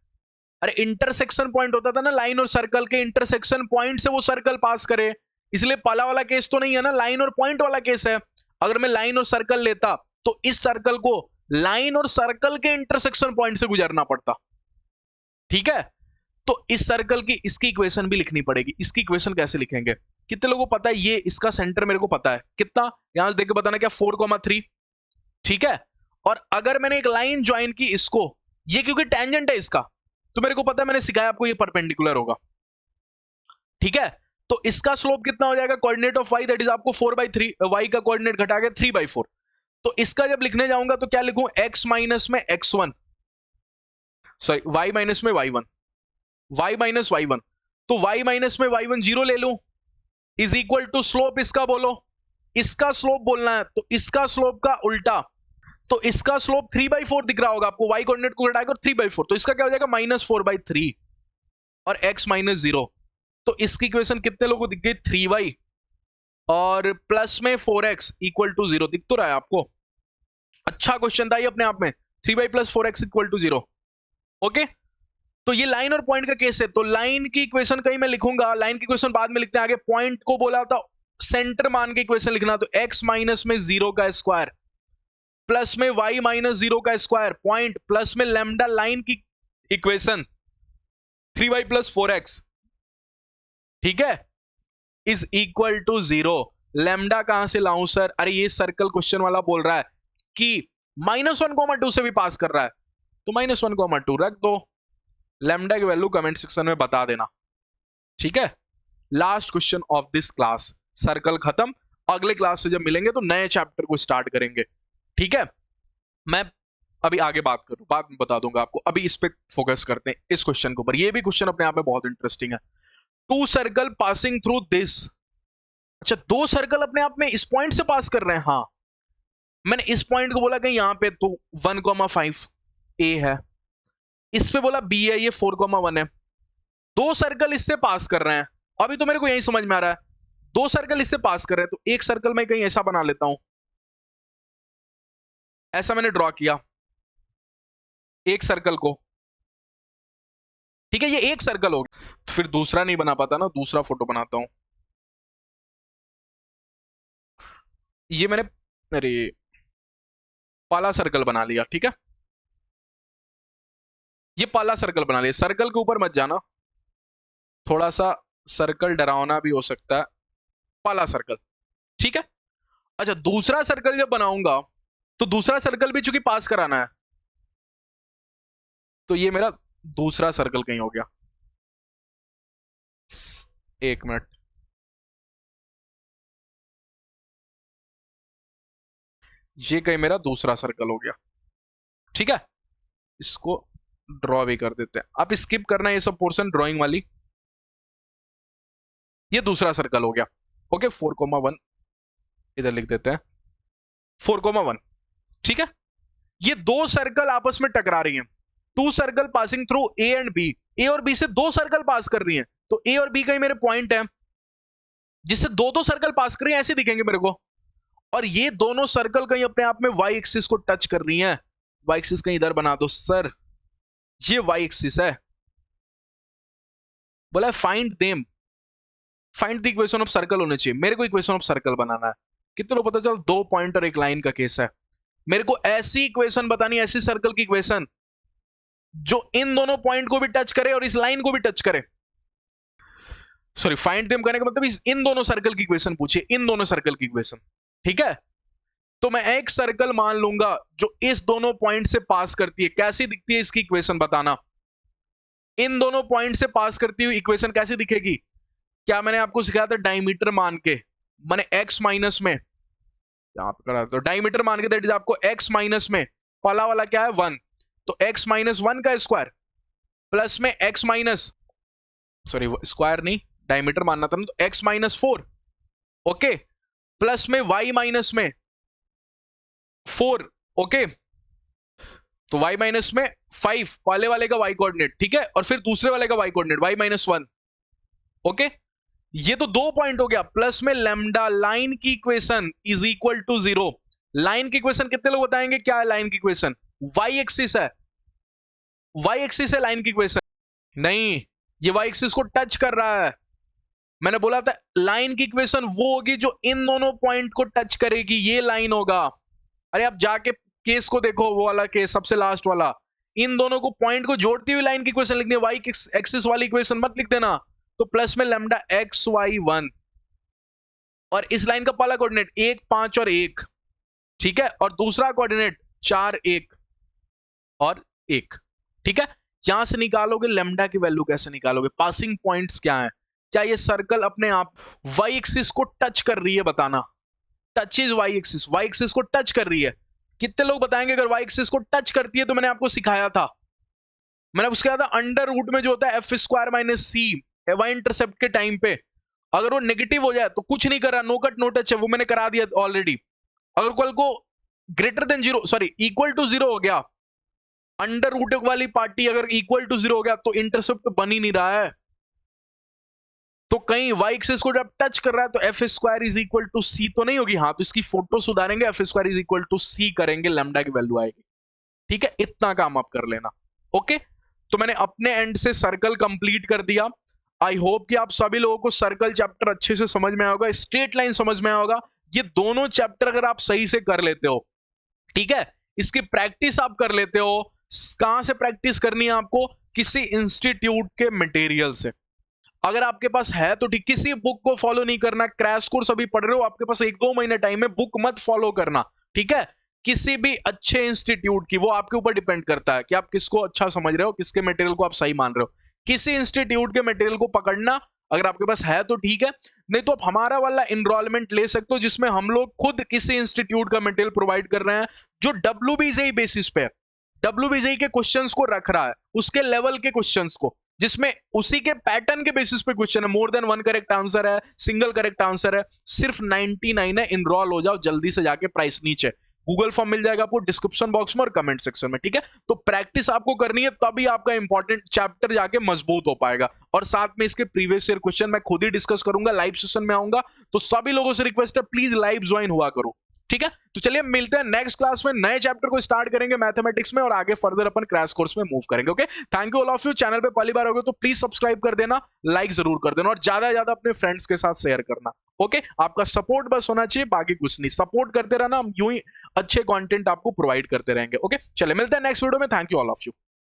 अरे इंटरसेक्शन पॉइंट होता था ना, लाइन और सर्कल के इंटरसेक्शन पॉइंट से वो सर्कल पास करे, इसलिए पहला वाला केस तो नहीं है ना, लाइन और पॉइंट वाला केस है। अगर मैं लाइन और सर्कल लेता तो इस सर्कल को लाइन और सर्कल के इंटरसेक्शन पॉइंट से गुजरना पड़ता, ठीक है। तो इस सर्कल की इसकी इक्वेशन भी लिखनी पड़ेगी। इसकी इक्वेशन कैसे लिखेंगे, कितने लोगों को पता है, ये इसका सेंटर मेरे को पता है कितना, यहां से देख के बताना, क्या 4,3, ठीक है। और अगर मैंने एक लाइन ज्वाइन की इसको, ये क्योंकि टेंजेंट है इसका, तो मेरे को पता है, मैंने सिखाया आपको, ये परपेंडिकुलर होगा, ठीक है। तो इसका स्लोप कितना हो जाएगा, coordinate of y that is आपको 4/3, y का कोऑर्डिनेट घटा के 3/4। तो इसका जब लिखने जाऊंगा तो क्या लिखूं, x माइनस में x1, सॉरी y माइनस में y1, y माइनस y1, तो y माइनस में y1 जीरो ले लूं, इज इक्वल टू स्लोप इसका बोलो, इसका स्लोप बोलना है, तो इसका स्लोप का उल्टा, तो इसका स्लोप 3/4 दिख रहा होगा आपको, y कोऑर्डिनेट को घटाकर 3/4, तो इसका क्या हो जाएगा -4/3 और x माइनस 0। तो इसकी इक्वेशन कितने लोगों को दिख गई, 3y और प्लस में 4x इक्वल टू 0, दिख तो रहा है आपको। अच्छा क्वेश्चन था ये अपने आप में, 3y plus 4x equal to 0, okay. तो ये लाइन और पॉइंट का केस है, तो लाइन की इक्वेशन कहीं मैं लिखूंगा, लाइन की इक्वेशन बाद में लिखते हैं आगे। पॉइंट को बोला था सेंटर मान के इक्वेशन लिखना, तो x माइनस में 0 का स्क्वायर प्लस में y माइनस 0 का स्क्वायर पॉइंट प्लस में लैम्डा लाइन की इक्वेशन 3y प्लस 4x, ठीक है, इज इक्वल टू 0। लैम्डा कहां से लाऊं सर, अरे ये सर्कल क्वेश्चन वाला बोल रहा है कि -1,2 से भी पास कर रहा है, तो -1,2 रख दो, लैम्डा की वैल्यू कमेंट सेक्शन में बता देना, ठीक है। Last question of this class, circle खत्म। अगले क्लास से जब मिलेंगे तो नए चैप्टर को स्टार्ट करेंगे, ठीक है। मैं अभी आगे बात करूं, बाद में बता दूंगा आपको, अभी इस पे फोकस करते हैं, इस क्वेश्चन के ऊपर। ये भी क्वेश्चन अपने आप में बहुत इंटरेस्टिंग है। 2 सर्कल पासिंग थ्रू दिस, अच्छा 2 सर्कल अपने आप में इस पॉइंट से पास कर रहे हैं, हाँ, मैंने इस पॉइंट को बोला कहीं यहां पे, तो 1,5 ए है, इस पे बोला बी है, ये 4,1 है। 2 सर्कल इससे पास कर रहे हैं, अभी तो मेरे को यही समझ में आ रहा है, 2 सर्कल इससे पास कर रहे हैं, तो एक सर्कल मैं कहीं ऐसा बना लेता हूं, ऐसा मैंने ड्रॉ किया एक सर्कल को, ठीक है, ये एक सर्कल हो गया। तो फिर दूसरा नहीं बना पाता ना, दूसरा फोटो बनाता हूं। ये मैंने, अरे पाला सर्कल बना लिया, ठीक है, ये पाला सर्कल बना लिया। सर्कल के ऊपर मत जाना, थोड़ा सा सर्कल डरावना भी हो सकता है। पाला सर्कल, ठीक है। अच्छा, दूसरा सर्कल जब बनाऊंगा तो दूसरा सर्कल भी चूंकि पास कराना है, तो ये मेरा दूसरा सर्कल कहीं हो गया। एक मिनट, ये कहीं मेरा दूसरा सर्कल हो गया, ठीक है। इसको ड्रॉ भी कर देते हैं, आप स्किप करना ये सब पोर्शन ड्राइंग वाली। ये दूसरा सर्कल हो गया, ओके। 4,1 इधर लिख देते हैं, 4,1, ठीक है। ये दो सर्कल आपस में टकरा रही हैं, two circle passing through A and B. A और बी से दो सर्कल पास कर रही हैं, तो ए और बी का ही मेरे पॉइंट है जिससे दो दो सर्कल पास कर रही हैं, ऐसे दिखेंगे मेरे को। और ये दोनों सर्कल कहीं अपने आप में वाई एक्सिस को टच कर रही हैं। वाई एक्सिस कहीं इधर बना दो सर, ये वाई एक्सिस है। बोला find them, find the equation of circle होने चाहिए। मेरे को इक्वेशन ऑफ सर्कल बनाना है। कितने लोग पता चल, दो पॉइंट और एक लाइन का केस है। मेरे को ऐसी इक्वेशन बतानी, ऐसी सर्कल की इक्वेशन जो इन दोनों पॉइंट को भी टच करे और इस लाइन को भी टच करे। सॉरी, फाइंड देम करने का मतलब इन दोनों सर्कल की इक्वेशन पूछिए, इन दोनों सर्कल की इक्वेशन, ठीक है। तो मैं एक सर्कल मान लूंगा जो इस दोनों पॉइंट से पास करती है। कैसी दिखती है इसकी इक्वेशन बताना। इन दोनों पॉइंट से पास करती हुई इक्वेशन कैसी दिखेगी? क्या मैंने आपको सिखाया था डायमीटर मान के, मैंने एक्स माइनस में यहां पर करा, तो डायमीटर मान के दैट इज आपको एक्स माइनस में पहला वाला क्या है 1, तो एक्स माइनस 1 का स्क्वायर प्लस में एक्स माइनस, सॉरी स्क्वायर नहीं डायमीटर मानना था ना, तो एक्स माइनस 4, ओके, प्लस में वाई माइनस में 4, ओके, तो y माइनस में 5 पहले वाले का y कोऑर्डिनेट, ठीक है, और फिर दूसरे वाले का y coordinate y minus 1, okay. ये तो दो पॉइंट हो गया, प्लस में लैम्डा लाइन की equation is equal to 0। Line की इक्वेशन कितने लोग बताएंगे क्या है लाइन की इक्वेशन? y एक्सिस है, y एक्सिस है लाइन की इक्वेशन। नहीं, ये y एक्सिस को टच कर रहा है। मैंने बोला था लाइन की इक्वेशन वो होगी जो इन दोनों पॉइंट को टच करेगी, ये लाइन होगा। अरे आप जाके केस को देखो, वो वाला केस सबसे लास्ट वाला, इन दोनों को पॉइंट को जोड़ती हुई लाइन की इक्वेशन लिखनी है, वाई एक्सिस वाली इक्वेशन मत लिख देना। तो प्लस में लैम्डा एक्स वाई 1, और इस लाइन का पहला कोऑर्डिनेट 1 5 और 1, ठीक है, और दूसरा कोऑर्डिनेट 4 1 और 1, ठीक है। यहां से निकालोगे लैम्डा की वैल्यू कैसे निकालोगे? पासिंग पॉइंट्स क्या है? क्या ये सर्कल अपने आप वाई एक्सिस को टच कर रही है? बताना, touch is y axis, y axis को टच कर रही है। कितने लोग बताएंगे अगर वाई एक्सिस को टच करती है? तो मैंने आपको सिखाया था, मैंने उसके था अंडर रूट में जो होता है एफ स्क्वायर माइनस सी, वाई इंटरसेप्ट के टाइम पे अगर वो नेगेटिव हो जाए तो कुछ नहीं करा, नो कट नो टच है, वो मैंने करा दिया ऑलरेडी। अगर कल को greater than 0, sorry equal to 0 हो गया, अंडर रूट वाली पार्टी अगर इक्वल टू 0 हो गया तो इंटरसेप्ट बन ही नहीं रहा है। तो कहीं वाई एक्सिस को जब टच कर रहा है तो F square is equal to C तो नहीं होगी, हाँ, तो इसकी फोटो सुधारेंगे, F square is equal to C करेंगे, लैम्डा की वैल्यू आएगी, ठीक है। इतना काम आप कर लेना, ओके। तो मैंने अपने एंड से सर्कल कंप्लीट कर दिया। आई होप कि आप सभी लोगों को सर्कल चैप्टर अच्छे से समझ में आया होगा, स्ट्रेट लाइन समझ में आया होगा। ये दोनों चैप्टर अगर आप सही से कर लेते हो, ठीक है, इसकी प्रैक्टिस आप कर लेते हो। कहां से प्रैक्टिस करनी है आपको? किसी इंस्टीट्यूट के मटेरियल से। अगर आपके पास है तो ठीक, किसी बुक को फॉलो नहीं करना। क्रैश कोर्स अभी पढ़ रहे हो, आपके पास 1-2 महीने टाइम है, बुक मत फॉलो करना, ठीक है। किसी भी अच्छे इंस्टीट्यूट की, वो आपके ऊपर डिपेंड करता है कि आप किसको अच्छा समझ रहे हो, किसके मटेरियल को आप सही मान रहे हो। किसी इंस्टीट्यूट के मटेरियल को पकड़ना, अगर आपके पास है तो ठीक है, नहीं तो आप हमारा वाला इनरोलमेंट ले सकते हो, जिसमें हम लोग खुद किसी इंस्टीट्यूट का मटेरियल प्रोवाइड कर रहे हैं जो WBGI बेसिस पे, WBGI के क्वेश्चंस को रख रहा है, उसके लेवल के क्वेश्चंस को, जिसमें उसी के पैटर्न के बेसिस पे क्वेश्चन है, मोर देन 1 करेक्ट आंसर है, सिंगल करेक्ट आंसर है, सिर्फ 99 है। इनरोल हो जाओ जल्दी से जाके, प्राइस नीचे, गूगल फॉर्म मिल जाएगा आपको डिस्क्रिप्शन बॉक्स में और कमेंट सेक्शन में, ठीक है। तो प्रैक्टिस आपको करनी है, तभी आपका इंपॉर्टेंट चैप्टर जाके मजबूत हो पाएगा। और साथ में इसके प्रीवियस ईयर क्वेश्चन मैं खुद ही डिस्कस करूंगा, लाइव सेशन में आऊंगा। तो सभी लोगों से रिक्वेस्ट है, प्लीज लाइव ज्वाइन हुआ करो, ठीक है, तो चलिए मिलते हैं नेक्स्ट क्लास में, नए चैप्टर को स्टार्ट करेंगे मैथमेटिक्स में और आगे फर्दर अपन क्रैश कोर्स में मूव करेंगे। Okay, thank you all of you. Channel पे पहली बार हो गए तो प्लीज सब्सक्राइब कर देना, लाइक जरूर कर देना और ज्यादा से ज्यादा अपने फ्रेंड्स के साथ शेयर करना। ओके, आपका सपोर्ट बस होना चाहिए, बाकी कुछ नहीं, सपोर्ट करते रहना, हम यूं ही अच्छे कंटेंट आपको प्रोवाइड करते रहेंगे। ओके, चलिए मिलते हैं नेक्स्ट वीडियो में। Thank you all of you.